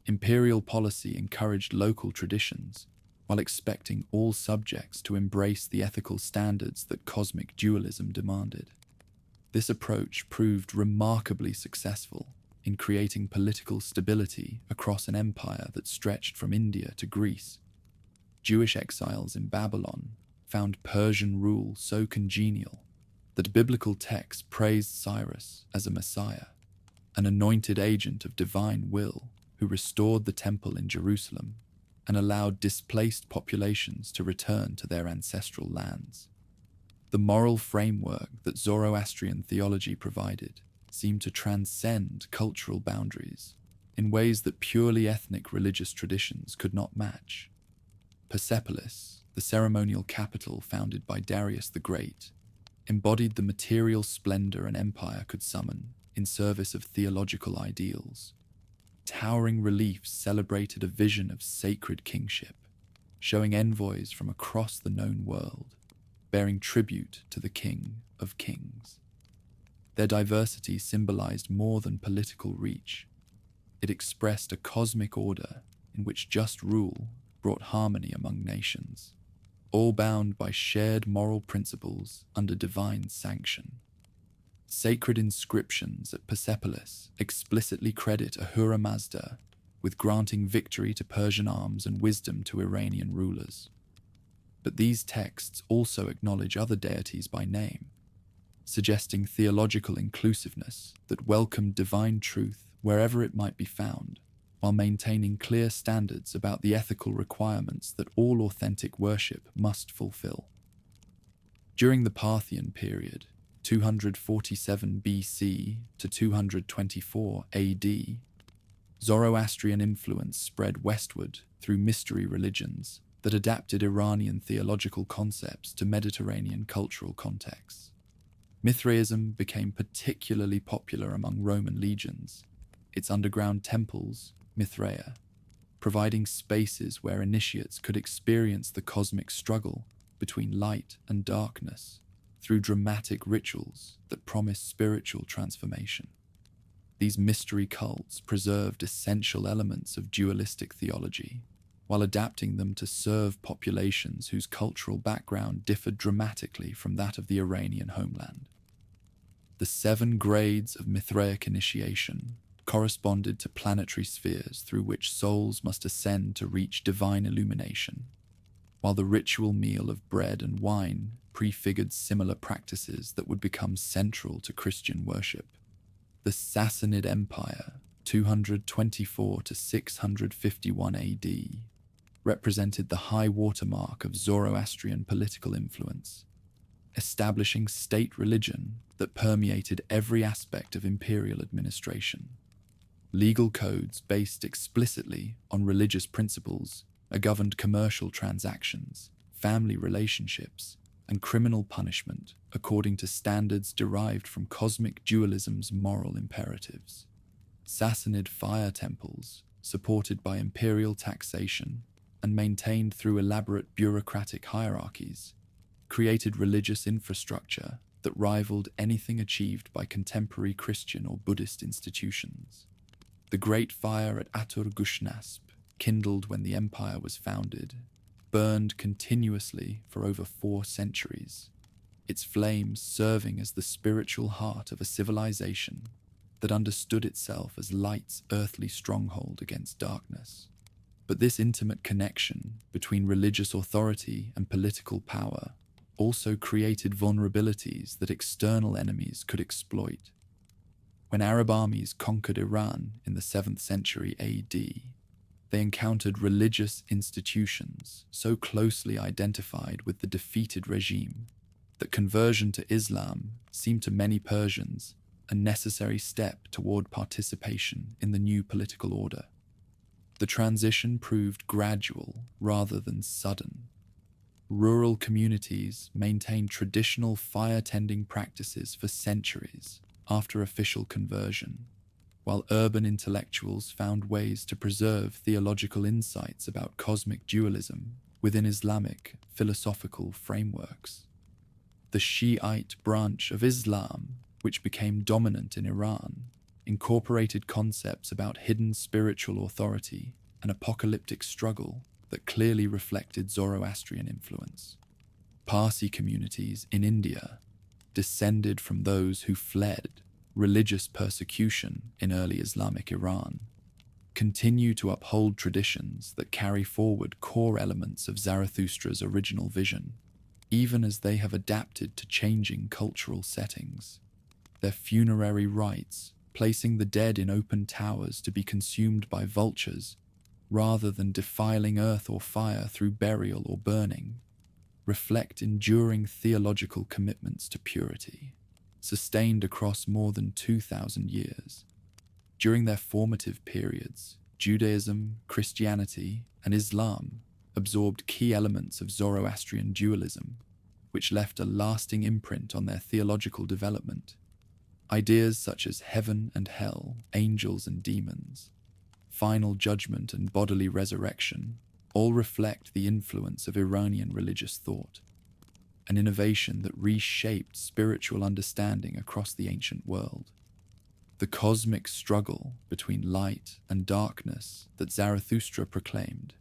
imperial policy encouraged local traditions while expecting all subjects to embrace the ethical standards that cosmic dualism demanded. This approach proved remarkably successful in creating political stability across an empire that stretched from India to Greece. Jewish exiles in Babylon found Persian rule so congenial that biblical texts praised Cyrus as a messiah, an anointed agent of divine will who restored the temple in Jerusalem and allowed displaced populations to return to their ancestral lands. The moral framework that Zoroastrian theology provided seemed to transcend cultural boundaries in ways that purely ethnic religious traditions could not match. Persepolis, the ceremonial capital founded by Darius the Great, embodied the material splendor an empire could summon in service of theological ideals. Towering reliefs celebrated a vision of sacred kingship, showing envoys from across the known world, bearing tribute to the King of Kings. Their diversity symbolized more than political reach. It expressed a cosmic order in which just rule brought harmony among nations, all bound by shared moral principles under divine sanction. Sacred inscriptions at Persepolis explicitly credit Ahura Mazda with granting victory to Persian arms and wisdom to Iranian rulers. But these texts also acknowledge other deities by name, suggesting theological inclusiveness that welcomed divine truth wherever it might be found, while maintaining clear standards about the ethical requirements that all authentic worship must fulfill. During the Parthian period, 247 BC to 224 AD, Zoroastrian influence spread westward through mystery religions that adapted Iranian theological concepts to Mediterranean cultural contexts. Mithraism became particularly popular among Roman legions, its underground temples, Mithraea, providing spaces where initiates could experience the cosmic struggle between light and darkness through dramatic rituals that promised spiritual transformation. These mystery cults preserved essential elements of dualistic theology, while adapting them to serve populations whose cultural background differed dramatically from that of the Iranian homeland. The 7 grades of Mithraic initiation corresponded to planetary spheres through which souls must ascend to reach divine illumination, while the ritual meal of bread and wine prefigured similar practices that would become central to Christian worship. The Sassanid Empire, 224 to 651 AD, represented the high watermark of Zoroastrian political influence, establishing state religion that permeated every aspect of imperial administration. Legal codes based explicitly on religious principles governed commercial transactions, family relationships, and criminal punishment according to standards derived from cosmic dualism's moral imperatives. Sassanid fire temples, supported by imperial taxation and maintained through elaborate bureaucratic hierarchies, created religious infrastructure that rivaled anything achieved by contemporary Christian or Buddhist institutions. The Great Fire at Atur-Gushnasp, kindled when the empire was founded, burned continuously for over 4 centuries, its flames serving as the spiritual heart of a civilization that understood itself as light's earthly stronghold against darkness. But this intimate connection between religious authority and political power also created vulnerabilities that external enemies could exploit. When Arab armies conquered Iran in the 7th century AD, they encountered religious institutions so closely identified with the defeated regime that conversion to Islam seemed to many Persians a necessary step toward participation in the new political order. The transition proved gradual rather than sudden. Rural communities maintained traditional fire-tending practices for centuries after official conversion, while urban intellectuals found ways to preserve theological insights about cosmic dualism within Islamic philosophical frameworks. The Shiite branch of Islam, which became dominant in Iran, incorporated concepts about hidden spiritual authority and apocalyptic struggle that clearly reflected Zoroastrian influence. Parsi communities in India, descended from those who fled religious persecution in early Islamic Iran, continue to uphold traditions that carry forward core elements of Zarathustra's original vision, even as they have adapted to changing cultural settings. Their funerary rites, placing the dead in open towers to be consumed by vultures, rather than defiling earth or fire through burial or burning, reflect enduring theological commitments to purity, sustained across more than 2,000 years. During their formative periods, Judaism, Christianity, and Islam absorbed key elements of Zoroastrian dualism, which left a lasting imprint on their theological development. Ideas such as heaven and hell, angels and demons, final judgment and bodily resurrection all reflect the influence of Iranian religious thought, an innovation that reshaped spiritual understanding across the ancient world. The cosmic struggle between light and darkness that Zarathustra proclaimed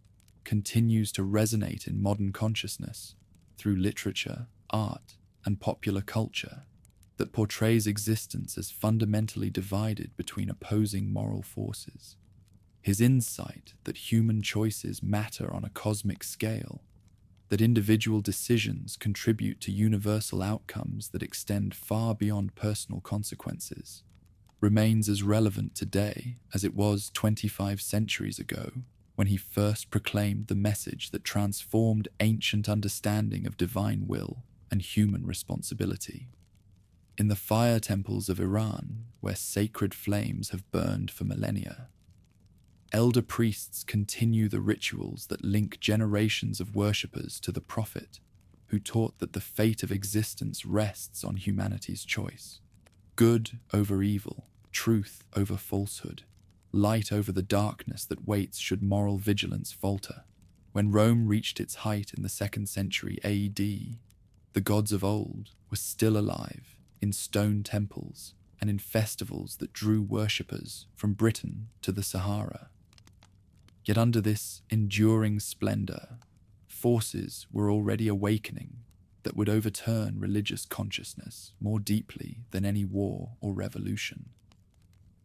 continues to resonate in modern consciousness through literature, art, and popular culture that portrays existence as fundamentally divided between opposing moral forces. His insight that human choices matter on a cosmic scale, that individual decisions contribute to universal outcomes that extend far beyond personal consequences, remains as relevant today as it was 25 centuries ago when he first proclaimed the message that transformed ancient understanding of divine will and human responsibility. In the fire temples of Iran, where sacred flames have burned for millennia, elder priests continue the rituals that link generations of worshippers to the prophet, who taught that the fate of existence rests on humanity's choice. Good over evil, truth over falsehood, light over the darkness that waits should moral vigilance falter. When Rome reached its height in the 2nd century AD, the gods of old were still alive in stone temples and in festivals that drew worshippers from Britain to the Sahara. Yet under this enduring splendor, forces were already awakening that would overturn religious consciousness more deeply than any war or revolution.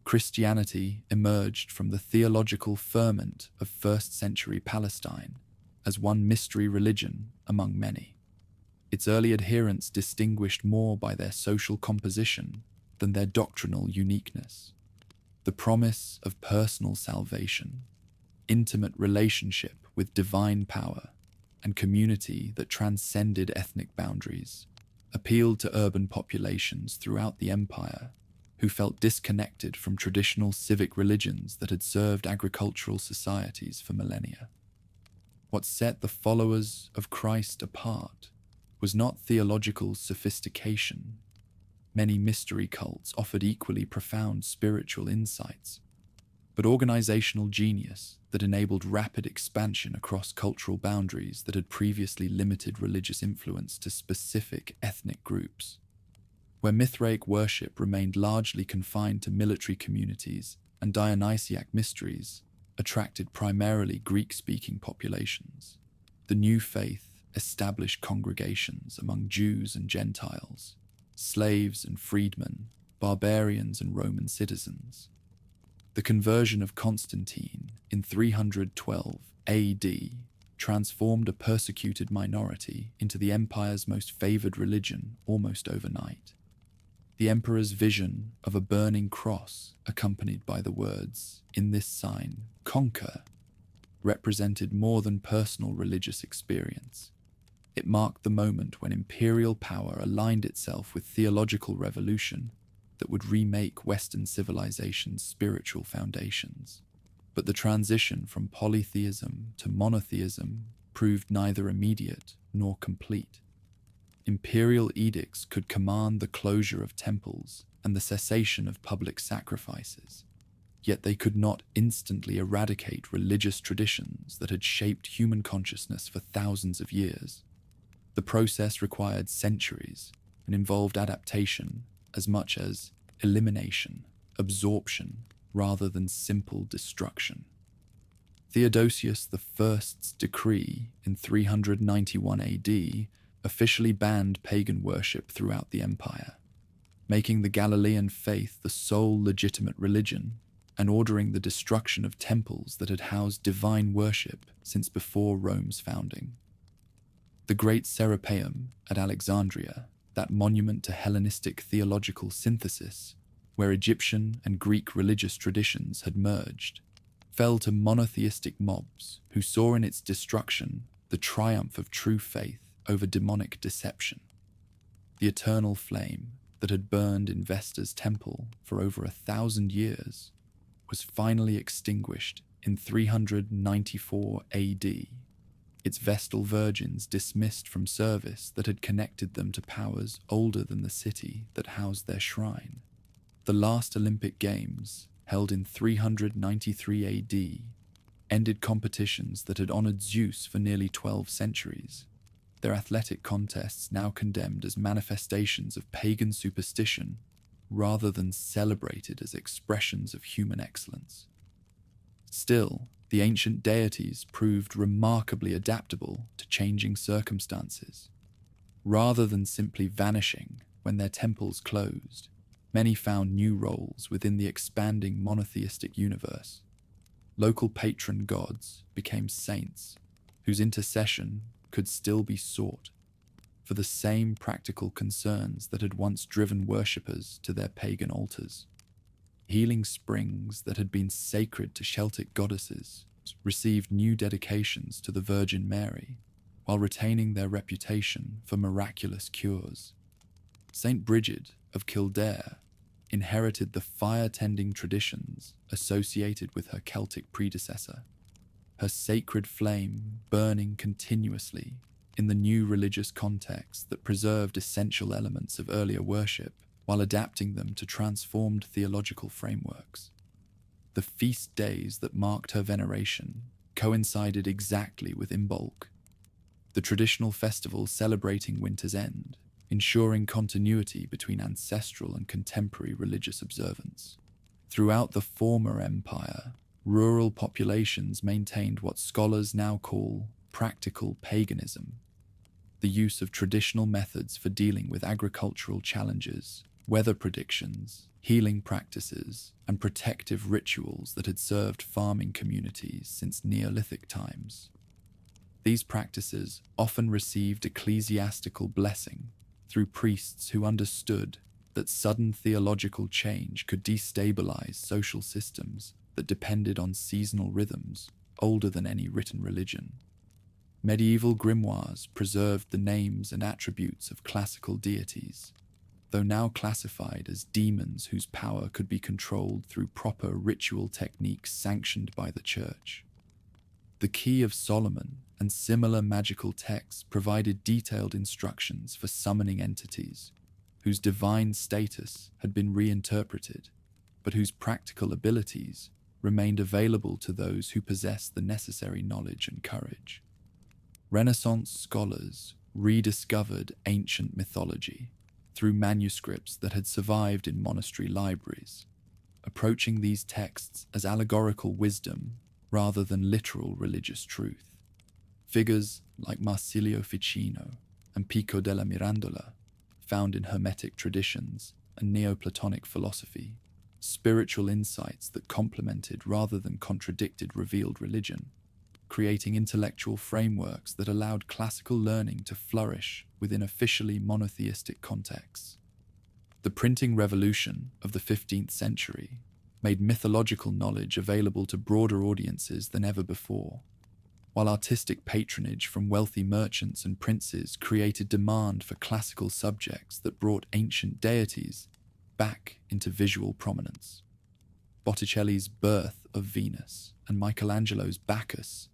Christianity emerged from the theological ferment of 1st century Palestine as one mystery religion among many. Its early adherents distinguished more by their social composition than their doctrinal uniqueness. The promise of personal salvation, intimate relationship with divine power, and community that transcended ethnic boundaries appealed to urban populations throughout the empire who felt disconnected from traditional civic religions that had served agricultural societies for millennia. What set the followers of Christ apart was not theological sophistication. Many mystery cults offered equally profound spiritual insights, but organizational genius that enabled rapid expansion across cultural boundaries that had previously limited religious influence to specific ethnic groups. Where Mithraic worship remained largely confined to military communities and Dionysiac mysteries attracted primarily Greek-speaking populations, the new faith established congregations among Jews and Gentiles, slaves and freedmen, barbarians and Roman citizens. The conversion of Constantine in 312 AD transformed a persecuted minority into the empire's most favored religion almost overnight. The emperor's vision of a burning cross, accompanied by the words, "In this sign, conquer," represented more than personal religious experience. It marked the moment when imperial power aligned itself with theological revolution that would remake Western civilization's spiritual foundations. But the transition from polytheism to monotheism proved neither immediate nor complete. Imperial edicts could command the closure of temples and the cessation of public sacrifices, yet they could not instantly eradicate religious traditions that had shaped human consciousness for thousands of years. The process required centuries and involved adaptation as much as elimination, absorption, rather than simple destruction. Theodosius I's decree in 391 AD officially banned pagan worship throughout the empire, making the Galilean faith the sole legitimate religion and ordering the destruction of temples that had housed divine worship since before Rome's founding. The Great Serapeum at Alexandria, that monument to Hellenistic theological synthesis, where Egyptian and Greek religious traditions had merged, fell to monotheistic mobs who saw in its destruction the triumph of true faith over demonic deception. The eternal flame that had burned in Vesta's temple for over 1,000 years was finally extinguished in 394 AD, its Vestal virgins dismissed from service that had connected them to powers older than the city that housed their shrine. The last Olympic Games, held in 393 AD, ended competitions that had honored Zeus for nearly 12 centuries, their athletic contests now condemned as manifestations of pagan superstition rather than celebrated as expressions of human excellence. Still, the ancient deities proved remarkably adaptable to changing circumstances. Rather than simply vanishing when their temples closed, many found new roles within the expanding monotheistic universe. Local patron gods became saints, whose intercession could still be sought for the same practical concerns that had once driven worshippers to their pagan altars. Healing springs that had been sacred to Celtic goddesses received new dedications to the Virgin Mary, while retaining their reputation for miraculous cures. Saint Bridget of Kildare inherited the fire-tending traditions associated with her Celtic predecessor, her sacred flame burning continuously in the new religious context that preserved essential elements of earlier worship while adapting them to transformed theological frameworks. The feast days that marked her veneration coincided exactly with Imbolc, the traditional festival celebrating winter's end, ensuring continuity between ancestral and contemporary religious observance. Throughout the former empire, rural populations maintained what scholars now call practical paganism, the use of traditional methods for dealing with agricultural challenges, weather predictions, healing practices, and protective rituals that had served farming communities since Neolithic times. These practices often received ecclesiastical blessing through priests who understood that sudden theological change could destabilize social systems that depended on seasonal rhythms older than any written religion. Medieval grimoires preserved the names and attributes of classical deities, though now classified as demons whose power could be controlled through proper ritual techniques sanctioned by the Church. The Key of Solomon and similar magical texts provided detailed instructions for summoning entities whose divine status had been reinterpreted, but whose practical abilities remained available to those who possessed the necessary knowledge and courage. Renaissance scholars rediscovered ancient mythology through manuscripts that had survived in monastery libraries, approaching these texts as allegorical wisdom rather than literal religious truth. Figures like Marsilio Ficino and Pico della Mirandola, found in Hermetic traditions and Neoplatonic philosophy, spiritual insights that complemented rather than contradicted revealed religion, creating intellectual frameworks that allowed classical learning to flourish within officially monotheistic contexts. The printing revolution of the 15th century made mythological knowledge available to broader audiences than ever before, while artistic patronage from wealthy merchants and princes created demand for classical subjects that brought ancient deities back into visual prominence. Botticelli's Birth of Venus and Michelangelo's Bacchus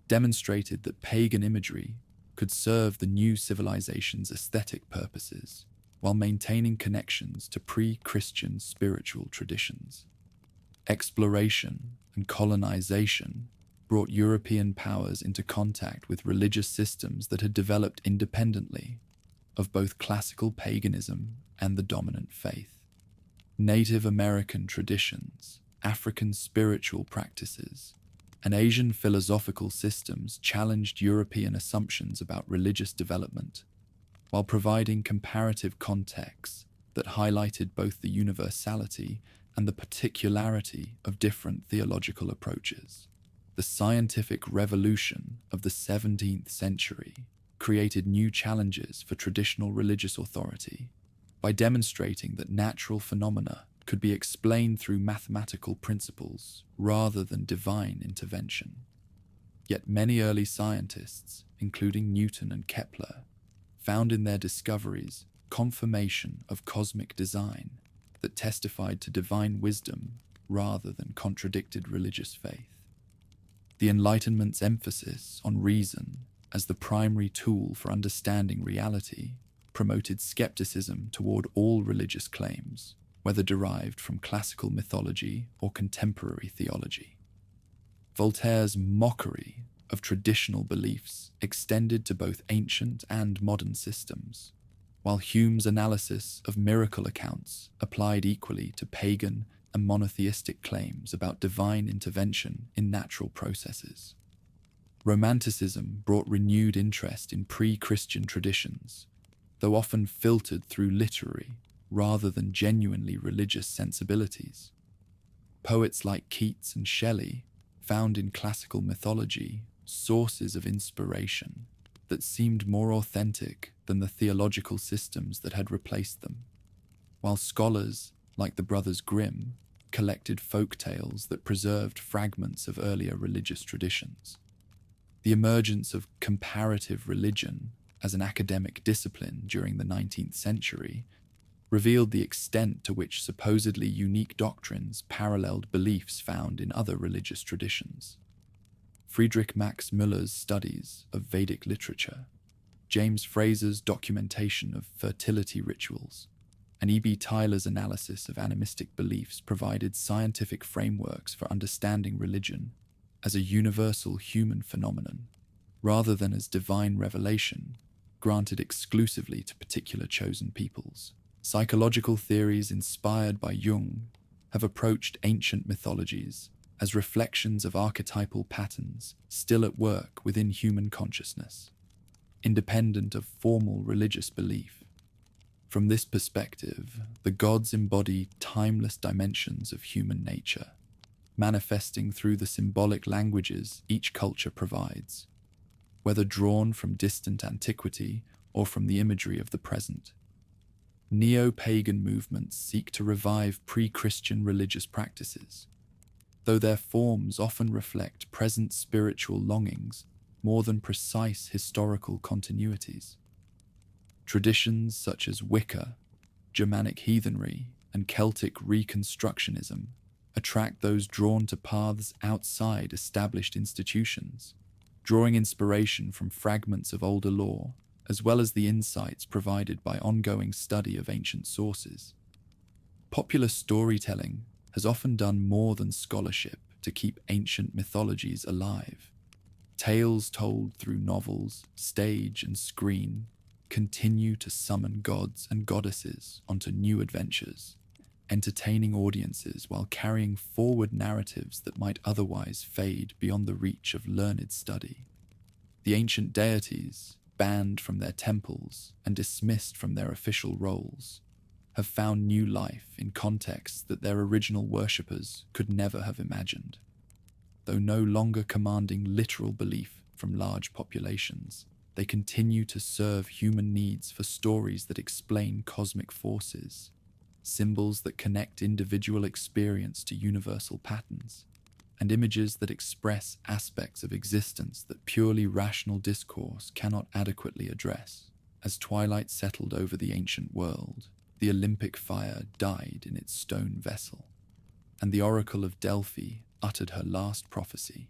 demonstrated that pagan imagery could serve the new civilization's aesthetic purposes while maintaining connections to pre-Christian spiritual traditions. Exploration and colonization brought European powers into contact with religious systems that had developed independently of both classical paganism and the dominant faith. Native American traditions, African spiritual practices, and Asian philosophical systems challenged European assumptions about religious development, while providing comparative contexts that highlighted both the universality and the particularity of different theological approaches. The scientific revolution of the 17th century created new challenges for traditional religious authority by demonstrating that natural phenomena could be explained through mathematical principles rather than divine intervention. Yet many early scientists, including Newton and Kepler, found in their discoveries confirmation of cosmic design that testified to divine wisdom rather than contradicted religious faith. The Enlightenment's emphasis on reason as the primary tool for understanding reality promoted skepticism toward all religious claims, whether derived from classical mythology or contemporary theology. Voltaire's mockery of traditional beliefs extended to both ancient and modern systems, while Hume's analysis of miracle accounts applied equally to pagan and monotheistic claims about divine intervention in natural processes. Romanticism brought renewed interest in pre-Christian traditions, though often filtered through literary rather than genuinely religious sensibilities. Poets like Keats and Shelley found in classical mythology sources of inspiration that seemed more authentic than the theological systems that had replaced them, while scholars like the Brothers Grimm collected folk tales that preserved fragments of earlier religious traditions. The emergence of comparative religion as an academic discipline during the 19th century revealed the extent to which supposedly unique doctrines paralleled beliefs found in other religious traditions. Friedrich Max Müller's studies of Vedic literature, James Fraser's documentation of fertility rituals, and E.B. Tyler's analysis of animistic beliefs provided scientific frameworks for understanding religion as a universal human phenomenon, rather than as divine revelation granted exclusively to particular chosen peoples. Psychological theories inspired by Jung have approached ancient mythologies as reflections of archetypal patterns still at work within human consciousness, independent of formal religious belief. From this perspective, the gods embody timeless dimensions of human nature, manifesting through the symbolic languages each culture provides, whether drawn from distant antiquity or from the imagery of the present. Neo-pagan movements seek to revive pre-Christian religious practices, though their forms often reflect present spiritual longings more than precise historical continuities. Traditions such as Wicca, Germanic heathenry, and Celtic Reconstructionism attract those drawn to paths outside established institutions, drawing inspiration from fragments of older lore, as well as the insights provided by ongoing study of ancient sources. Popular storytelling has often done more than scholarship to keep ancient mythologies alive. Tales told through novels, stage, and screen continue to summon gods and goddesses onto new adventures, entertaining audiences while carrying forward narratives that might otherwise fade beyond the reach of learned study. The ancient deities, banned from their temples and dismissed from their official roles, have found new life in contexts that their original worshippers could never have imagined. Though no longer commanding literal belief from large populations, they continue to serve human needs for stories that explain cosmic forces, symbols that connect individual experience to universal patterns, and images that express aspects of existence that purely rational discourse cannot adequately address. As twilight settled over the ancient world, the Olympic fire died in its stone vessel, and the oracle of Delphi uttered her last prophecy.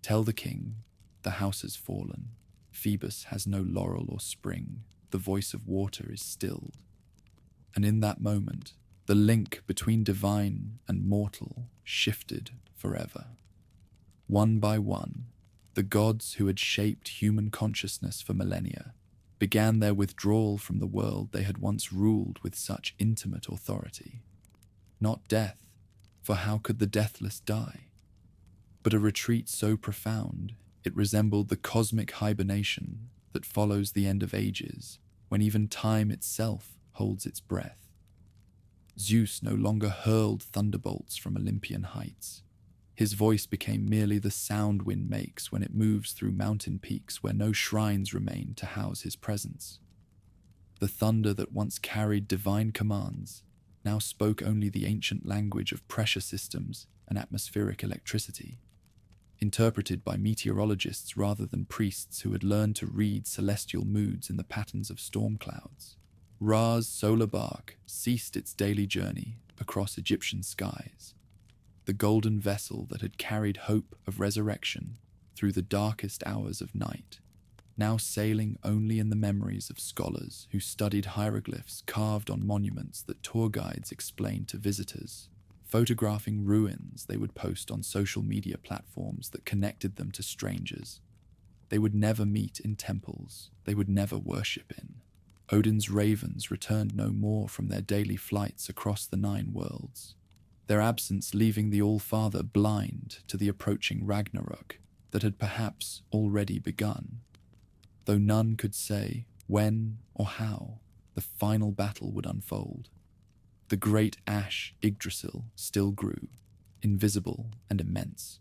Tell the king, the house has fallen, Phoebus has no laurel or spring, the voice of water is stilled. And in that moment, the link between divine and mortal shifted forever. One by one, the gods who had shaped human consciousness for millennia began their withdrawal from the world they had once ruled with such intimate authority. Not death, for how could the deathless die? But a retreat so profound, it resembled the cosmic hibernation that follows the end of ages, when even time itself holds its breath. Zeus no longer hurled thunderbolts from Olympian heights. His voice became merely the sound wind makes when it moves through mountain peaks where no shrines remain to house his presence. The thunder that once carried divine commands now spoke only the ancient language of pressure systems and atmospheric electricity. interpreted by meteorologists rather than priests who had learned to read celestial moods in the patterns of storm clouds. Ra's solar bark ceased its daily journey across Egyptian skies, the golden vessel that had carried hope of resurrection through the darkest hours of night, now sailing only in the memories of scholars who studied hieroglyphs carved on monuments that tour guides explained to visitors, photographing ruins they would post on social media platforms that connected them to strangers they would never meet in temples they would never worship in. Odin's ravens returned no more from their daily flights across the 9 worlds, their absence leaving the All-Father blind to the approaching Ragnarok that had perhaps already begun, though none could say when or how the final battle would unfold. The great ash Yggdrasil still grew, invisible and immense,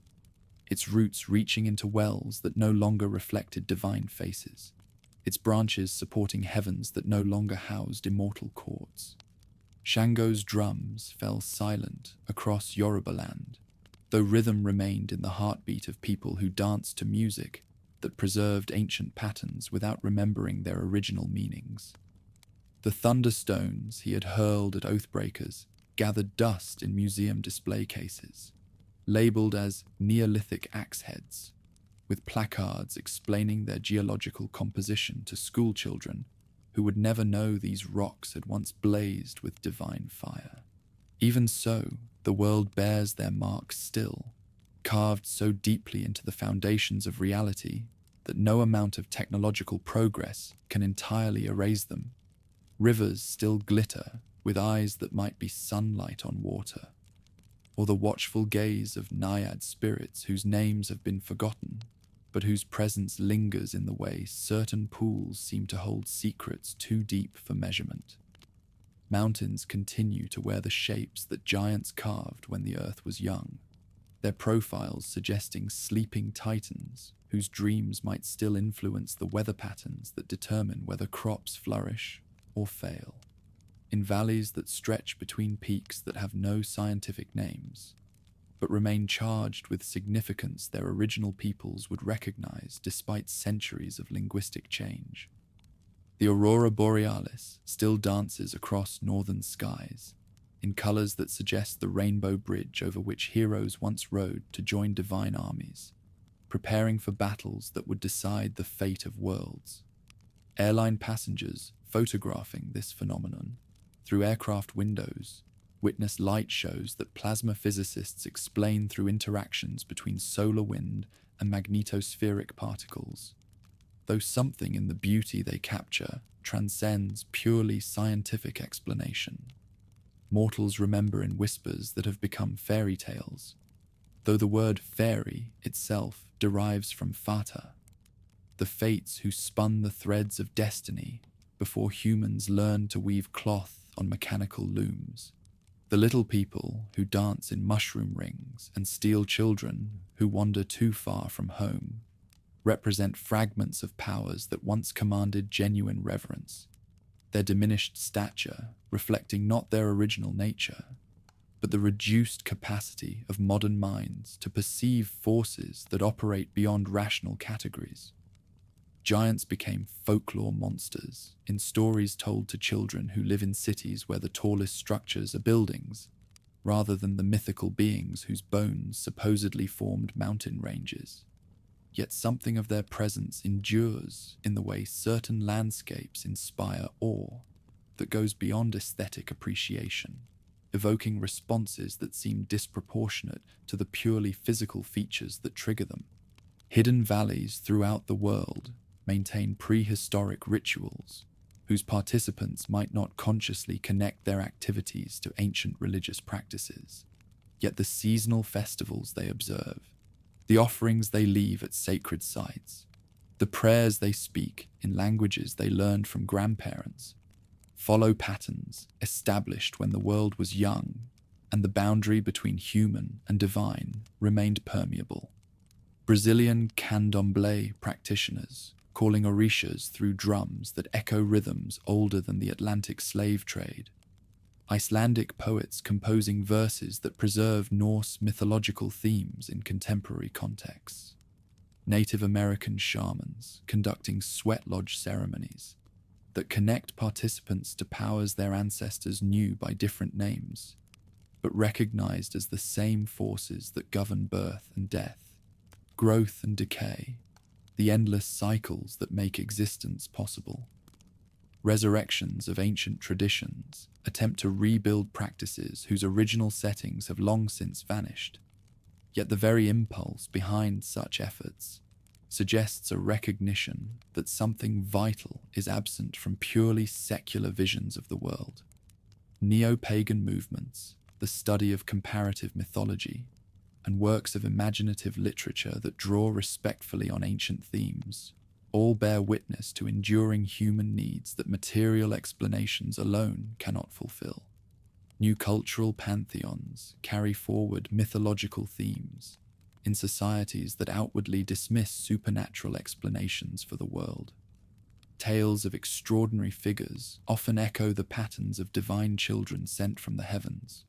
its roots reaching into wells that no longer reflected divine faces, its branches supporting heavens that no longer housed immortal courts. Shango's drums fell silent across Yorubaland, though rhythm remained in the heartbeat of people who danced to music that preserved ancient patterns without remembering their original meanings. The thunderstones he had hurled at oathbreakers gathered dust in museum display cases, labelled as Neolithic axe heads, with placards explaining their geological composition to schoolchildren who would never know these rocks had once blazed with divine fire. Even so, the world bears their marks still, carved so deeply into the foundations of reality that no amount of technological progress can entirely erase them. Rivers still glitter with eyes that might be sunlight on water, or the watchful gaze of naiad spirits whose names have been forgotten, but whose presence lingers in the way certain pools seem to hold secrets too deep for measurement. Mountains continue to wear the shapes that giants carved when the earth was young, their profiles suggesting sleeping titans whose dreams might still influence the weather patterns that determine whether crops flourish or fail. In valleys that stretch between peaks that have no scientific names, but remain charged with significance their original peoples would recognize despite centuries of linguistic change. The aurora borealis still dances across northern skies, in colors that suggest the rainbow bridge over which heroes once rode to join divine armies, preparing for battles that would decide the fate of worlds. Airline passengers photographing this phenomenon through aircraft windows witness light shows that plasma physicists explain through interactions between solar wind and magnetospheric particles, though something in the beauty they capture transcends purely scientific explanation. Mortals remember in whispers that have become fairy tales, though the word fairy itself derives from fata, the fates who spun the threads of destiny before humans learned to weave cloth on mechanical looms. The little people who dance in mushroom rings and steal children who wander too far from home represent fragments of powers that once commanded genuine reverence, their diminished stature reflecting not their original nature, but the reduced capacity of modern minds to perceive forces that operate beyond rational categories. Giants became folklore monsters in stories told to children who live in cities where the tallest structures are buildings, rather than the mythical beings whose bones supposedly formed mountain ranges. Yet something of their presence endures in the way certain landscapes inspire awe that goes beyond aesthetic appreciation, evoking responses that seem disproportionate to the purely physical features that trigger them. Hidden valleys throughout the world maintain prehistoric rituals whose participants might not consciously connect their activities to ancient religious practices. Yet the seasonal festivals they observe, the offerings they leave at sacred sites, the prayers they speak in languages they learned from grandparents, follow patterns established when the world was young and the boundary between human and divine remained permeable. Brazilian candomblé practitioners calling orishas through drums that echo rhythms older than the Atlantic slave trade, Icelandic poets composing verses that preserve Norse mythological themes in contemporary contexts, Native American shamans conducting sweat lodge ceremonies that connect participants to powers their ancestors knew by different names, but recognized as the same forces that govern birth and death, growth and decay, the endless cycles that make existence possible. Resurrections of ancient traditions attempt to rebuild practices whose original settings have long since vanished. Yet the very impulse behind such efforts suggests a recognition that something vital is absent from purely secular visions of the world. Neo-pagan movements, the study of comparative mythology, and works of imaginative literature that draw respectfully on ancient themes all bear witness to enduring human needs that material explanations alone cannot fulfill. New cultural pantheons carry forward mythological themes in societies that outwardly dismiss supernatural explanations for the world. Tales of extraordinary figures often echo the patterns of divine children sent from the heavens,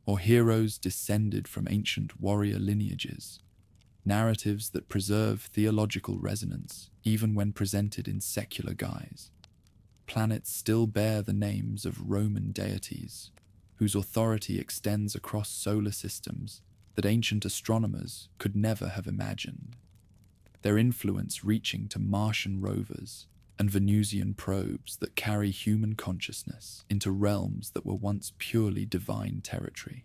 or heroes descended from ancient warrior lineages, narratives that preserve theological resonance even when presented in secular guise. Planets still bear the names of Roman deities, whose authority extends across solar systems that ancient astronomers could never have imagined, their influence reaching to Martian rovers and Venusian probes that carry human consciousness into realms that were once purely divine territory.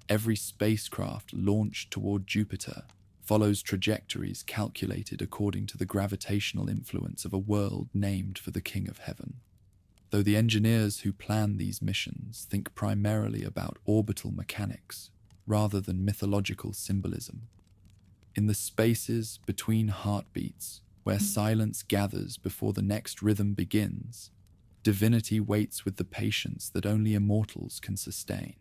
Every spacecraft launched toward Jupiter follows trajectories calculated according to the gravitational influence of a world named for the King of Heaven. Though the engineers who plan these missions think primarily about orbital mechanics rather than mythological symbolism, in the spaces between heartbeats, where silence gathers before the next rhythm begins, divinity waits with the patience that only immortals can sustain.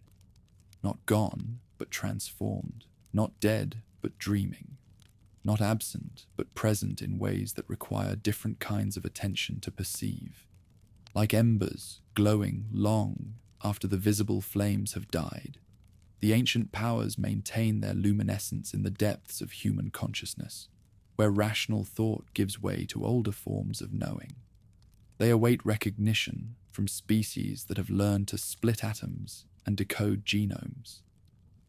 Not gone, but transformed. Not dead, but dreaming. Not absent, but present in ways that require different kinds of attention to perceive. Like embers glowing long after the visible flames have died, the ancient powers maintain their luminescence in the depths of human consciousness, where rational thought gives way to older forms of knowing. They await recognition from species that have learned to split atoms and decode genomes,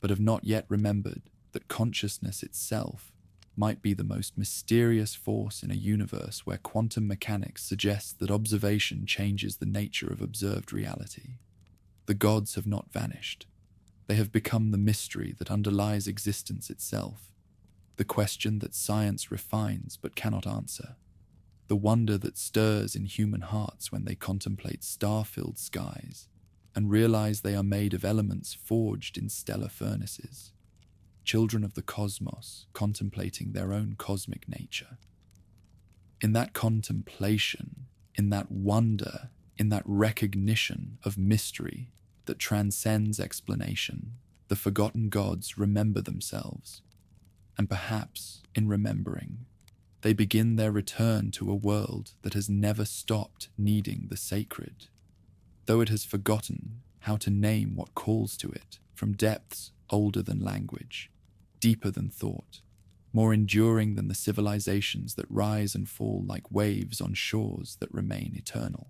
but have not yet remembered that consciousness itself might be the most mysterious force in a universe where quantum mechanics suggests that observation changes the nature of observed reality. The gods have not vanished. They have become the mystery that underlies existence itself, the question that science refines but cannot answer, the wonder that stirs in human hearts when they contemplate star-filled skies and realize they are made of elements forged in stellar furnaces, children of the cosmos contemplating their own cosmic nature. In that contemplation, in that wonder, in that recognition of mystery that transcends explanation, the forgotten gods remember themselves, and perhaps, in remembering, they begin their return to a world that has never stopped needing the sacred, though it has forgotten how to name what calls to it from depths older than language, deeper than thought, more enduring than the civilizations that rise and fall like waves on shores that remain eternal.